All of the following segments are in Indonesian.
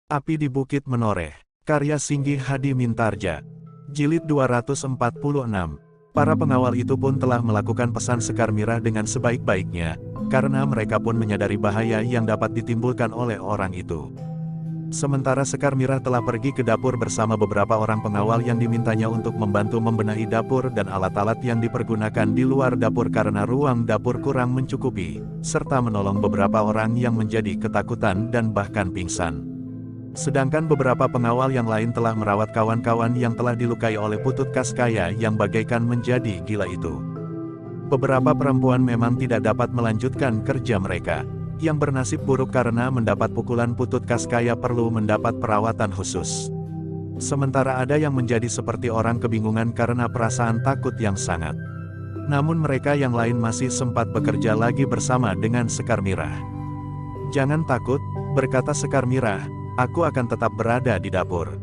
Api di Bukit Menoreh, karya Singgi Hadi Mintarja. Jilid 246. Para pengawal itu pun telah melakukan pesan Sekar Mirah dengan sebaik-baiknya, karena mereka pun menyadari bahaya yang dapat ditimbulkan oleh orang itu. Sementara Sekar Mirah telah pergi ke dapur bersama beberapa orang pengawal yang dimintanya untuk membantu membenahi dapur dan alat-alat yang dipergunakan di luar dapur karena ruang dapur kurang mencukupi, serta menolong beberapa orang yang menjadi ketakutan dan bahkan pingsan. Sedangkan beberapa pengawal yang lain telah merawat kawan-kawan yang telah dilukai oleh Putut Kaskaya yang bagaikan menjadi gila itu. Beberapa perempuan memang tidak dapat melanjutkan kerja mereka, yang bernasib buruk karena mendapat pukulan Putut Kaskaya perlu mendapat perawatan khusus. Sementara ada yang menjadi seperti orang kebingungan karena perasaan takut yang sangat. Namun mereka yang lain masih sempat bekerja lagi bersama dengan Sekar Mirah. "Jangan takut," berkata Sekar Mirah, "aku akan tetap berada di dapur.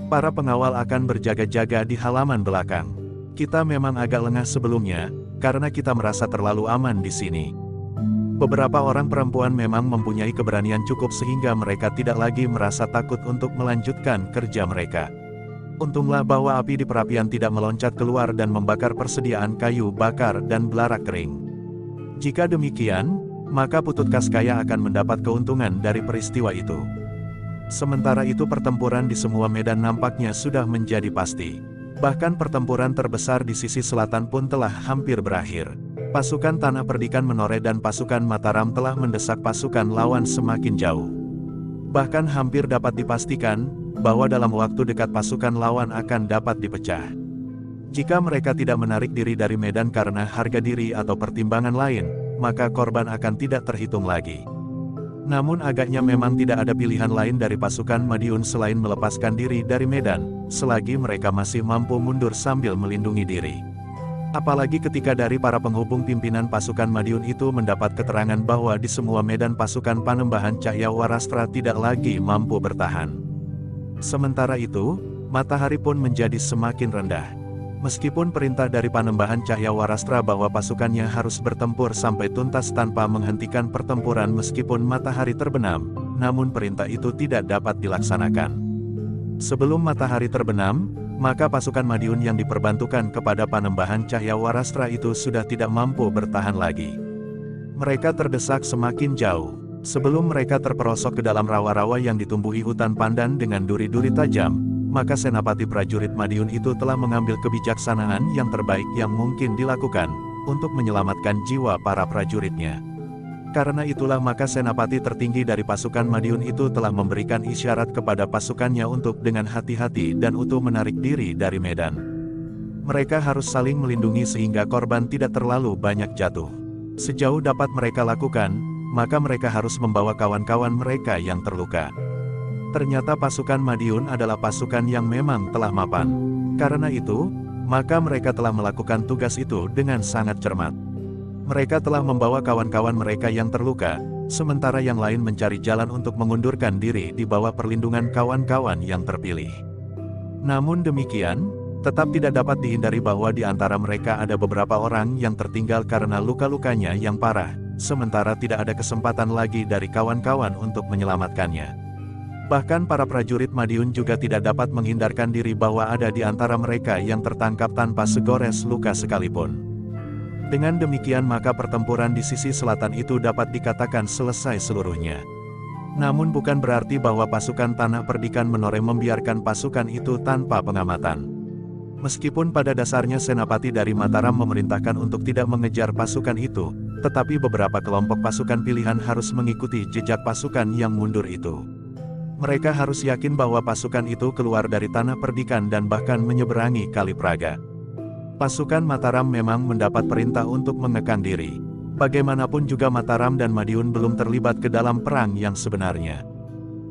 Para pengawal akan berjaga-jaga di halaman belakang. Kita memang agak lengah sebelumnya, karena kita merasa terlalu aman di sini." Beberapa orang perempuan memang mempunyai keberanian cukup sehingga mereka tidak lagi merasa takut untuk melanjutkan kerja mereka. Untunglah bahwa api di perapian tidak meloncat keluar dan membakar persediaan kayu bakar dan belarak kering. Jika demikian, maka Putut Kaskaya akan mendapat keuntungan dari peristiwa itu. Sementara itu pertempuran di semua medan nampaknya sudah menjadi pasti. Bahkan pertempuran terbesar di sisi selatan pun telah hampir berakhir. Pasukan Tanah Perdikan Menoreh dan pasukan Mataram telah mendesak pasukan lawan semakin jauh. Bahkan hampir dapat dipastikan, bahwa dalam waktu dekat pasukan lawan akan dapat dipecah. Jika mereka tidak menarik diri dari medan karena harga diri atau pertimbangan lain, maka korban akan tidak terhitung lagi. Namun agaknya memang tidak ada pilihan lain dari pasukan Madiun selain melepaskan diri dari medan, selagi mereka masih mampu mundur sambil melindungi diri. Apalagi ketika dari para penghubung pimpinan pasukan Madiun itu mendapat keterangan bahwa di semua medan pasukan Panembahan Cahyawarastra tidak lagi mampu bertahan. Sementara itu, matahari pun menjadi semakin rendah. Meskipun perintah dari Panembahan Cahyawarastra bahwa pasukannya harus bertempur sampai tuntas tanpa menghentikan pertempuran meskipun matahari terbenam, namun perintah itu tidak dapat dilaksanakan. Sebelum matahari terbenam, maka pasukan Madiun yang diperbantukan kepada Panembahan Cahyawarastra itu sudah tidak mampu bertahan lagi. Mereka terdesak semakin jauh. Sebelum mereka terperosok ke dalam rawa-rawa yang ditumbuhi hutan pandan dengan duri-duri tajam, maka senapati prajurit Madiun itu telah mengambil kebijaksanaan yang terbaik yang mungkin dilakukan, untuk menyelamatkan jiwa para prajuritnya. Karena itulah maka senapati tertinggi dari pasukan Madiun itu telah memberikan isyarat kepada pasukannya untuk dengan hati-hati dan utuh menarik diri dari medan. Mereka harus saling melindungi sehingga korban tidak terlalu banyak jatuh. Sejauh dapat mereka lakukan, maka mereka harus membawa kawan-kawan mereka yang terluka. Ternyata pasukan Madiun adalah pasukan yang memang telah mapan. Karena itu, maka mereka telah melakukan tugas itu dengan sangat cermat. Mereka telah membawa kawan-kawan mereka yang terluka, sementara yang lain mencari jalan untuk mengundurkan diri di bawah perlindungan kawan-kawan yang terpilih. Namun demikian, tetap tidak dapat dihindari bahwa di antara mereka ada beberapa orang yang tertinggal karena luka-lukanya yang parah, sementara tidak ada kesempatan lagi dari kawan-kawan untuk menyelamatkannya. Bahkan para prajurit Madiun juga tidak dapat menghindarkan diri bahwa ada di antara mereka yang tertangkap tanpa segores luka sekalipun. Dengan demikian maka pertempuran di sisi selatan itu dapat dikatakan selesai seluruhnya. Namun bukan berarti bahwa pasukan Tanah Perdikan Menoreh membiarkan pasukan itu tanpa pengamatan. Meskipun pada dasarnya senapati dari Mataram memerintahkan untuk tidak mengejar pasukan itu, tetapi beberapa kelompok pasukan pilihan harus mengikuti jejak pasukan yang mundur itu. Mereka harus yakin bahwa pasukan itu keluar dari Tanah Perdikan dan bahkan menyeberangi Kali Praga. Pasukan Mataram memang mendapat perintah untuk mengekang diri. Bagaimanapun juga Mataram dan Madiun belum terlibat ke dalam perang yang sebenarnya.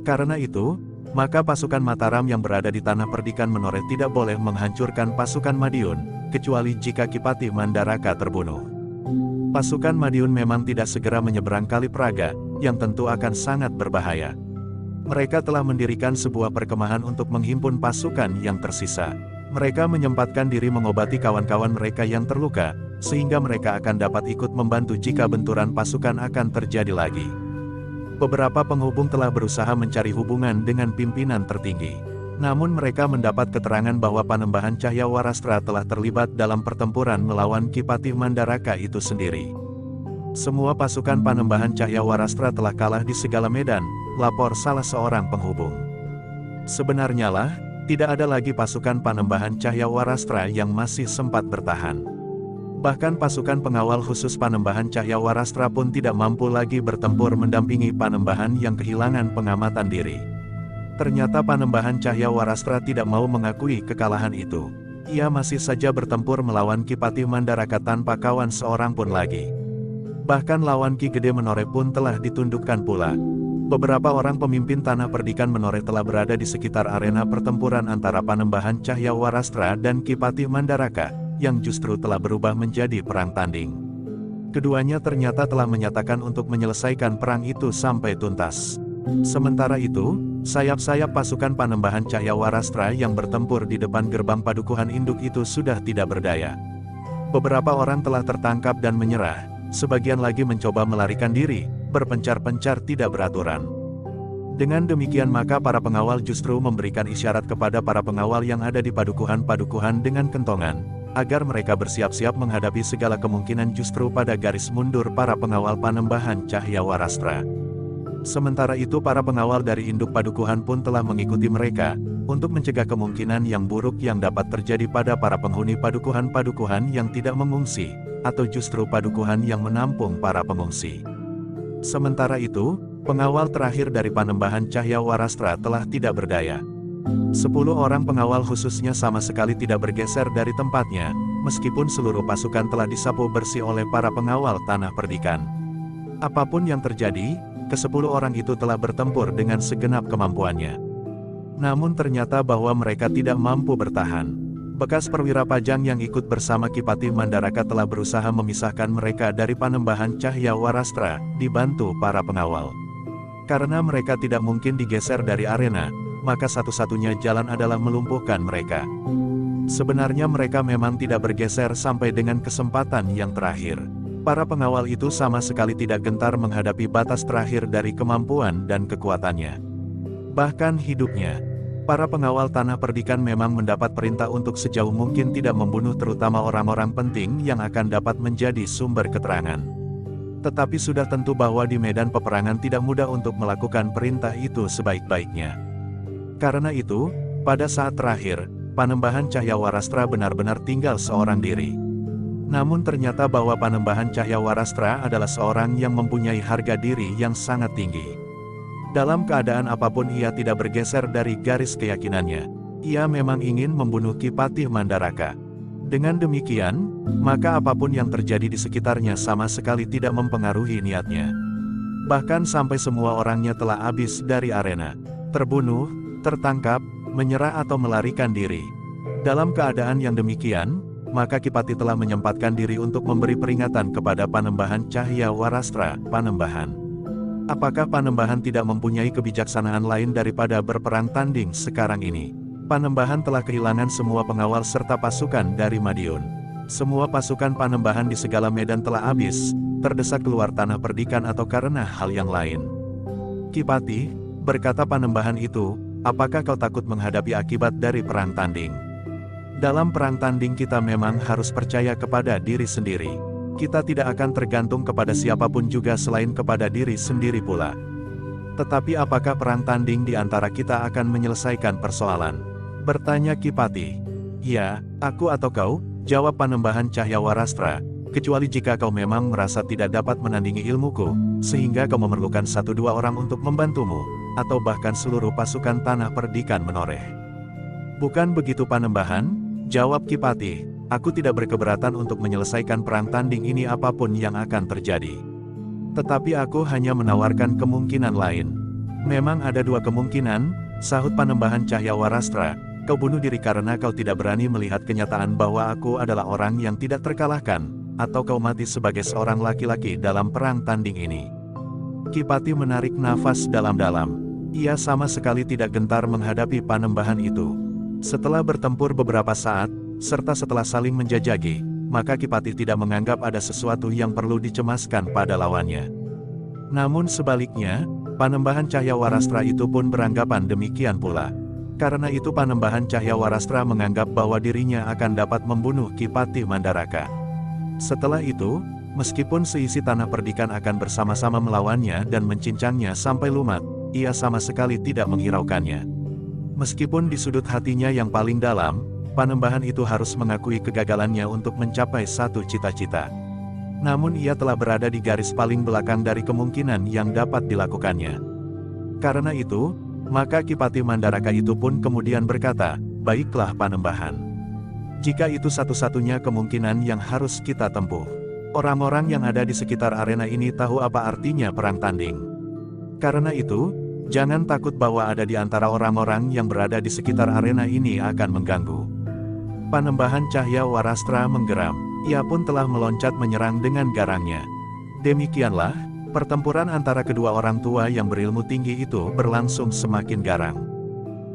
Karena itu, maka pasukan Mataram yang berada di Tanah Perdikan Menoreh tidak boleh menghancurkan pasukan Madiun, kecuali jika Kipati Mandaraka terbunuh. Pasukan Madiun memang tidak segera menyeberang Kali Praga, yang tentu akan sangat berbahaya. Mereka telah mendirikan sebuah perkemahan untuk menghimpun pasukan yang tersisa. Mereka menyempatkan diri mengobati kawan-kawan mereka yang terluka, sehingga mereka akan dapat ikut membantu jika benturan pasukan akan terjadi lagi. Beberapa penghubung telah berusaha mencari hubungan dengan pimpinan tertinggi. Namun mereka mendapat keterangan bahwa Panembahan Cahyawarastra telah terlibat dalam pertempuran melawan Kipatih Mandaraka itu sendiri. Semua pasukan Panembahan Cahyawarastra telah kalah di segala medan, lapor salah seorang penghubung. Sebenarnya lah, tidak ada lagi pasukan Panembahan Cahyawarastra yang masih sempat bertahan. Bahkan pasukan pengawal khusus Panembahan Cahyawarastra pun tidak mampu lagi bertempur mendampingi Panembahan yang kehilangan pengamatan diri. Ternyata Panembahan Cahyawarastra tidak mau mengakui kekalahan itu. Ia masih saja bertempur melawan Kipatih Mandaraka tanpa kawan seorang pun lagi. Bahkan lawan Ki Gede Menore pun telah ditundukkan pula. Beberapa orang pemimpin Tanah Perdikan Menore telah berada di sekitar arena pertempuran antara Panembahan Cahyawarastra dan Kipatih Mandaraka, yang justru telah berubah menjadi perang tanding. Keduanya ternyata telah menyatakan untuk menyelesaikan perang itu sampai tuntas. Sementara itu, sayap-sayap pasukan Panembahan Cahyawarastra yang bertempur di depan gerbang padukuhan induk itu sudah tidak berdaya. Beberapa orang telah tertangkap dan menyerah. Sebagian lagi mencoba melarikan diri, berpencar-pencar tidak beraturan. Dengan demikian maka para pengawal justru memberikan isyarat kepada para pengawal yang ada di padukuhan-padukuhan dengan kentongan, agar mereka bersiap-siap menghadapi segala kemungkinan justru pada garis mundur para pengawal Panembahan Cahyawarastra. Sementara itu para pengawal dari induk padukuhan pun telah mengikuti mereka, untuk mencegah kemungkinan yang buruk yang dapat terjadi pada para penghuni padukuhan-padukuhan yang tidak mengungsi, atau justru padukuhan yang menampung para pengungsi. Sementara itu, pengawal terakhir dari Panembahan Cahyawarastra telah tidak berdaya. 10 orang pengawal khususnya sama sekali tidak bergeser dari tempatnya, meskipun seluruh pasukan telah disapu bersih oleh para pengawal Tanah Perdikan. Apapun yang terjadi, ke-10 orang itu telah bertempur dengan segenap kemampuannya. Namun ternyata bahwa mereka tidak mampu bertahan. Bekas perwira Pajang yang ikut bersama Kipatih Mandaraka telah berusaha memisahkan mereka dari Panembahan Cahyawarastra, dibantu para pengawal. Karena mereka tidak mungkin digeser dari arena, maka satu-satunya jalan adalah melumpuhkan mereka. Sebenarnya mereka memang tidak bergeser sampai dengan kesempatan yang terakhir. Para pengawal itu sama sekali tidak gentar menghadapi batas terakhir dari kemampuan dan kekuatannya. Bahkan hidupnya. Para pengawal Tanah Perdikan memang mendapat perintah untuk sejauh mungkin tidak membunuh terutama orang-orang penting yang akan dapat menjadi sumber keterangan. Tetapi sudah tentu bahwa di medan peperangan tidak mudah untuk melakukan perintah itu sebaik-baiknya. Karena itu, pada saat terakhir, Panembahan Cahyawarastra benar-benar tinggal seorang diri. Namun ternyata bahwa Panembahan Cahyawarastra adalah seorang yang mempunyai harga diri yang sangat tinggi. Dalam keadaan apapun ia tidak bergeser dari garis keyakinannya. Ia memang ingin membunuh Kipatih Mandaraka. Dengan demikian, maka apapun yang terjadi di sekitarnya sama sekali tidak mempengaruhi niatnya. Bahkan sampai semua orangnya telah habis dari arena, terbunuh, tertangkap, menyerah atau melarikan diri. Dalam keadaan yang demikian, maka Kipatih telah menyempatkan diri untuk memberi peringatan kepada Panembahan Cahyawarastra, Panembahan. Apakah Panembahan tidak mempunyai kebijaksanaan lain daripada berperang tanding sekarang ini? Panembahan telah kehilangan semua pengawal serta pasukan dari Madiun. Semua pasukan Panembahan di segala medan telah habis, terdesak keluar Tanah Perdikan atau karena hal yang lain. Kipatih, berkata Panembahan itu, apakah kau takut menghadapi akibat dari perang tanding? Dalam perang tanding kita memang harus percaya kepada diri sendiri. Kita tidak akan tergantung kepada siapapun juga selain kepada diri sendiri pula. Tetapi apakah perang tanding di antara kita akan menyelesaikan persoalan? Bertanya Kipatih. Ya, aku atau kau, jawab Panembahan Cahyawarastra, kecuali jika kau memang merasa tidak dapat menandingi ilmuku, sehingga kau memerlukan 1-2 orang untuk membantumu, atau bahkan seluruh pasukan Tanah Perdikan menoreh. Bukan begitu Panembahan, jawab Kipatih. Aku tidak berkeberatan untuk menyelesaikan perang tanding ini apapun yang akan terjadi. Tetapi aku hanya menawarkan kemungkinan lain. Memang ada 2 kemungkinan, sahut Panembahan Cahyawarastra, kau bunuh diri karena kau tidak berani melihat kenyataan bahwa aku adalah orang yang tidak terkalahkan, atau kau mati sebagai seorang laki-laki dalam perang tanding ini. Kipatih menarik nafas dalam-dalam. Ia sama sekali tidak gentar menghadapi Panembahan itu. Setelah bertempur beberapa saat, serta setelah saling menjajaki, maka Kipatih tidak menganggap ada sesuatu yang perlu dicemaskan pada lawannya. Namun sebaliknya, Panembahan Cahyawarastra itu pun beranggapan demikian pula. Karena itu Panembahan Cahyawarastra menganggap bahwa dirinya akan dapat membunuh Ki Patih Mandaraka. Setelah itu, meskipun seisi tanah perdikan akan bersama-sama melawannya dan mencincangnya sampai lumat, ia sama sekali tidak menghiraukannya. Meskipun di sudut hatinya yang paling dalam, Panembahan itu harus mengakui kegagalannya untuk mencapai satu cita-cita. Namun ia telah berada di garis paling belakang dari kemungkinan yang dapat dilakukannya. Karena itu, maka Ki Patih Mandaraka itu pun kemudian berkata, "Baiklah Panembahan. Jika itu satu-satunya kemungkinan yang harus kita tempuh. Orang-orang yang ada di sekitar arena ini tahu apa artinya perang tanding. Karena itu, jangan takut bahwa ada di antara orang-orang yang berada di sekitar arena ini akan mengganggu." Panembahan Cahyawarastra menggeram. Ia pun telah meloncat menyerang dengan garangnya. Demikianlah, pertempuran antara kedua orang tua yang berilmu tinggi itu berlangsung semakin garang.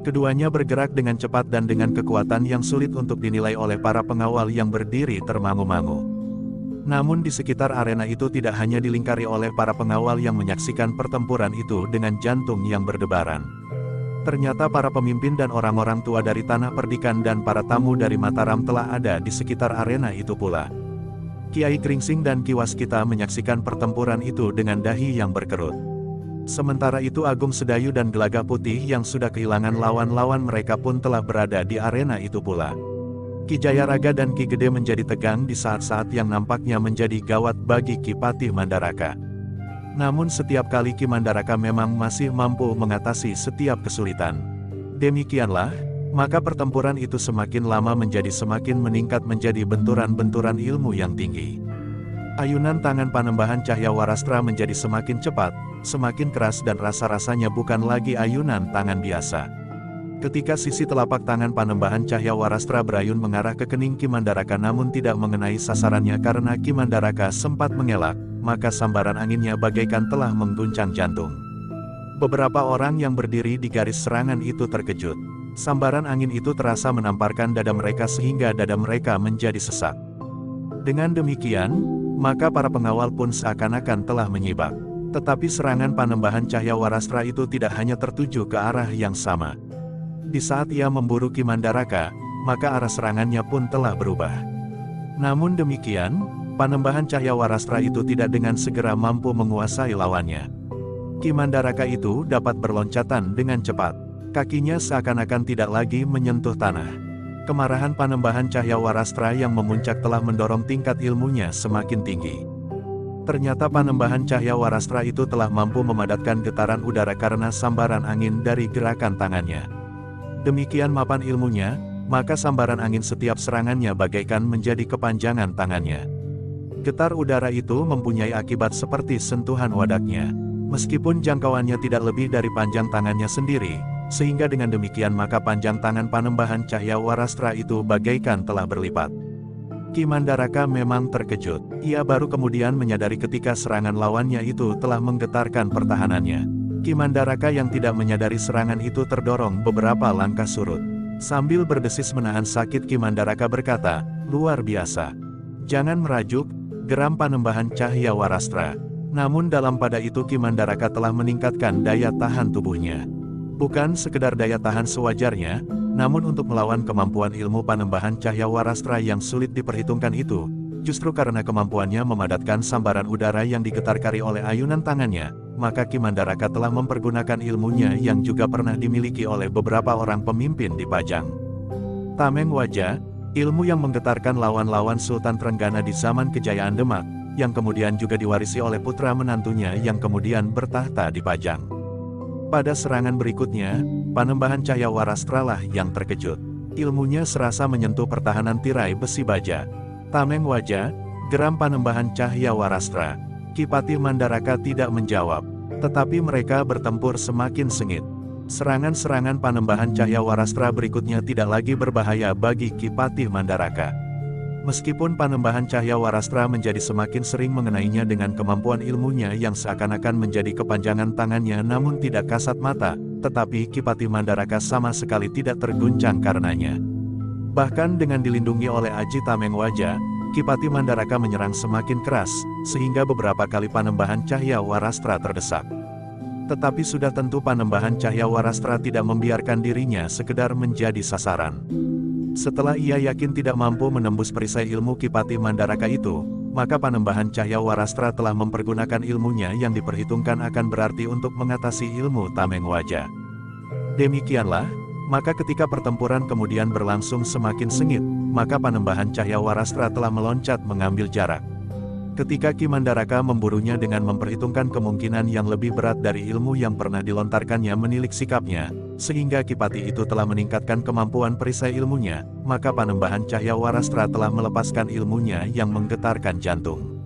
Keduanya bergerak dengan cepat dan dengan kekuatan yang sulit untuk dinilai oleh para pengawal yang berdiri termangu-mangu. Namun di sekitar arena itu tidak hanya dilingkari oleh para pengawal yang menyaksikan pertempuran itu dengan jantung yang berdebaran. Ternyata para pemimpin dan orang-orang tua dari Tanah Perdikan dan para tamu dari Mataram telah ada di sekitar arena itu pula. Kiai Kringsing dan Ki Waskita menyaksikan pertempuran itu dengan dahi yang berkerut. Sementara itu Agung Sedayu dan Gelagah Putih yang sudah kehilangan lawan-lawan mereka pun telah berada di arena itu pula. Ki Jayaraga dan Ki Gede menjadi tegang di saat-saat yang nampaknya menjadi gawat bagi Ki Patih Mandaraka. Namun setiap kali Ki Mandaraka memang masih mampu mengatasi setiap kesulitan. Demikianlah, maka pertempuran itu semakin lama menjadi semakin meningkat menjadi benturan-benturan ilmu yang tinggi. Ayunan tangan Panembahan Cahyawarastra menjadi semakin cepat, semakin keras dan rasa-rasanya bukan lagi ayunan tangan biasa. Ketika sisi telapak tangan Panembahan Cahyawarastra berayun mengarah ke kening Ki Mandaraka namun tidak mengenai sasarannya karena Ki Mandaraka sempat mengelak, maka sambaran anginnya bagaikan telah mengguncang jantung. Beberapa orang yang berdiri di garis serangan itu terkejut. Sambaran angin itu terasa menamparkan dada mereka sehingga dada mereka menjadi sesak. Dengan demikian, maka para pengawal pun seakan-akan telah menyibak. Tetapi serangan Panembahan Cahyawarastra itu tidak hanya tertuju ke arah yang sama. Di saat ia memburu Ki Mandaraka, maka arah serangannya pun telah berubah. Namun demikian, Panembahan Cahyawarastra itu tidak dengan segera mampu menguasai lawannya. Ki Mandaraka itu dapat berloncatan dengan cepat. Kakinya seakan-akan tidak lagi menyentuh tanah. Kemarahan Panembahan Cahyawarastra yang memuncak telah mendorong tingkat ilmunya semakin tinggi. Ternyata Panembahan Cahyawarastra itu telah mampu memadatkan getaran udara karena sambaran angin dari gerakan tangannya. Demikian mapan ilmunya, maka sambaran angin setiap serangannya bagaikan menjadi kepanjangan tangannya. Getar udara itu mempunyai akibat seperti sentuhan wadaknya. Meskipun jangkauannya tidak lebih dari panjang tangannya sendiri, sehingga dengan demikian maka panjang tangan Panembahan Cahyawarastra itu bagaikan telah berlipat. Ki Mandaraka memang terkejut. Ia baru kemudian menyadari ketika serangan lawannya itu telah menggetarkan pertahanannya. Ki Mandaraka yang tidak menyadari serangan itu terdorong beberapa langkah surut. Sambil berdesis menahan sakit Ki Mandaraka berkata, "Luar biasa. Jangan merajuk," geram Panembahan Cahyawarastra. Namun dalam pada itu Ki Mandaraka telah meningkatkan daya tahan tubuhnya. Bukan sekedar daya tahan sewajarnya, namun untuk melawan kemampuan ilmu Panembahan Cahyawarastra yang sulit diperhitungkan itu, justru karena kemampuannya memadatkan sambaran udara yang digetar-geri oleh ayunan tangannya, maka Ki Mandaraka telah mempergunakan ilmunya yang juga pernah dimiliki oleh beberapa orang pemimpin di Pajang. Tameng Waja, ilmu yang menggetarkan lawan-lawan Sultan Trenggana di zaman kejayaan Demak, yang kemudian juga diwarisi oleh putra menantunya yang kemudian bertahta di Pajang. Pada serangan berikutnya, Panembahan Cahyawarastra lah yang terkejut. Ilmunya serasa menyentuh pertahanan tirai besi baja. Tameng Waja, geram Panembahan Cahyawarastra. Ki Patih Mandaraka tidak menjawab, tetapi mereka bertempur semakin sengit. Serangan-serangan Panembahan Cahyawarastra berikutnya tidak lagi berbahaya bagi Ki Patih Mandaraka. Meskipun Panembahan Cahyawarastra menjadi semakin sering mengenainya dengan kemampuan ilmunya yang seakan-akan menjadi kepanjangan tangannya namun tidak kasat mata, tetapi Ki Patih Mandaraka sama sekali tidak terguncang karenanya. Bahkan dengan dilindungi oleh Aji Tameng Waja, Ki Patih Mandaraka menyerang semakin keras, sehingga beberapa kali Panembahan Cahyawarastra terdesak. Tetapi sudah tentu Panembahan Cahyawarastra tidak membiarkan dirinya sekedar menjadi sasaran. Setelah ia yakin tidak mampu menembus perisai ilmu Kipati Mandaraka itu, maka Panembahan Cahyawarastra telah mempergunakan ilmunya yang diperhitungkan akan berarti untuk mengatasi ilmu Tameng Waja. Demikianlah, maka ketika pertempuran kemudian berlangsung semakin sengit, maka Panembahan Cahyawarastra telah meloncat mengambil jarak. Ketika Ki Mandaraka memburunya dengan memperhitungkan kemungkinan yang lebih berat dari ilmu yang pernah dilontarkannya menilik sikapnya, sehingga Kipati itu telah meningkatkan kemampuan perisai ilmunya, maka Panembahan Cahyawarastra telah melepaskan ilmunya yang menggetarkan jantung.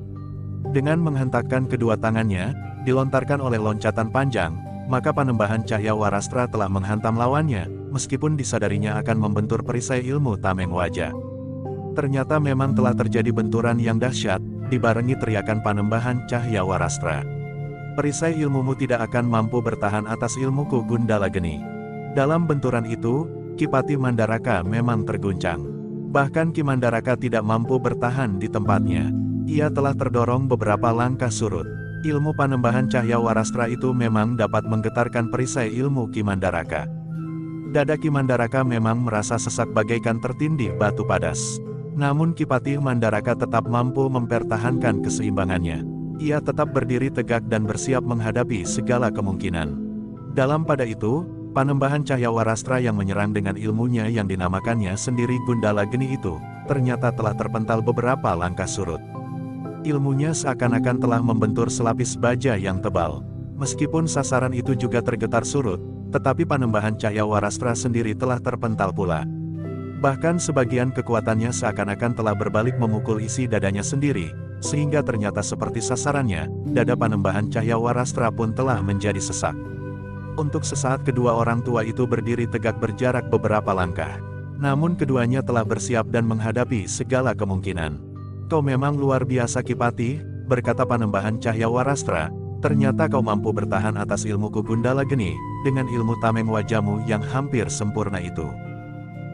Dengan menghentakkan kedua tangannya, dilontarkan oleh loncatan panjang, maka Panembahan Cahyawarastra telah menghantam lawannya, meskipun disadarinya akan membentur perisai ilmu Tameng Waja. Ternyata memang telah terjadi benturan yang dahsyat, dibarengi teriakan Panembahan Cahyawarastra. Perisai ilmumu tidak akan mampu bertahan atas ilmuku Gundala Geni. Dalam benturan itu, Kipati Mandaraka memang terguncang. Bahkan Ki Mandaraka tidak mampu bertahan di tempatnya. Ia telah terdorong beberapa langkah surut. Ilmu Panembahan Cahyawarastra itu memang dapat menggetarkan perisai ilmu Ki Mandaraka. Dada Ki Mandaraka memang merasa sesak bagaikan tertindih batu padas. Namun Kipati Mandaraka tetap mampu mempertahankan keseimbangannya. Ia tetap berdiri tegak dan bersiap menghadapi segala kemungkinan. Dalam pada itu, Panembahan Cahyawarastra yang menyerang dengan ilmunya yang dinamakannya sendiri Gundala Geni itu, ternyata telah terpental beberapa langkah surut. Ilmunya seakan-akan telah membentur selapis baja yang tebal. Meskipun sasaran itu juga tergetar surut, tetapi Panembahan Cahyawarastra sendiri telah terpental pula. Bahkan sebagian kekuatannya seakan-akan telah berbalik memukul isi dadanya sendiri, sehingga ternyata seperti sasarannya, dada Panembahan Cahyawarastra pun telah menjadi sesak. Untuk sesaat kedua orang tua itu berdiri tegak berjarak beberapa langkah. Namun keduanya telah bersiap dan menghadapi segala kemungkinan. Kau memang luar biasa Kipati, berkata Panembahan Cahyawarastra, ternyata kau mampu bertahan atas ilmuku Gundala Geni, dengan ilmu Tameng Wajamu yang hampir sempurna itu.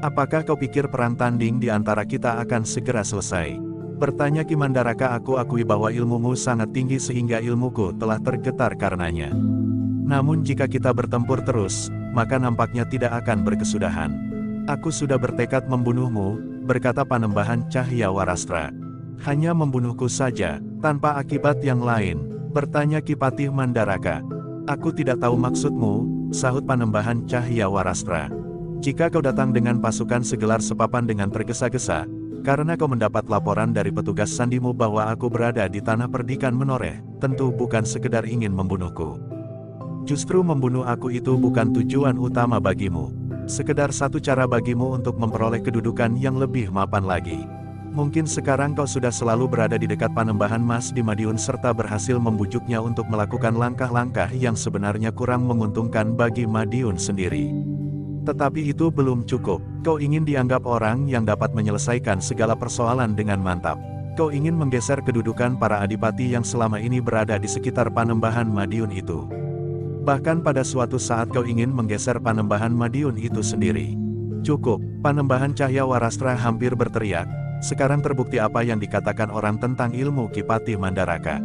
Apakah kau pikir perang tanding di antara kita akan segera selesai? Bertanya Ki Mandaraka. Aku akui bahwa ilmumu sangat tinggi sehingga ilmuku telah tergetar karenanya. Namun jika kita bertempur terus, maka nampaknya tidak akan berkesudahan. Aku sudah bertekad membunuhmu, berkata Panembahan Cahyawarastra. Hanya membunuhku saja, tanpa akibat yang lain, bertanya Kipati Mandaraka. Aku tidak tahu maksudmu, sahut Panembahan Cahyawarastra. Jika kau datang dengan pasukan segelar sepapan dengan tergesa-gesa, karena kau mendapat laporan dari petugas sandimu bahwa aku berada di tanah perdikan Menoreh, tentu bukan sekedar ingin membunuhku. Justru membunuh aku itu bukan tujuan utama bagimu. Sekedar satu cara bagimu untuk memperoleh kedudukan yang lebih mapan lagi. Mungkin sekarang kau sudah selalu berada di dekat Panembahan Mas di Madiun serta berhasil membujuknya untuk melakukan langkah-langkah yang sebenarnya kurang menguntungkan bagi Madiun sendiri. Tetapi itu belum cukup. Kau ingin dianggap orang yang dapat menyelesaikan segala persoalan dengan mantap. Kau ingin menggeser kedudukan para adipati yang selama ini berada di sekitar Panembahan Madiun itu. Bahkan pada suatu saat kau ingin menggeser Panembahan Madiun itu sendiri. Cukup, Panembahan Cahyawarastra hampir berteriak. Sekarang terbukti apa yang dikatakan orang tentang ilmu Kipati Mandaraka.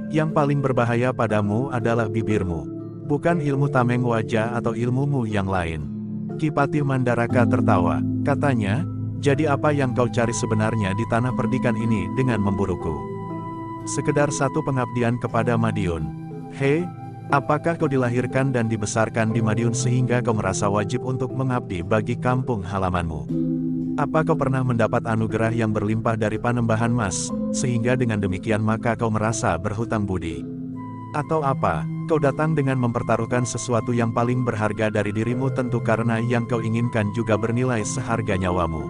Yang paling berbahaya padamu adalah bibirmu. Bukan ilmu Tameng Waja atau ilmumu yang lain. Kipati Mandaraka tertawa, katanya, jadi apa yang kau cari sebenarnya di tanah perdikan ini dengan memburuku? Sekedar satu pengabdian kepada Madiun. Hei, apakah kau dilahirkan dan dibesarkan di Madiun sehingga kau merasa wajib untuk mengabdi bagi kampung halamanmu? Apa kau pernah mendapat anugerah yang berlimpah dari Panembahan Mas, sehingga dengan demikian maka kau merasa berhutang budi? Atau apa, kau datang dengan mempertaruhkan sesuatu yang paling berharga dari dirimu tentu karena yang kau inginkan juga bernilai seharga nyawamu?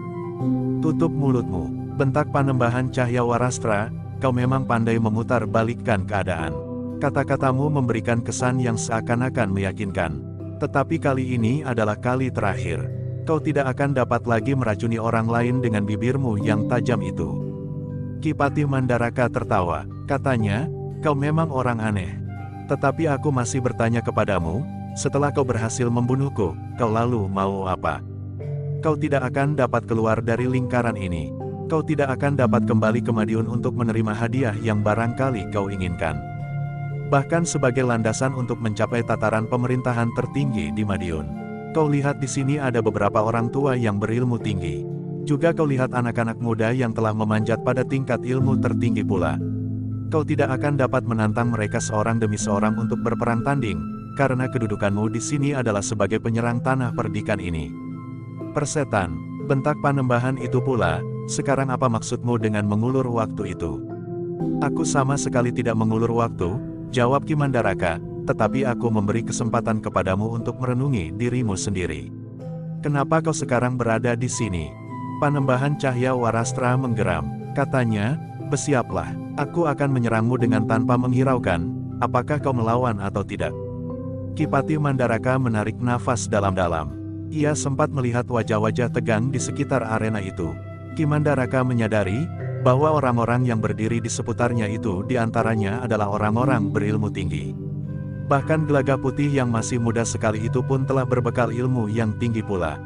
Tutup mulutmu, bentak Panembahan Cahyawarastra, kau memang pandai memutar balikkan keadaan. Kata-katamu memberikan kesan yang seakan-akan meyakinkan. Tetapi kali ini adalah kali terakhir. Kau tidak akan dapat lagi meracuni orang lain dengan bibirmu yang tajam itu. Kipati Mandaraka tertawa, katanya, kau memang orang aneh. Tetapi aku masih bertanya kepadamu, setelah kau berhasil membunuhku, kau lalu mau apa? Kau tidak akan dapat keluar dari lingkaran ini. Kau tidak akan dapat kembali ke Madiun untuk menerima hadiah yang barangkali kau inginkan. bahkan sebagai landasan untuk mencapai tataran pemerintahan tertinggi di Madiun. Kau lihat di sini ada beberapa orang tua yang berilmu tinggi. Juga kau lihat anak-anak muda yang telah memanjat pada tingkat ilmu tertinggi pula. Kau tidak akan dapat menantang mereka seorang demi seorang untuk berperang tanding, karena kedudukanmu di sini adalah sebagai penyerang tanah perdikan ini. Persetan, bentak Panembahan itu pula, sekarang apa maksudmu dengan mengulur waktu itu? Aku sama sekali tidak mengulur waktu, jawab Ki Mandaraka, tetapi aku memberi kesempatan kepadamu untuk merenungi dirimu sendiri. Kenapa kau sekarang berada di sini? Panembahan Cahya Warastra menggeram, katanya, bersiaplah, aku akan menyerangmu dengan tanpa menghiraukan, apakah kau melawan atau tidak. Ki Pati Mandaraka menarik nafas dalam-dalam. Ia sempat melihat wajah-wajah tegang di sekitar arena itu. Ki Mandaraka menyadari bahwa orang-orang yang berdiri di seputarnya itu diantaranya adalah orang-orang berilmu tinggi. Bahkan Gelaga Putih yang masih muda sekali itu pun telah berbekal ilmu yang tinggi pula.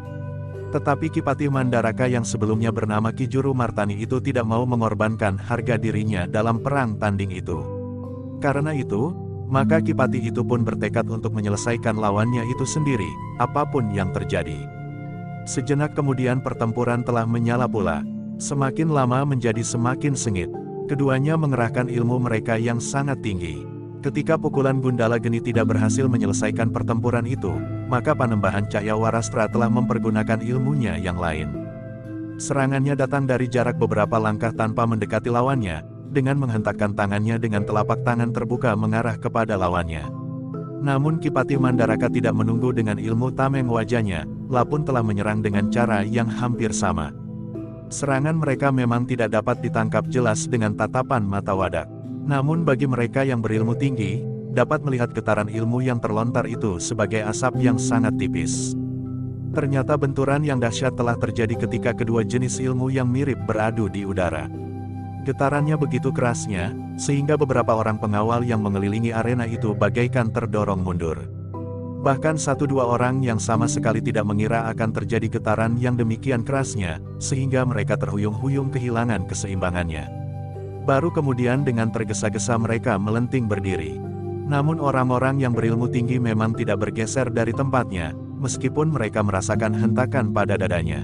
Tetapi Ki Pati Mandaraka yang sebelumnya bernama Ki Juru Martani itu tidak mau mengorbankan harga dirinya dalam perang tanding itu. Karena itu, maka Ki Pati itu pun bertekad untuk menyelesaikan lawannya itu sendiri, apapun yang terjadi. Sejenak kemudian pertempuran telah menyala pula. Semakin lama menjadi semakin sengit. Keduanya mengerahkan ilmu mereka yang sangat tinggi. Ketika pukulan Gundala Geni tidak berhasil menyelesaikan pertempuran itu, maka Panembahan Cahya Warastra telah mempergunakan ilmunya yang lain. Serangannya datang dari jarak beberapa langkah tanpa mendekati lawannya, dengan menghentakkan tangannya dengan telapak tangan terbuka mengarah kepada lawannya. Namun Ki Pati Mandaraka tidak menunggu dengan ilmu tameng wajahnya, Lapun telah menyerang dengan cara yang hampir sama. Serangan mereka memang tidak dapat ditangkap jelas dengan tatapan mata wadak. Namun bagi mereka yang berilmu tinggi, dapat melihat getaran ilmu yang terlontar itu sebagai asap yang sangat tipis. Ternyata benturan yang dahsyat telah terjadi ketika kedua jenis ilmu yang mirip beradu di udara. Getarannya begitu kerasnya, sehingga beberapa orang pengawal yang mengelilingi arena itu bagaikan terdorong mundur. Bahkan satu dua orang yang sama sekali tidak mengira akan terjadi getaran yang demikian kerasnya, sehingga mereka terhuyung-huyung kehilangan keseimbangannya. Baru kemudian dengan tergesa-gesa mereka melenting berdiri. Namun orang-orang yang berilmu tinggi memang tidak bergeser dari tempatnya, meskipun mereka merasakan hentakan pada dadanya.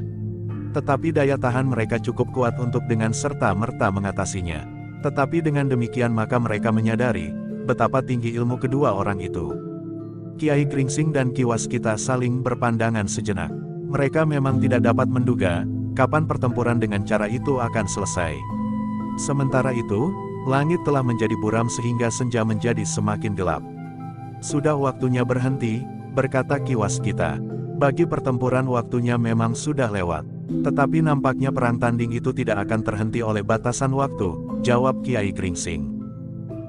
Tetapi daya tahan mereka cukup kuat untuk dengan serta-merta mengatasinya. Tetapi dengan demikian maka mereka menyadari betapa tinggi ilmu kedua orang itu. Kiai Gringsing dan Ki Waskita saling berpandangan sejenak. Mereka memang tidak dapat menduga kapan pertempuran dengan cara itu akan selesai. Sementara itu, langit telah menjadi buram sehingga senja menjadi semakin gelap. Sudah waktunya berhenti, berkata Ki Waskita. Bagi pertempuran waktunya memang sudah lewat. Tetapi nampaknya perang tanding itu tidak akan terhenti oleh batasan waktu, jawab Kiai Gringsing.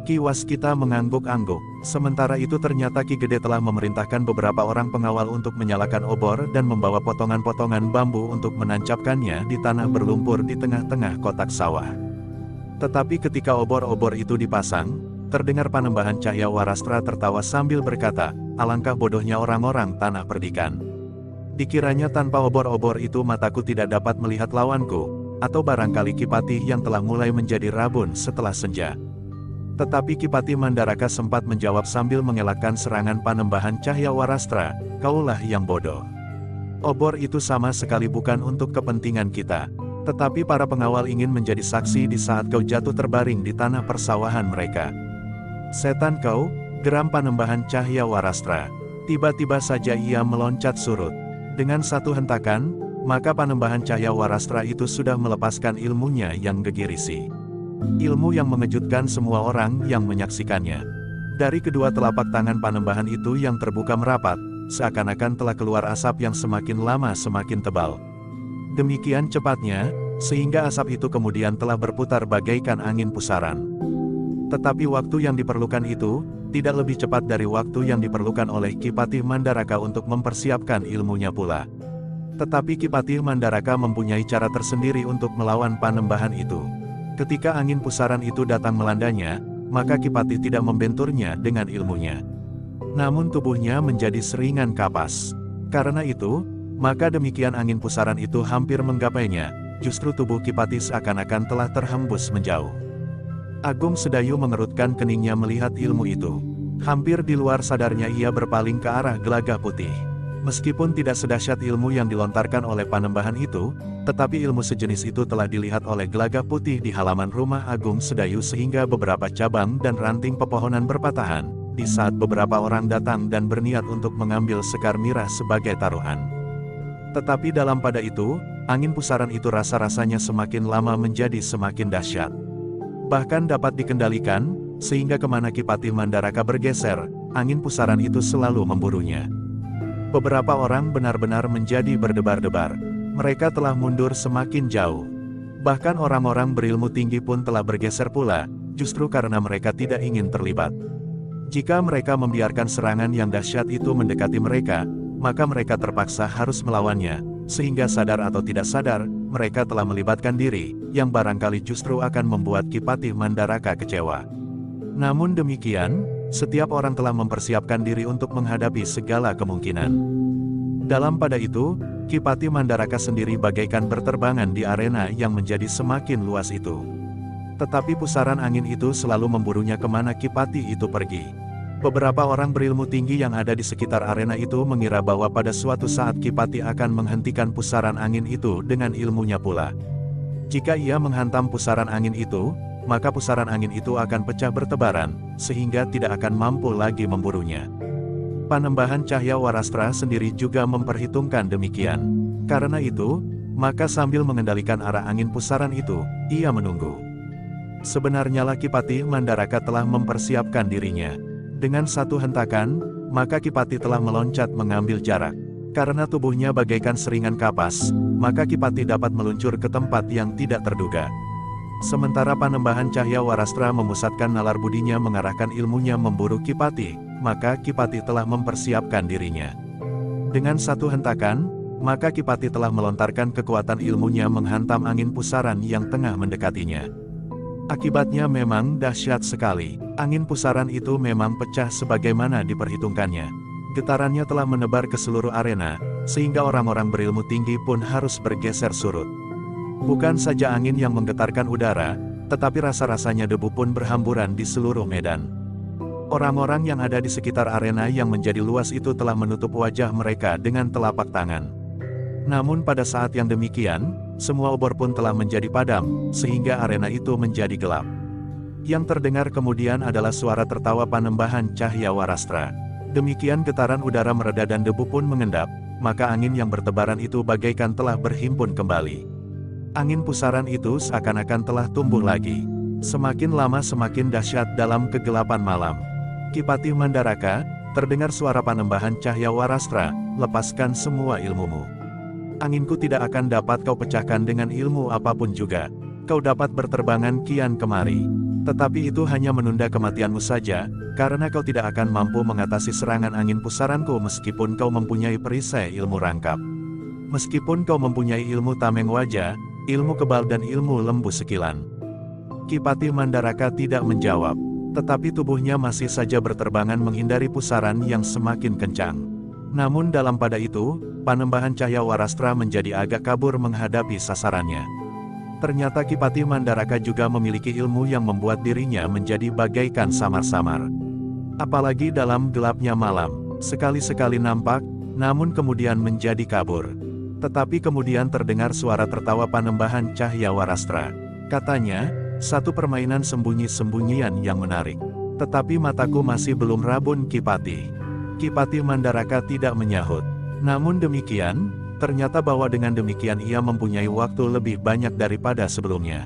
Ki Waskita mengangguk-angguk. Sementara itu ternyata Ki Gede telah memerintahkan beberapa orang pengawal untuk menyalakan obor dan membawa potongan-potongan bambu untuk menancapkannya di tanah berlumpur di tengah-tengah kotak sawah. Tetapi ketika obor-obor itu dipasang, terdengar Panembahan Cahya Warastra tertawa sambil berkata, alangkah bodohnya orang-orang tanah perdikan. Dikiranya tanpa obor-obor itu mataku tidak dapat melihat lawanku, atau barangkali Ki Pati yang telah mulai menjadi rabun setelah senja. Tetapi Ki Pati Mandaraka sempat menjawab sambil mengelakkan serangan Panembahan Cahya Warastra, kaulah yang bodoh. Obor itu sama sekali bukan untuk kepentingan kita. Tetapi para pengawal ingin menjadi saksi di saat kau jatuh terbaring di tanah persawahan mereka. Setan kau, geram Panembahan Cahya Warastra. Tiba-tiba saja ia meloncat surut. Dengan satu hentakan, maka Panembahan Cahya Warastra itu sudah melepaskan ilmunya yang gegirisi. Ilmu yang mengejutkan semua orang yang menyaksikannya. Dari kedua telapak tangan Panembahan itu yang terbuka merapat, seakan-akan telah keluar asap yang semakin lama semakin tebal. Demikian cepatnya, sehingga asap itu kemudian telah berputar bagaikan angin pusaran. Tetapi waktu yang diperlukan itu, tidak lebih cepat dari waktu yang diperlukan oleh Ki Pati Mandaraka untuk mempersiapkan ilmunya pula. Tetapi Ki Pati Mandaraka mempunyai cara tersendiri untuk melawan Panembahan itu. Ketika angin pusaran itu datang melandanya, maka Ki Pati tidak membenturnya dengan ilmunya. Namun tubuhnya menjadi seringan kapas. Karena itu, maka demikian angin pusaran itu hampir menggapainya, justru tubuh Ki Pati seakan-akan telah terhembus menjauh. Agung Sedayu mengerutkan keningnya melihat ilmu itu. Hampir di luar sadarnya ia berpaling ke arah Gelagah Putih. Meskipun tidak sedahsyat ilmu yang dilontarkan oleh Panembahan itu, tetapi ilmu sejenis itu telah dilihat oleh Gelagah Putih di halaman rumah Agung Sedayu sehingga beberapa cabang dan ranting pepohonan berpatahan, di saat beberapa orang datang dan berniat untuk mengambil sekar mirah sebagai taruhan. Tetapi dalam pada itu, angin pusaran itu rasa-rasanya semakin lama menjadi semakin dahsyat. Bahkan dapat dikendalikan, sehingga kemana Ki Patih Mandaraka bergeser, angin pusaran itu selalu memburunya. Beberapa orang benar-benar menjadi berdebar-debar. Mereka telah mundur semakin jauh. Bahkan orang-orang berilmu tinggi pun telah bergeser pula, justru karena mereka tidak ingin terlibat. Jika mereka membiarkan serangan yang dahsyat itu mendekati mereka, maka mereka terpaksa harus melawannya, sehingga sadar atau tidak sadar, mereka telah melibatkan diri, yang barangkali justru akan membuat Ki Patih Mandaraka kecewa. Namun demikian, setiap orang telah mempersiapkan diri untuk menghadapi segala kemungkinan. Dalam pada itu, Ki Patih Mandaraka sendiri bagaikan berterbangan di arena yang menjadi semakin luas itu. Tetapi pusaran angin itu selalu memburunya kemana Ki Patih itu pergi. Beberapa orang berilmu tinggi yang ada di sekitar arena itu mengira bahwa pada suatu saat Ki Patih akan menghentikan pusaran angin itu dengan ilmunya pula. Jika ia menghantam pusaran angin itu, maka pusaran angin itu akan pecah bertebaran, sehingga tidak akan mampu lagi memburunya. Panembahan Cahya Warastra sendiri juga memperhitungkan demikian. Karena itu, maka sambil mengendalikan arah angin pusaran itu, ia menunggu. Sebenarnya Ki Patih Mandaraka telah mempersiapkan dirinya. Dengan satu hentakan, maka Ki Patih telah meloncat mengambil jarak. Karena tubuhnya bagaikan seringan kapas, maka Ki Patih dapat meluncur ke tempat yang tidak terduga. Sementara Panembahan Cahya Warastra memusatkan nalar budinya mengarahkan ilmunya memburu Ki Patih, maka Ki Patih telah mempersiapkan dirinya. Dengan satu hentakan, maka Ki Patih telah melontarkan kekuatan ilmunya menghantam angin pusaran yang tengah mendekatinya. Akibatnya memang dahsyat sekali. Angin pusaran itu memang pecah sebagaimana diperhitungkannya. Getarannya telah menebar ke seluruh arena, sehingga orang-orang berilmu tinggi pun harus bergeser surut. Bukan saja angin yang menggetarkan udara, tetapi rasa-rasanya debu pun berhamburan di seluruh medan. Orang-orang yang ada di sekitar arena yang menjadi luas itu telah menutup wajah mereka dengan telapak tangan. Namun pada saat yang demikian, semua obor pun telah menjadi padam, sehingga arena itu menjadi gelap. Yang terdengar kemudian adalah suara tertawa Panembahan Cahya Warastra. Demikian getaran udara mereda dan debu pun mengendap, maka angin yang bertebaran itu bagaikan telah berhimpun kembali. Angin pusaran itu seakan-akan telah tumbuh lagi. Semakin lama semakin dahsyat dalam kegelapan malam. Ki Patih Mandaraka, terdengar suara Panembahan Cahya Warastra, lepaskan semua ilmumu. Anginku tidak akan dapat kau pecahkan dengan ilmu apapun juga. Kau dapat berterbangan kian kemari. Tetapi itu hanya menunda kematianmu saja, karena kau tidak akan mampu mengatasi serangan angin pusaranku meskipun kau mempunyai perisai ilmu rangkap. Meskipun kau mempunyai ilmu tameng wajah, ilmu kebal dan ilmu lembu sekilan. Ki Patih Mandaraka tidak menjawab, tetapi tubuhnya masih saja berterbangan menghindari pusaran yang semakin kencang. Namun dalam pada itu, Panembahan Cahya Warastra menjadi agak kabur menghadapi sasarannya. Ternyata Ki Patih Mandaraka juga memiliki ilmu yang membuat dirinya menjadi bagaikan samar-samar. Apalagi dalam gelapnya malam, sekali-sekali nampak, namun kemudian menjadi kabur. Tetapi kemudian terdengar suara tertawa Panembahan Cahya Warastra. Katanya, satu permainan sembunyi-sembunyian yang menarik. Tetapi mataku masih belum rabun Ki Patih. Ki Patih Mandaraka tidak menyahut. Namun demikian, ternyata bahwa dengan demikian ia mempunyai waktu lebih banyak daripada sebelumnya.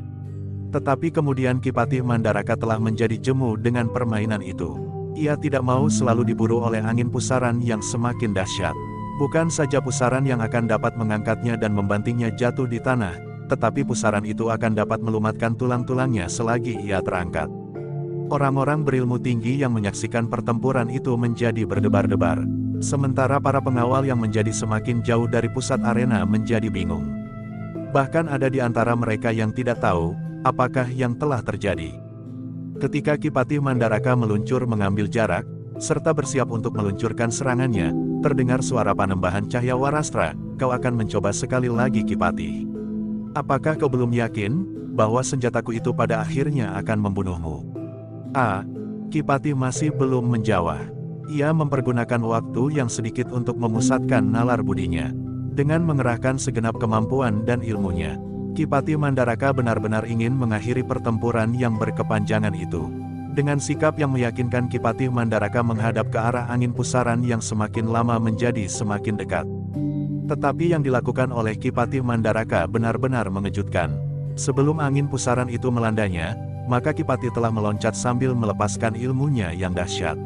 Tetapi kemudian Ki Patih Mandaraka telah menjadi jemu dengan permainan itu. Ia tidak mau selalu diburu oleh angin pusaran yang semakin dahsyat. Bukan saja pusaran yang akan dapat mengangkatnya dan membantingnya jatuh di tanah, tetapi pusaran itu akan dapat melumatkan tulang-tulangnya selagi ia terangkat. Orang-orang berilmu tinggi yang menyaksikan pertempuran itu menjadi berdebar-debar. Sementara para pengawal yang menjadi semakin jauh dari pusat arena menjadi bingung. Bahkan ada di antara mereka yang tidak tahu, apakah yang telah terjadi. Ketika Ki Patih Mandaraka meluncur mengambil jarak, serta bersiap untuk meluncurkan serangannya, terdengar suara Panembahan Cahya Warastra, kau akan mencoba sekali lagi Ki Patih. Apakah kau belum yakin, bahwa senjataku itu pada akhirnya akan membunuhmu. Kipati masih belum menjawab. Ia mempergunakan waktu yang sedikit untuk memusatkan nalar budinya. Dengan mengerahkan segenap kemampuan dan ilmunya, Kipati Mandaraka benar-benar ingin mengakhiri pertempuran yang berkepanjangan itu. Dengan sikap yang meyakinkan, Kipati Mandaraka menghadap ke arah angin pusaran yang semakin lama menjadi semakin dekat. Tetapi yang dilakukan oleh Kipati Mandaraka benar-benar mengejutkan. Sebelum angin pusaran itu melandanya, maka Kipati telah meloncat sambil melepaskan ilmunya yang dahsyat.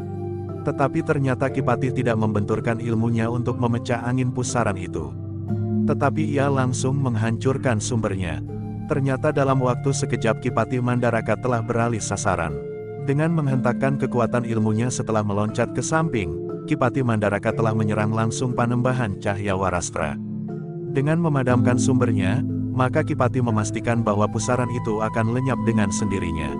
Tetapi ternyata Kipati tidak membenturkan ilmunya untuk memecah angin pusaran itu. Tetapi ia langsung menghancurkan sumbernya. Ternyata dalam waktu sekejap Kipati Mandaraka telah beralih sasaran. Dengan menghentakkan kekuatan ilmunya setelah meloncat ke samping, Kipati Mandaraka telah menyerang langsung Panembahan Cahya Warastra. Dengan memadamkan sumbernya, maka Kipati memastikan bahwa pusaran itu akan lenyap dengan sendirinya.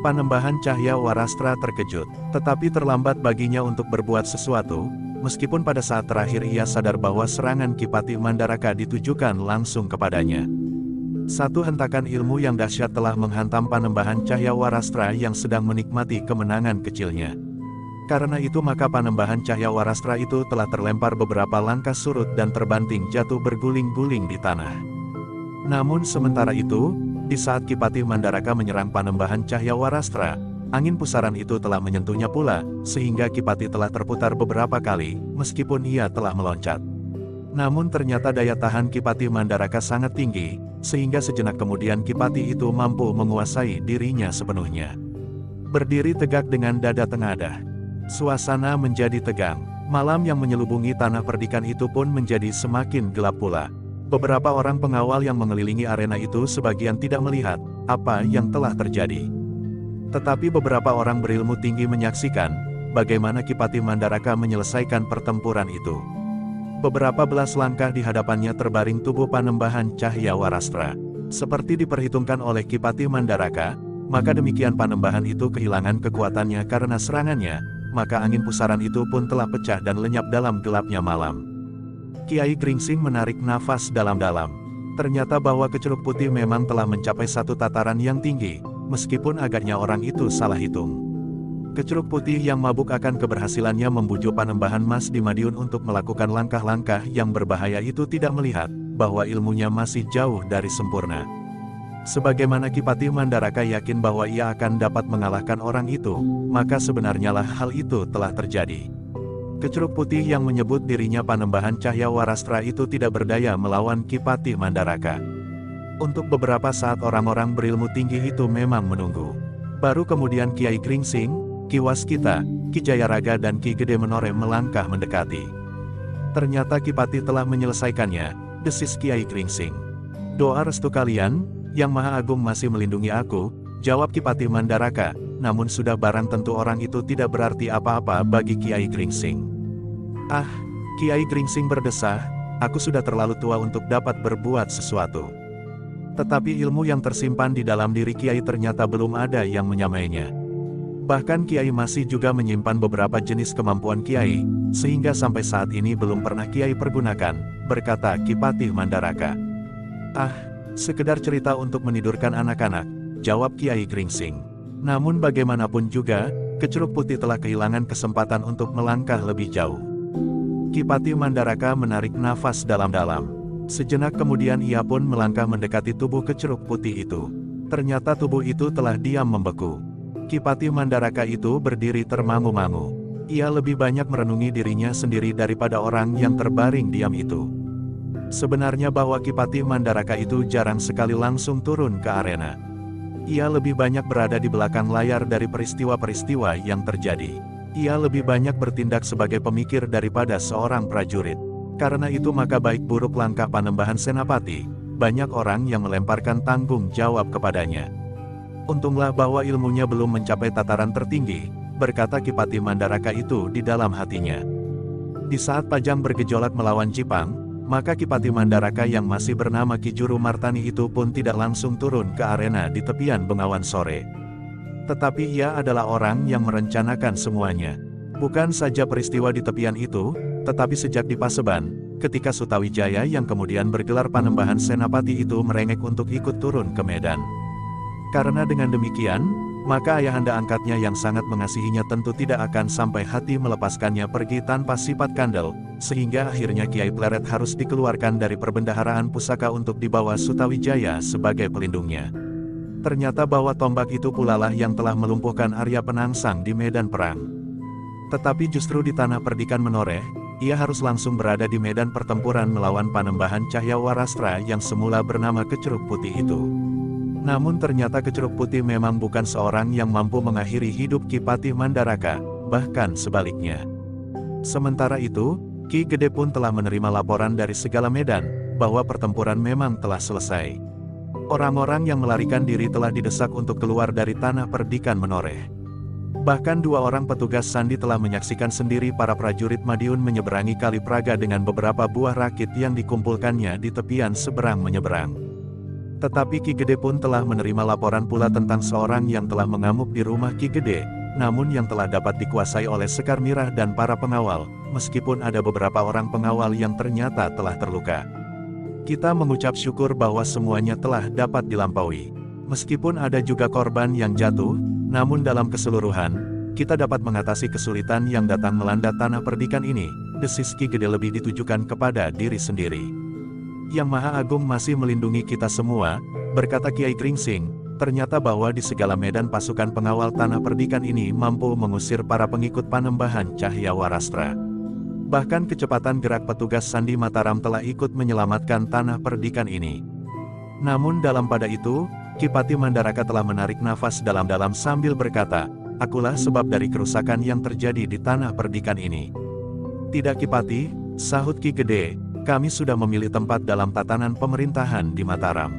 Panembahan Cahya Warastra terkejut, tetapi terlambat baginya untuk berbuat sesuatu. Meskipun pada saat terakhir ia sadar bahwa serangan Kipati Mandaraka ditujukan langsung kepadanya. Satu hentakan ilmu yang dahsyat telah menghantam Panembahan Cahya Warastra yang sedang menikmati kemenangan kecilnya. Karena itu maka Panembahan Cahya Warastra itu telah terlempar beberapa langkah surut dan terbanting jatuh berguling-guling di tanah. Namun sementara itu, di saat Kipati Mandaraka menyerang Panembahan Cahya Warastra, angin pusaran itu telah menyentuhnya pula, sehingga Kipati telah terputar beberapa kali, meskipun ia telah meloncat. Namun ternyata daya tahan Kipati Mandaraka sangat tinggi, sehingga sejenak kemudian Kipati itu mampu menguasai dirinya sepenuhnya. Berdiri tegak dengan dada tengadah. Suasana menjadi tegang. Malam yang menyelubungi tanah perdikan itu pun menjadi semakin gelap pula. Beberapa orang pengawal yang mengelilingi arena itu sebagian tidak melihat apa yang telah terjadi. Tetapi beberapa orang berilmu tinggi menyaksikan bagaimana Kipati Mandaraka menyelesaikan pertempuran itu. Beberapa belas langkah di hadapannya terbaring tubuh Panembahan Cahya Warastra. Seperti diperhitungkan oleh Kipati Mandaraka, maka demikian Panembahan itu kehilangan kekuatannya karena serangannya, maka angin pusaran itu pun telah pecah dan lenyap dalam gelapnya malam. Kiai Gringsing menarik nafas dalam-dalam. Ternyata bahwa Kecuruk Putih memang telah mencapai satu tataran yang tinggi, meskipun agaknya orang itu salah hitung. Kecuruk Putih yang mabuk akan keberhasilannya membujuk Panembahan Mas di Madiun untuk melakukan langkah-langkah yang berbahaya itu tidak melihat bahwa ilmunya masih jauh dari sempurna. Sebagaimana Kipati Mandaraka yakin bahwa ia akan dapat mengalahkan orang itu, maka sebenarnya lah hal itu telah terjadi. Kecuruk Putih yang menyebut dirinya Panembahan Cahya Warastra itu tidak berdaya melawan Kipati Mandaraka. Untuk beberapa saat orang-orang berilmu tinggi itu memang menunggu. Baru kemudian Kiai Gringsing, Ki Waskita, Ki Jayaraga dan Ki Gede Menore melangkah mendekati. Ternyata Kipati telah menyelesaikannya, desis Kiai Gringsing. Doa restu kalian, Yang Maha Agung masih melindungi aku, jawab Kipati Mandaraka. Namun sudah barang tentu orang itu tidak berarti apa-apa bagi Kiai Gringsing. Kiai Gringsing berdesah, aku sudah terlalu tua untuk dapat berbuat sesuatu. Tetapi ilmu yang tersimpan di dalam diri Kiai ternyata belum ada yang menyamainya. Bahkan Kiai masih juga menyimpan beberapa jenis kemampuan Kiai, sehingga sampai saat ini belum pernah Kiai pergunakan, berkata Kipati Mandaraka. Sekedar cerita untuk menidurkan anak-anak, jawab Kiai Gringsing. Namun bagaimanapun juga, Kecuruk Putih telah kehilangan kesempatan untuk melangkah lebih jauh. Kipati Mandaraka menarik nafas dalam-dalam. Sejenak kemudian ia pun melangkah mendekati tubuh Kecuruk Putih itu. Ternyata tubuh itu telah diam membeku. Kipati Mandaraka itu berdiri termangu-mangu. Ia lebih banyak merenungi dirinya sendiri daripada orang yang terbaring diam itu. Sebenarnya bahwa Kipati Mandaraka itu jarang sekali langsung turun ke arena. Ia lebih banyak berada di belakang layar dari peristiwa-peristiwa yang terjadi. Ia lebih banyak bertindak sebagai pemikir daripada seorang prajurit. Karena itu maka baik buruk langkah Panembahan Senapati, banyak orang yang melemparkan tanggung jawab kepadanya. Untunglah bahwa ilmunya belum mencapai tataran tertinggi, berkata Kipati Mandaraka itu di dalam hatinya. Di saat Pajang bergejolak melawan Jipang, maka Kipati Mandaraka yang masih bernama Ki Juru Martani itu pun tidak langsung turun ke arena di tepian Bengawan Sore. Tetapi ia adalah orang yang merencanakan semuanya. Bukan saja peristiwa di tepian itu, tetapi sejak di Paseban, ketika Sutawijaya yang kemudian bergelar Panembahan Senapati itu merengek untuk ikut turun ke medan. Karena dengan demikian, maka ayahanda angkatnya yang sangat mengasihinya tentu tidak akan sampai hati melepaskannya pergi tanpa sifat kandel, sehingga akhirnya Kiai Pleret harus dikeluarkan dari perbendaharaan pusaka untuk dibawa Sutawijaya sebagai pelindungnya. Ternyata bahwa tombak itu pula lah yang telah melumpuhkan Arya Penangsang di medan perang. Tetapi justru di tanah perdikan Menoreh, ia harus langsung berada di medan pertempuran melawan Panembahan Cahyawarastra yang semula bernama Kecuruk Putih itu. Namun ternyata Kecuruk Putih memang bukan seorang yang mampu mengakhiri hidup Ki Patih Mandaraka, bahkan sebaliknya. Sementara itu, Ki Gede pun telah menerima laporan dari segala medan, bahwa pertempuran memang telah selesai. Orang-orang yang melarikan diri telah didesak untuk keluar dari tanah perdikan Menoreh. Bahkan 2 orang petugas sandi telah menyaksikan sendiri para prajurit Madiun menyeberangi Kali Praga dengan beberapa buah rakit yang dikumpulkannya di tepian seberang menyeberang. Tetapi Ki Gede pun telah menerima laporan pula tentang seorang yang telah mengamuk di rumah Ki Gede, namun yang telah dapat dikuasai oleh Sekar Mirah dan para pengawal, meskipun ada beberapa orang pengawal yang ternyata telah terluka. Kita mengucap syukur bahwa semuanya telah dapat dilampaui. Meskipun ada juga korban yang jatuh, namun dalam keseluruhan, kita dapat mengatasi kesulitan yang datang melanda tanah perdikan ini, desis Ki Gede lebih ditujukan kepada diri sendiri. Yang Maha Agung masih melindungi kita semua, berkata Kiai Gringsing, ternyata bahwa di segala medan pasukan pengawal tanah perdikan ini mampu mengusir para pengikut Panembahan Cahyawarastra. Bahkan kecepatan gerak petugas Sandi Mataram telah ikut menyelamatkan tanah perdikan ini. Namun dalam pada itu, Ki Patih Mandaraka telah menarik nafas dalam-dalam sambil berkata, "Akulah sebab dari kerusakan yang terjadi di tanah perdikan ini." "Tidak Ki Patih," sahut Ki Gede, "kami sudah memilih tempat dalam tatanan pemerintahan di Mataram.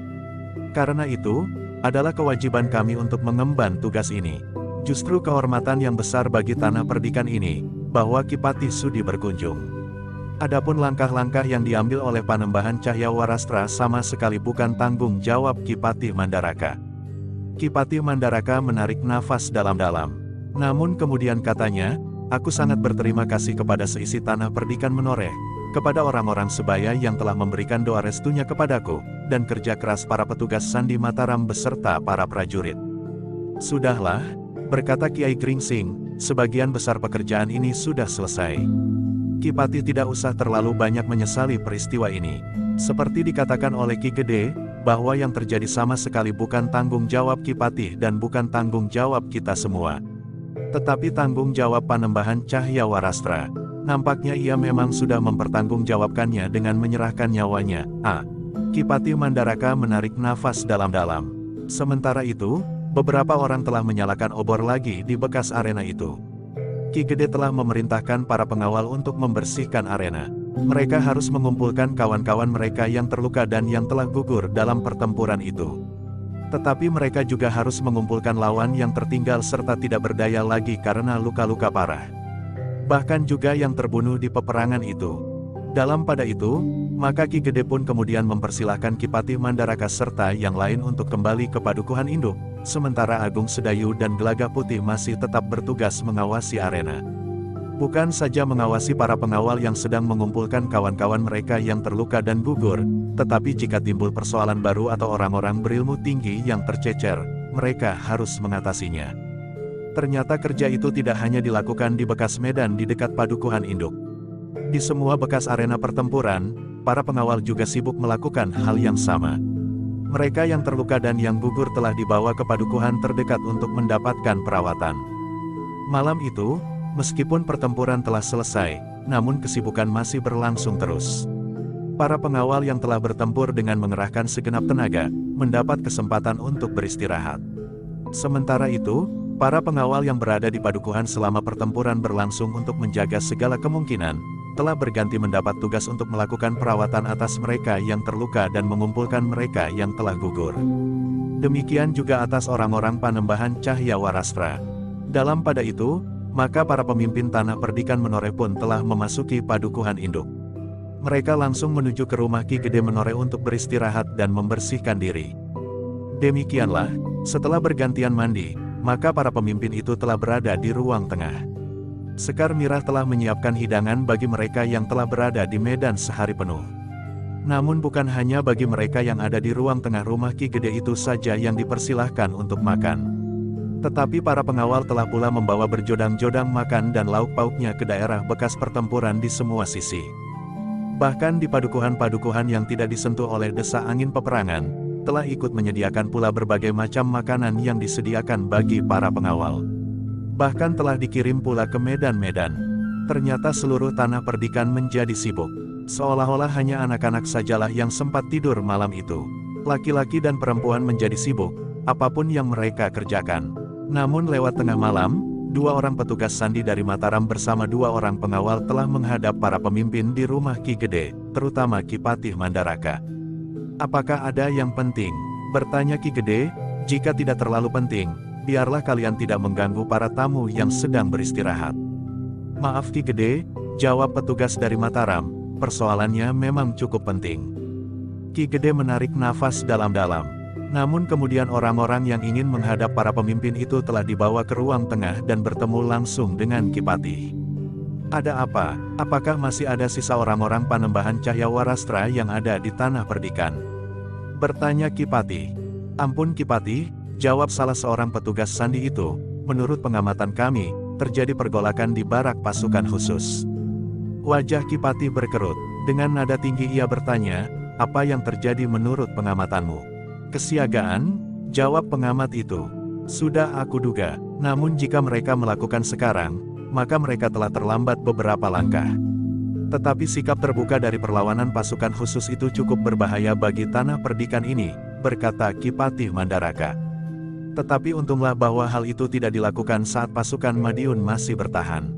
Karena itu, adalah kewajiban kami untuk mengemban tugas ini. Justru kehormatan yang besar bagi tanah perdikan ini, bahwa Ki Patih sudi berkunjung. Adapun langkah-langkah yang diambil oleh Panembahan Cahyawarastra sama sekali bukan tanggung jawab Ki Patih Mandaraka." Ki Patih Mandaraka menarik nafas dalam-dalam. Namun kemudian katanya, "Aku sangat berterima kasih kepada seisi tanah perdikan Menoreh, kepada orang-orang sebaya yang telah memberikan doa restunya kepadaku, dan kerja keras para petugas Sandi Mataram beserta para prajurit." "Sudahlah," berkata Kiai Gringsing, "sebagian besar pekerjaan ini sudah selesai. Ki Patih tidak usah terlalu banyak menyesali peristiwa ini. Seperti dikatakan oleh Ki Gede, bahwa yang terjadi sama sekali bukan tanggung jawab Ki Patih dan bukan tanggung jawab kita semua. Tetapi tanggung jawab Panembahan Cahyawarastra. Nampaknya ia memang sudah mempertanggungjawabkannya dengan menyerahkan nyawanya." Ki Patih Mandaraka menarik nafas dalam-dalam. Sementara itu, beberapa orang telah menyalakan obor lagi di bekas arena itu. Ki Gede telah memerintahkan para pengawal untuk membersihkan arena. Mereka harus mengumpulkan kawan-kawan mereka yang terluka dan yang telah gugur dalam pertempuran itu. Tetapi mereka juga harus mengumpulkan lawan yang tertinggal serta tidak berdaya lagi karena luka-luka parah. Bahkan juga yang terbunuh di peperangan itu. Dalam pada itu, maka Ki Gede pun kemudian mempersilahkan Ki Patih Mandaraka serta yang lain untuk kembali ke Padukuhan Induk, sementara Agung Sedayu dan Gelagah Putih masih tetap bertugas mengawasi arena. Bukan saja mengawasi para pengawal yang sedang mengumpulkan kawan-kawan mereka yang terluka dan gugur, tetapi jika timbul persoalan baru atau orang-orang berilmu tinggi yang tercecer, mereka harus mengatasinya. Ternyata kerja itu tidak hanya dilakukan di bekas medan di dekat Padukuhan Induk. Di semua bekas arena pertempuran, para pengawal juga sibuk melakukan hal yang sama. Mereka yang terluka dan yang gugur telah dibawa ke padukuhan terdekat untuk mendapatkan perawatan. Malam itu, meskipun pertempuran telah selesai, namun kesibukan masih berlangsung terus. Para pengawal yang telah bertempur dengan mengerahkan segenap tenaga, mendapat kesempatan untuk beristirahat. Sementara itu, para pengawal yang berada di padukuhan selama pertempuran berlangsung untuk menjaga segala kemungkinan, telah berganti mendapat tugas untuk melakukan perawatan atas mereka yang terluka dan mengumpulkan mereka yang telah gugur. Demikian juga atas orang-orang Panembahan Cahyawarastra. Dalam pada itu, maka para pemimpin tanah perdikan Menoreh pun telah memasuki Padukuhan Induk. Mereka langsung menuju ke rumah Ki Gede Menoreh untuk beristirahat dan membersihkan diri. Demikianlah, setelah bergantian mandi, maka para pemimpin itu telah berada di ruang tengah. Sekar Mirah telah menyiapkan hidangan bagi mereka yang telah berada di medan sehari penuh. Namun bukan hanya bagi mereka yang ada di ruang tengah rumah Ki Gede itu saja yang dipersilahkan untuk makan. Tetapi para pengawal telah pula membawa berjodang-jodang makan dan lauk pauknya ke daerah bekas pertempuran di semua sisi. Bahkan di padukuhan-padukuhan yang tidak disentuh oleh desa angin peperangan, telah ikut menyediakan pula berbagai macam makanan yang disediakan bagi para pengawal. Bahkan telah dikirim pula ke medan-medan. Ternyata seluruh tanah perdikan menjadi sibuk. Seolah-olah hanya anak-anak sajalah yang sempat tidur malam itu. Laki-laki dan perempuan menjadi sibuk, apapun yang mereka kerjakan. Namun lewat tengah malam, 2 orang petugas sandi dari Mataram bersama 2 orang pengawal telah menghadap para pemimpin di rumah Ki Gede, terutama Ki Patih Mandaraka. "Apakah ada yang penting?" bertanya Ki Gede. "Jika tidak terlalu penting, biarlah kalian tidak mengganggu para tamu yang sedang beristirahat." "Maaf Ki Gede," jawab petugas dari Mataram, "persoalannya memang cukup penting." Ki Gede menarik nafas dalam-dalam. Namun kemudian orang-orang yang ingin menghadap para pemimpin itu telah dibawa ke ruang tengah dan bertemu langsung dengan Ki Patih. "Ada apa? Apakah masih ada sisa orang-orang Panembahan Cahyawarastra yang ada di tanah perdikan?" bertanya Ki Patih. "Ampun Ki Patih," jawab salah seorang petugas sandi itu, "menurut pengamatan kami, terjadi pergolakan di barak pasukan khusus." Wajah Ki Patih berkerut. Dengan nada tinggi ia bertanya, "Apa yang terjadi menurut pengamatanmu?" "Kesiagaan," jawab pengamat itu. "Sudah aku duga, namun jika mereka melakukan sekarang, maka mereka telah terlambat beberapa langkah." "Tetapi sikap terbuka dari perlawanan pasukan khusus itu cukup berbahaya bagi tanah perdikan ini," berkata Ki Patih Mandaraka. "Tetapi untunglah bahwa hal itu tidak dilakukan saat pasukan Madiun masih bertahan.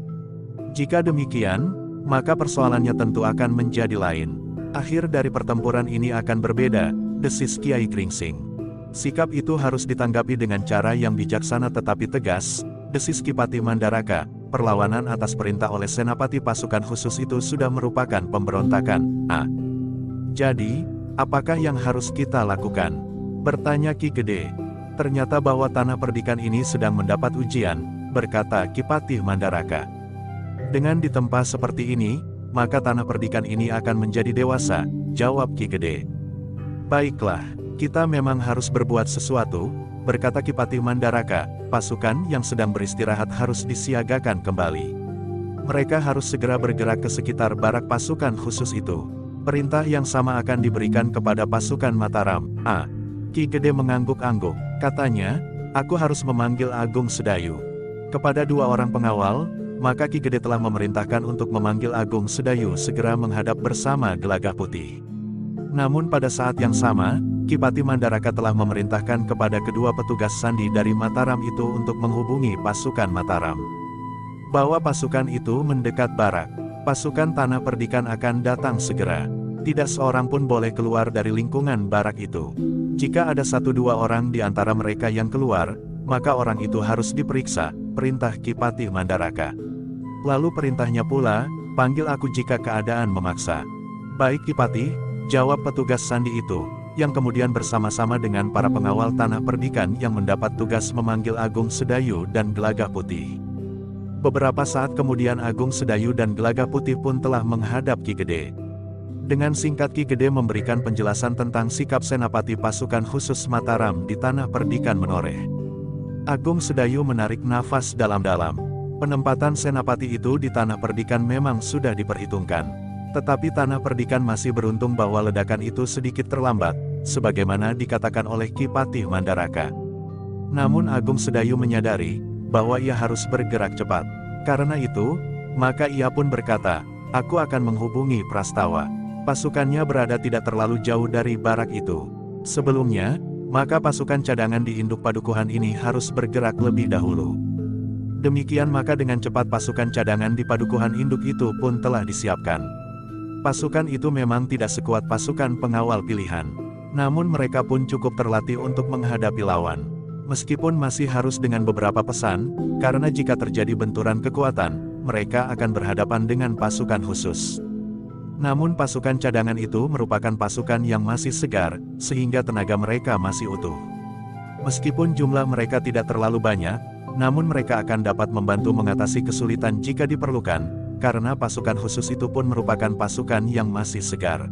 Jika demikian, maka persoalannya tentu akan menjadi lain. Akhir dari pertempuran ini akan berbeda," desis Kiai Kringsing. "Sikap itu harus ditanggapi dengan cara yang bijaksana tetapi tegas," desis Ki Patih Mandaraka. "Perlawanan atas perintah oleh senapati pasukan khusus itu sudah merupakan pemberontakan. Jadi, apakah yang harus kita lakukan?" bertanya Ki Gede. "Ternyata bahwa tanah perdikan ini sedang mendapat ujian," berkata Ki Patih Mandaraka. "Dengan ditempa seperti ini, maka tanah perdikan ini akan menjadi dewasa," jawab Ki Gede. "Baiklah, kita memang harus berbuat sesuatu," berkata Ki Patih Mandaraka. "Pasukan yang sedang beristirahat harus disiagakan kembali. Mereka harus segera bergerak ke sekitar barak pasukan khusus itu. Perintah yang sama akan diberikan kepada pasukan Mataram." Ki Gede mengangguk-angguk. Katanya, "Aku harus memanggil Agung Sedayu." Kepada 2 orang pengawal, maka Ki Gede telah memerintahkan untuk memanggil Agung Sedayu segera menghadap bersama Gelagah Putih. Namun pada saat yang sama, Ki Patih Mandaraka telah memerintahkan kepada kedua petugas sandi dari Mataram itu untuk menghubungi pasukan Mataram. Bahwa pasukan itu mendekat barak. Pasukan tanah perdikan akan datang segera. Tidak seorang pun boleh keluar dari lingkungan barak itu. Jika ada 1-2 orang di antara mereka yang keluar, maka orang itu harus diperiksa, perintah Ki Patih Mandaraka. Lalu perintahnya pula, "Panggil aku jika keadaan memaksa." "Baik Ki Patih," jawab petugas sandi itu, yang kemudian bersama-sama dengan para pengawal tanah perdikan yang mendapat tugas memanggil Agung Sedayu dan Gelagah Putih. Beberapa saat kemudian Agung Sedayu dan Gelagah Putih pun telah menghadap Ki Gede. Dengan singkat Ki Gede memberikan penjelasan tentang sikap senapati pasukan khusus Mataram di tanah perdikan menoreh. Agung Sedayu menarik nafas dalam-dalam. Penempatan senapati itu di tanah perdikan memang sudah diperhitungkan. Tetapi tanah perdikan masih beruntung bahwa ledakan itu sedikit terlambat, sebagaimana dikatakan oleh Ki Patih Mandaraka. Namun Agung Sedayu menyadari bahwa ia harus bergerak cepat. Karena itu, maka ia pun berkata, "Aku akan menghubungi Prastawa. Pasukannya berada tidak terlalu jauh dari barak itu. Sebelumnya, maka pasukan cadangan di induk padukuhan ini harus bergerak lebih dahulu." Demikian maka dengan cepat pasukan cadangan di padukuhan induk itu pun telah disiapkan. Pasukan itu memang tidak sekuat pasukan pengawal pilihan. Namun mereka pun cukup terlatih untuk menghadapi lawan. Meskipun masih harus dengan beberapa pesan, karena jika terjadi benturan kekuatan, mereka akan berhadapan dengan pasukan khusus. Namun pasukan cadangan itu merupakan pasukan yang masih segar, sehingga tenaga mereka masih utuh. Meskipun jumlah mereka tidak terlalu banyak, namun mereka akan dapat membantu mengatasi kesulitan jika diperlukan, karena pasukan khusus itu pun merupakan pasukan yang masih segar.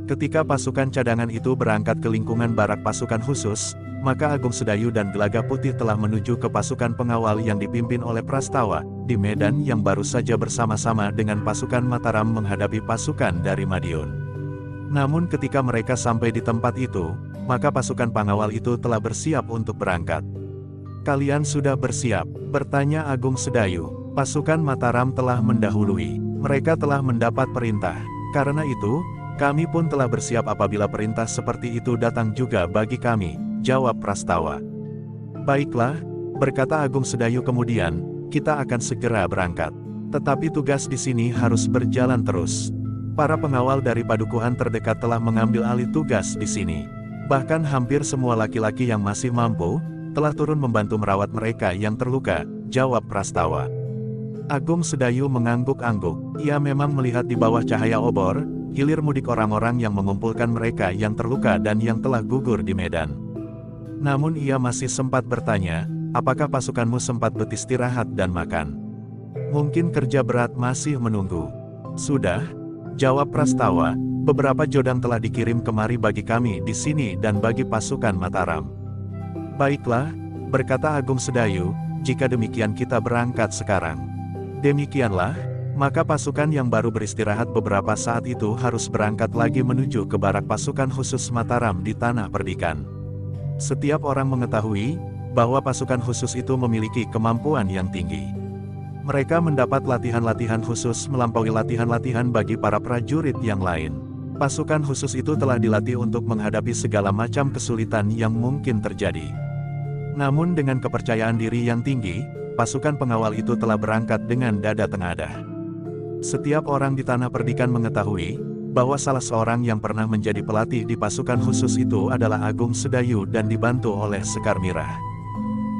Ketika pasukan cadangan itu berangkat ke lingkungan barak pasukan khusus, maka Agung Sedayu dan Gelaga Putih telah menuju ke pasukan pengawal yang dipimpin oleh Prastawa, di medan yang baru saja bersama-sama dengan pasukan Mataram menghadapi pasukan dari Madiun. Namun ketika mereka sampai di tempat itu, maka pasukan pengawal itu telah bersiap untuk berangkat. "Kalian sudah bersiap?" bertanya Agung Sedayu. Pasukan Mataram telah mendahului. Mereka telah mendapat perintah. Karena itu, kami pun telah bersiap apabila perintah seperti itu datang juga bagi kami, jawab Prastawa. "Baiklah," berkata Agung Sedayu kemudian, "kita akan segera berangkat. Tetapi tugas di sini harus berjalan terus." Para pengawal dari padukuhan terdekat telah mengambil alih tugas di sini. Bahkan hampir semua laki-laki yang masih mampu, telah turun membantu merawat mereka yang terluka, jawab Prastawa. Agung Sedayu mengangguk-angguk. Ia memang melihat di bawah cahaya obor, hilir mudik orang-orang yang mengumpulkan mereka yang terluka dan yang telah gugur di medan. Namun ia masih sempat bertanya, apakah pasukanmu sempat beristirahat dan makan? Mungkin kerja berat masih menunggu. Sudah, jawab Prastawa, beberapa jodang telah dikirim kemari bagi kami di sini dan bagi pasukan Mataram. Baiklah, berkata Agung Sedayu, jika demikian kita berangkat sekarang. Demikianlah. Maka pasukan yang baru beristirahat beberapa saat itu harus berangkat lagi menuju ke barak pasukan khusus Mataram di Tanah Perdikan. Setiap orang mengetahui bahwa pasukan khusus itu memiliki kemampuan yang tinggi. Mereka mendapat latihan-latihan khusus melampaui latihan-latihan bagi para prajurit yang lain. Pasukan khusus itu telah dilatih untuk menghadapi segala macam kesulitan yang mungkin terjadi. Namun dengan kepercayaan diri yang tinggi, pasukan pengawal itu telah berangkat dengan dada tengadah. Setiap orang di Tanah Perdikan mengetahui bahwa salah seorang yang pernah menjadi pelatih di pasukan khusus itu adalah Agung Sedayu dan dibantu oleh Sekar Mirah.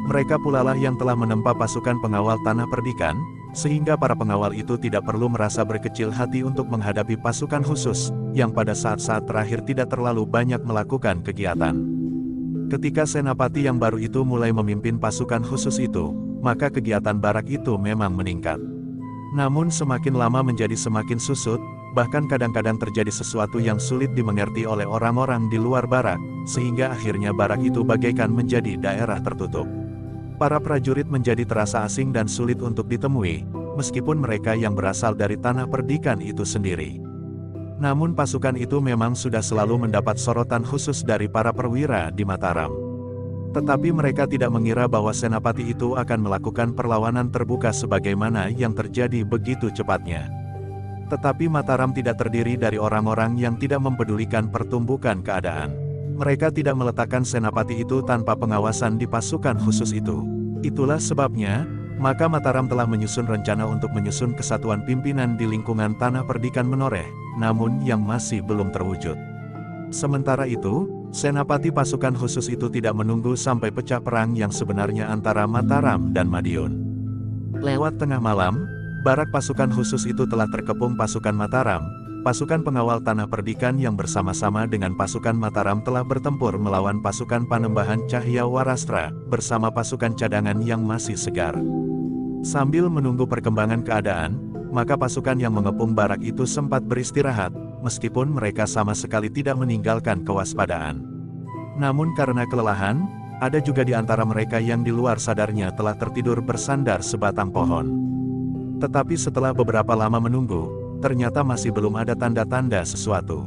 Mereka pula lah yang telah menempa pasukan pengawal Tanah Perdikan, sehingga para pengawal itu tidak perlu merasa berkecil hati untuk menghadapi pasukan khusus, yang pada saat-saat terakhir tidak terlalu banyak melakukan kegiatan. Ketika senapati yang baru itu mulai memimpin pasukan khusus itu, maka kegiatan barak itu memang meningkat. Namun semakin lama menjadi semakin susut, bahkan kadang-kadang terjadi sesuatu yang sulit dimengerti oleh orang-orang di luar barak, sehingga akhirnya barak itu bagaikan menjadi daerah tertutup. Para prajurit menjadi terasa asing dan sulit untuk ditemui, meskipun mereka yang berasal dari Tanah Perdikan itu sendiri. Namun pasukan itu memang sudah selalu mendapat sorotan khusus dari para perwira di Mataram. Tetapi mereka tidak mengira bahwa senapati itu akan melakukan perlawanan terbuka sebagaimana yang terjadi begitu cepatnya. Tetapi Mataram tidak terdiri dari orang-orang yang tidak mempedulikan pertumbukan keadaan. Mereka tidak meletakkan senapati itu tanpa pengawasan di pasukan khusus itu. Itulah sebabnya, maka Mataram telah menyusun rencana untuk menyusun kesatuan pimpinan di lingkungan Tanah Perdikan Menoreh, namun yang masih belum terwujud. Sementara itu, senapati pasukan khusus itu tidak menunggu sampai pecah perang yang sebenarnya antara Mataram dan Madiun. Lewat tengah malam, barak pasukan khusus itu telah terkepung pasukan Mataram. Pasukan pengawal Tanah Perdikan yang bersama-sama dengan pasukan Mataram telah bertempur melawan pasukan Panembahan Cahya Warastra, bersama pasukan cadangan yang masih segar. Sambil menunggu perkembangan keadaan, maka pasukan yang mengepung barak itu sempat beristirahat, meskipun mereka sama sekali tidak meninggalkan kewaspadaan. Namun karena kelelahan, ada juga di antara mereka yang di luar sadarnya telah tertidur bersandar sebatang pohon. Tetapi setelah beberapa lama menunggu, ternyata masih belum ada tanda-tanda sesuatu.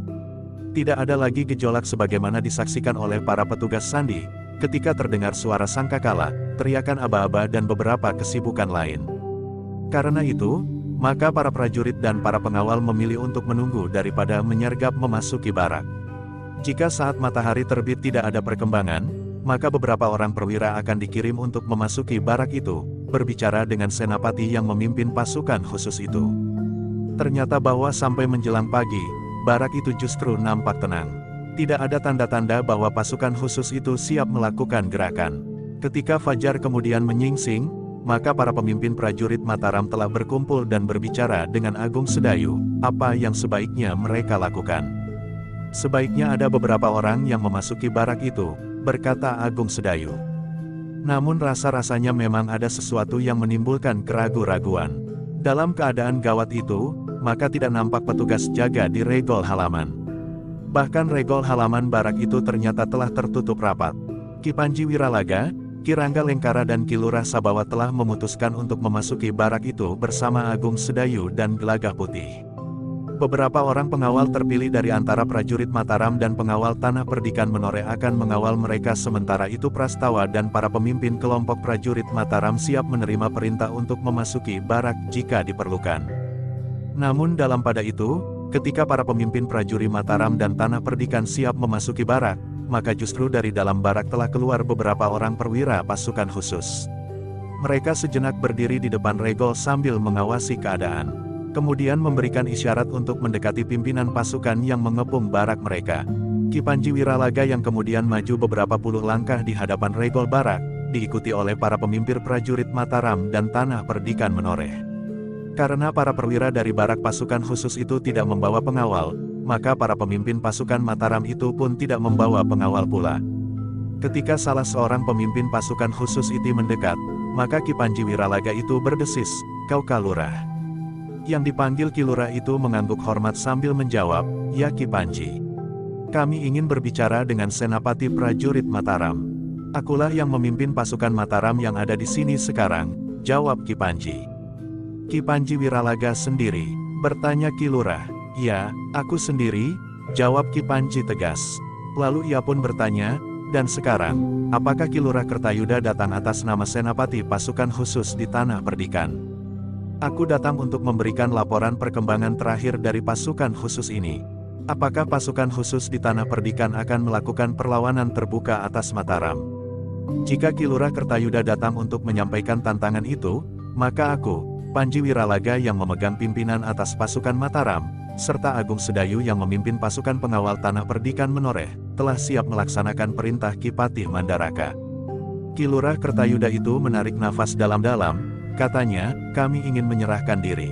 Tidak ada lagi gejolak sebagaimana disaksikan oleh para petugas sandi, ketika terdengar suara sangkakala, teriakan aba-aba dan beberapa kesibukan lain. Karena itu, maka para prajurit dan para pengawal memilih untuk menunggu daripada menyergap memasuki barak. Jika saat matahari terbit tidak ada perkembangan, maka beberapa orang perwira akan dikirim untuk memasuki barak itu, berbicara dengan senapati yang memimpin pasukan khusus itu. Ternyata bahwa sampai menjelang pagi, barak itu justru nampak tenang. Tidak ada tanda-tanda bahwa pasukan khusus itu siap melakukan gerakan. Ketika fajar kemudian menyingsing, maka para pemimpin prajurit Mataram telah berkumpul dan berbicara dengan Agung Sedayu, apa yang sebaiknya mereka lakukan. Sebaiknya ada beberapa orang yang memasuki barak itu, berkata Agung Sedayu. Namun rasa-rasanya memang ada sesuatu yang menimbulkan keraguan-raguan. Dalam keadaan gawat itu, maka tidak nampak petugas jaga di regol halaman. Bahkan regol halaman barak itu ternyata telah tertutup rapat. Ki Panji Wiralaga, Ki Rangga Lengkara dan Ki Lurah Sabawa telah memutuskan untuk memasuki barak itu bersama Agung Sedayu dan Gelagah Putih. Beberapa orang pengawal terpilih dari antara prajurit Mataram dan pengawal Tanah Perdikan Menoreh akan mengawal mereka, sementara itu Prastawa dan para pemimpin kelompok prajurit Mataram siap menerima perintah untuk memasuki barak jika diperlukan. Namun dalam pada itu, ketika para pemimpin prajurit Mataram dan Tanah Perdikan siap memasuki barak, maka justru dari dalam barak telah keluar beberapa orang perwira pasukan khusus. Mereka sejenak berdiri di depan regol sambil mengawasi keadaan. Kemudian memberikan isyarat untuk mendekati pimpinan pasukan yang mengepung barak mereka. Ki Panji Wiralaga yang kemudian maju beberapa puluh langkah di hadapan regol barak, diikuti oleh para pemimpin prajurit Mataram dan Tanah Perdikan Menoreh. Karena para perwira dari barak pasukan khusus itu tidak membawa pengawal, maka para pemimpin pasukan Mataram itu pun tidak membawa pengawal pula. Ketika salah seorang pemimpin pasukan khusus itu mendekat, maka Ki Panji Wiralaga itu berdesis, "Kau Kalurah?" Yang dipanggil Ki Lurah itu mengangguk hormat sambil menjawab, "Ya Ki Panji. Kami ingin berbicara dengan Senapati Prajurit Mataram." "Akulah yang memimpin pasukan Mataram yang ada di sini sekarang," jawab Ki Panji. "Ki Panji Wiralaga sendiri?" bertanya Ki Lurah. "Ya, aku sendiri," jawab Ki Panji tegas. Lalu ia pun bertanya, "Dan sekarang, apakah Ki Lurah Kertayuda datang atas nama Senapati pasukan khusus di Tanah Perdikan?" "Aku datang untuk memberikan laporan perkembangan terakhir dari pasukan khusus ini. Apakah pasukan khusus di Tanah Perdikan akan melakukan perlawanan terbuka atas Mataram? Jika Ki Lurah Kertayuda datang untuk menyampaikan tantangan itu, maka aku, Panji Wiralaga yang memegang pimpinan atas pasukan Mataram, serta Agung Sedayu yang memimpin pasukan pengawal Tanah Perdikan Menoreh, telah siap melaksanakan perintah Ki Patih Mandaraka." Ki Lurah Kertayuda itu menarik nafas dalam-dalam. Katanya, "Kami ingin menyerahkan diri.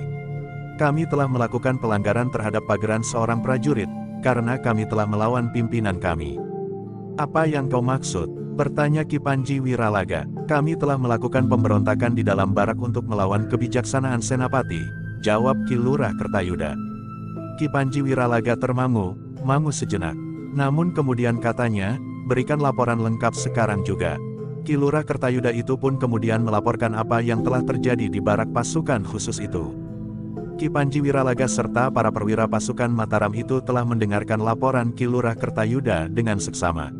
Kami telah melakukan pelanggaran terhadap pageran seorang prajurit, karena kami telah melawan pimpinan kami." "Apa yang kau maksud?" bertanya Ki Panji Wiralaga. "Kami telah melakukan pemberontakan di dalam barak untuk melawan kebijaksanaan Senapati," jawab Ki Lurah Kertayuda. Ki Panji Wiralaga termangu sejenak. Namun kemudian katanya, "Berikan laporan lengkap sekarang juga." Ki Lurah Kertayuda itu pun kemudian melaporkan apa yang telah terjadi di barak pasukan khusus itu. Ki Panji Wiralaga serta para perwira pasukan Mataram itu telah mendengarkan laporan Ki Lurah Kertayuda dengan seksama.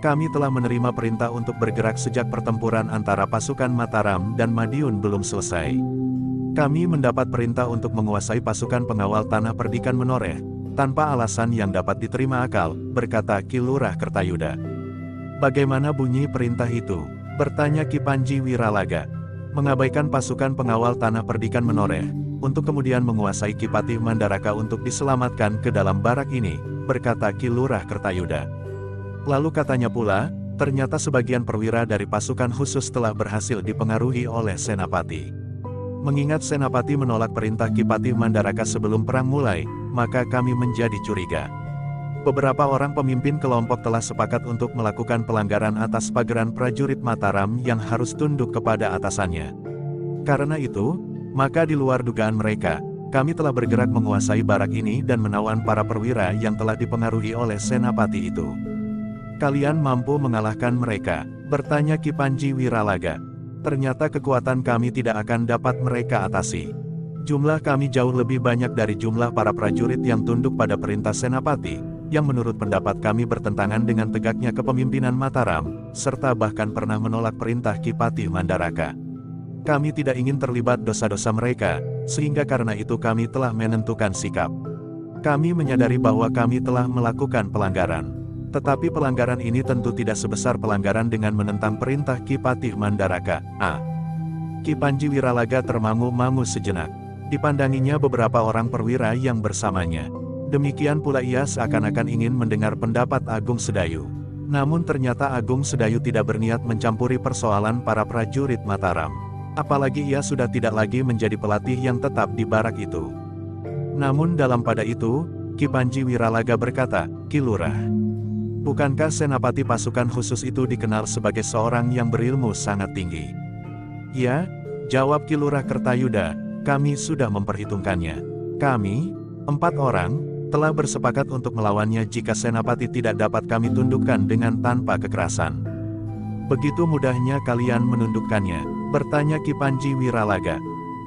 "Kami telah menerima perintah untuk bergerak sejak pertempuran antara pasukan Mataram dan Madiun belum selesai. Kami mendapat perintah untuk menguasai pasukan pengawal Tanah Perdikan Menoreh, tanpa alasan yang dapat diterima akal," berkata Ki Lurah Kertayuda. "Bagaimana bunyi perintah itu?" bertanya Ki Panji Wiralaga. "Mengabaikan pasukan pengawal Tanah Perdikan Menoreh, untuk kemudian menguasai Ki Patih Mandaraka untuk diselamatkan ke dalam barak ini," berkata Ki Lurah Kertayuda. Lalu katanya pula, ternyata sebagian perwira dari pasukan khusus telah berhasil dipengaruhi oleh Senapati. Mengingat Senapati menolak perintah Ki Patih Mandaraka sebelum perang mulai, maka kami menjadi curiga. Beberapa orang pemimpin kelompok telah sepakat untuk melakukan pelanggaran atas pageran prajurit Mataram yang harus tunduk kepada atasannya. Karena itu, maka di luar dugaan mereka, kami telah bergerak menguasai barak ini dan menawan para perwira yang telah dipengaruhi oleh Senapati itu. "Kalian mampu mengalahkan mereka?" bertanya Ki Panji Wiralaga. "Ternyata kekuatan kami tidak akan dapat mereka atasi. Jumlah kami jauh lebih banyak dari jumlah para prajurit yang tunduk pada perintah Senapati, yang menurut pendapat kami bertentangan dengan tegaknya kepemimpinan Mataram, serta bahkan pernah menolak perintah Ki Patih Mandaraka. Kami tidak ingin terlibat dosa-dosa mereka, sehingga karena itu kami telah menentukan sikap. Kami menyadari bahwa kami telah melakukan pelanggaran. Tetapi pelanggaran ini tentu tidak sebesar pelanggaran dengan menentang perintah Ki Patih Mandaraka." Ki Panji Wiralaga termangu-mangu sejenak. Dipandanginya beberapa orang perwira yang bersamanya. Demikian pula ia seakan-akan ingin mendengar pendapat Agung Sedayu. Namun ternyata Agung Sedayu tidak berniat mencampuri persoalan para prajurit Mataram. Apalagi ia sudah tidak lagi menjadi pelatih yang tetap di barak itu. Namun dalam pada itu, Ki Panji Wiralaga berkata, "Ki Lurah, Bukankah senapati pasukan khusus itu dikenal sebagai seorang yang berilmu sangat tinggi? Ya, jawab Ki Lurah Kertayuda, kami sudah memperhitungkannya. Kami, 4 orang, telah bersepakat untuk melawannya jika senapati tidak dapat kami tundukkan dengan tanpa kekerasan. Begitu mudahnya kalian menundukkannya, bertanya Ki Panji Wiralaga.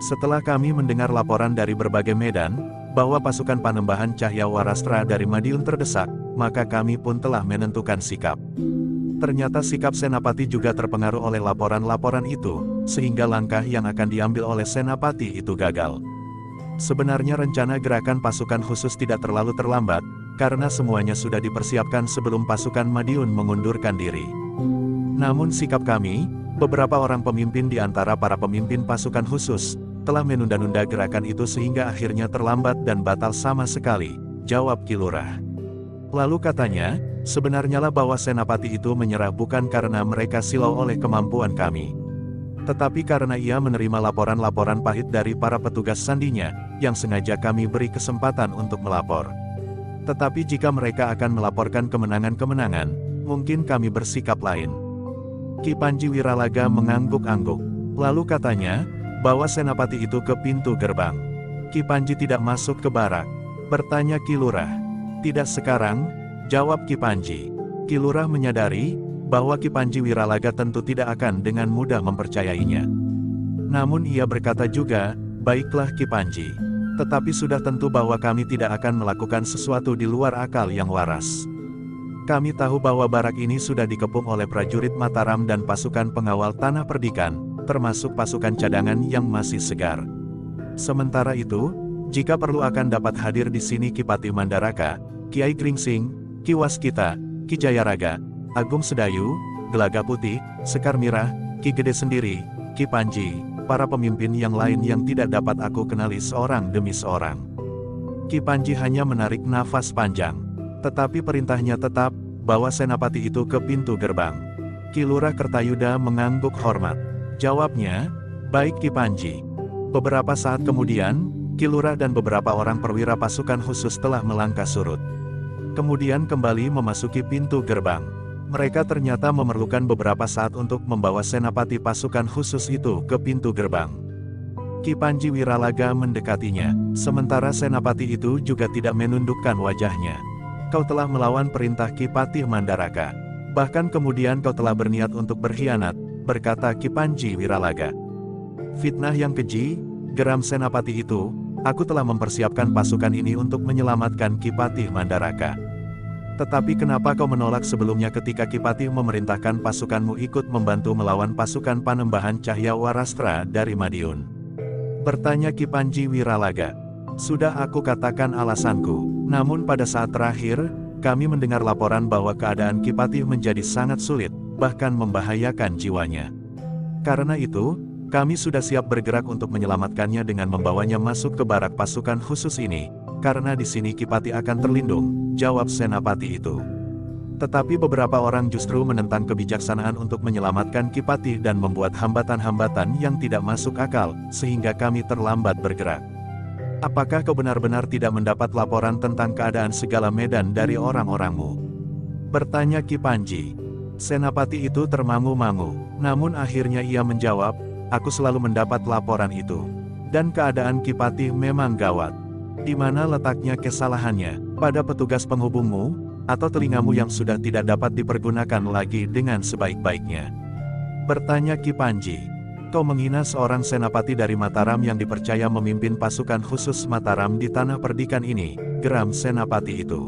Setelah kami mendengar laporan dari berbagai medan, bahwa pasukan Panembahan Cahya Warastra dari Madiun terdesak, maka kami pun telah menentukan sikap. Ternyata sikap senapati juga terpengaruh oleh laporan-laporan itu, sehingga langkah yang akan diambil oleh senapati itu gagal. Sebenarnya rencana gerakan pasukan khusus tidak terlalu terlambat, karena semuanya sudah dipersiapkan sebelum pasukan Madiun mengundurkan diri. Namun sikap kami, beberapa orang pemimpin di antara para pemimpin pasukan khusus, telah menunda-nunda gerakan itu sehingga akhirnya terlambat dan batal sama sekali, jawab Ki Lurah. Lalu katanya, sebenarnya lah bahwa senapati itu menyerah bukan karena mereka silau oleh kemampuan kami, tetapi karena ia menerima laporan-laporan pahit dari para petugas sandinya, yang sengaja kami beri kesempatan untuk melapor. Tetapi jika mereka akan melaporkan kemenangan-kemenangan, mungkin kami bersikap lain. Ki Panji Wiralaga mengangguk-angguk. Lalu katanya, bawa senapati itu ke pintu gerbang. Ki Panji tidak masuk ke barak. Bertanya Ki Lurah. Tidak sekarang, jawab Ki Panji. Ki Lurah menyadari, bahwa Ki Panji Wiralaga tentu tidak akan dengan mudah mempercayainya. Namun ia berkata juga, baiklah Ki Panji. Tetapi sudah tentu bahwa kami tidak akan melakukan sesuatu di luar akal yang waras. Kami tahu bahwa barak ini sudah dikepung oleh prajurit Mataram dan pasukan pengawal Tanah Perdikan, termasuk pasukan cadangan yang masih segar. Sementara itu, jika perlu akan dapat hadir di sini Ki Patih Mandaraka, Kiai Gringsing, Ki Waskita, Ki Jayaraga, Agung Sedayu, Gelaga Putih, Sekar Mirah, Ki Gede sendiri, Ki Panji, para pemimpin yang lain yang tidak dapat aku kenali seorang demi seorang. Ki Panji hanya menarik nafas panjang. Tetapi perintahnya tetap, bawa senapati itu ke pintu gerbang. Ki Lurah Kertayuda mengangguk hormat. Jawabnya, baik Ki Panji. Beberapa saat kemudian, Ki Lurah dan beberapa orang perwira pasukan khusus telah melangkah surut. Kemudian kembali memasuki pintu gerbang. Mereka ternyata memerlukan beberapa saat untuk membawa senapati pasukan khusus itu ke pintu gerbang. Ki Panji Wiralaga mendekatinya, sementara senapati itu juga tidak menundukkan wajahnya. Kau telah melawan perintah Ki Patih Mandaraka. Bahkan kemudian kau telah berniat untuk berkhianat, berkata Ki Panji Wiralaga. Fitnah yang keji, geram senapati itu, aku telah mempersiapkan pasukan ini untuk menyelamatkan Ki Patih Mandaraka. Tetapi kenapa kau menolak sebelumnya ketika Ki Patih memerintahkan pasukanmu ikut membantu melawan pasukan Panembahan Cahya Warastra dari Madiun? Bertanya Ki Panji Wiralaga. Sudah aku katakan alasanku. Namun pada saat terakhir, kami mendengar laporan bahwa keadaan Ki Patih menjadi sangat sulit, bahkan membahayakan jiwanya. Karena itu, kami sudah siap bergerak untuk menyelamatkannya dengan membawanya masuk ke barak pasukan khusus ini, karena di sini Ki Patih akan terlindung, jawab senapati itu. Tetapi beberapa orang justru menentang kebijaksanaan untuk menyelamatkan Ki Patih dan membuat hambatan-hambatan yang tidak masuk akal, sehingga kami terlambat bergerak. Apakah kau benar-benar tidak mendapat laporan tentang keadaan segala medan dari orang-orangmu? Bertanya Ki Panji. Senapati itu termangu-mangu, namun akhirnya ia menjawab, aku selalu mendapat laporan itu. Dan keadaan Ki Patih memang gawat. Di mana letaknya kesalahannya? Pada petugas penghubungmu, atau telingamu yang sudah tidak dapat dipergunakan lagi dengan sebaik-baiknya? Bertanya Ki Panji. Kau menghina seorang senapati dari Mataram yang dipercaya memimpin pasukan khusus Mataram di Tanah Perdikan ini, geram senapati itu.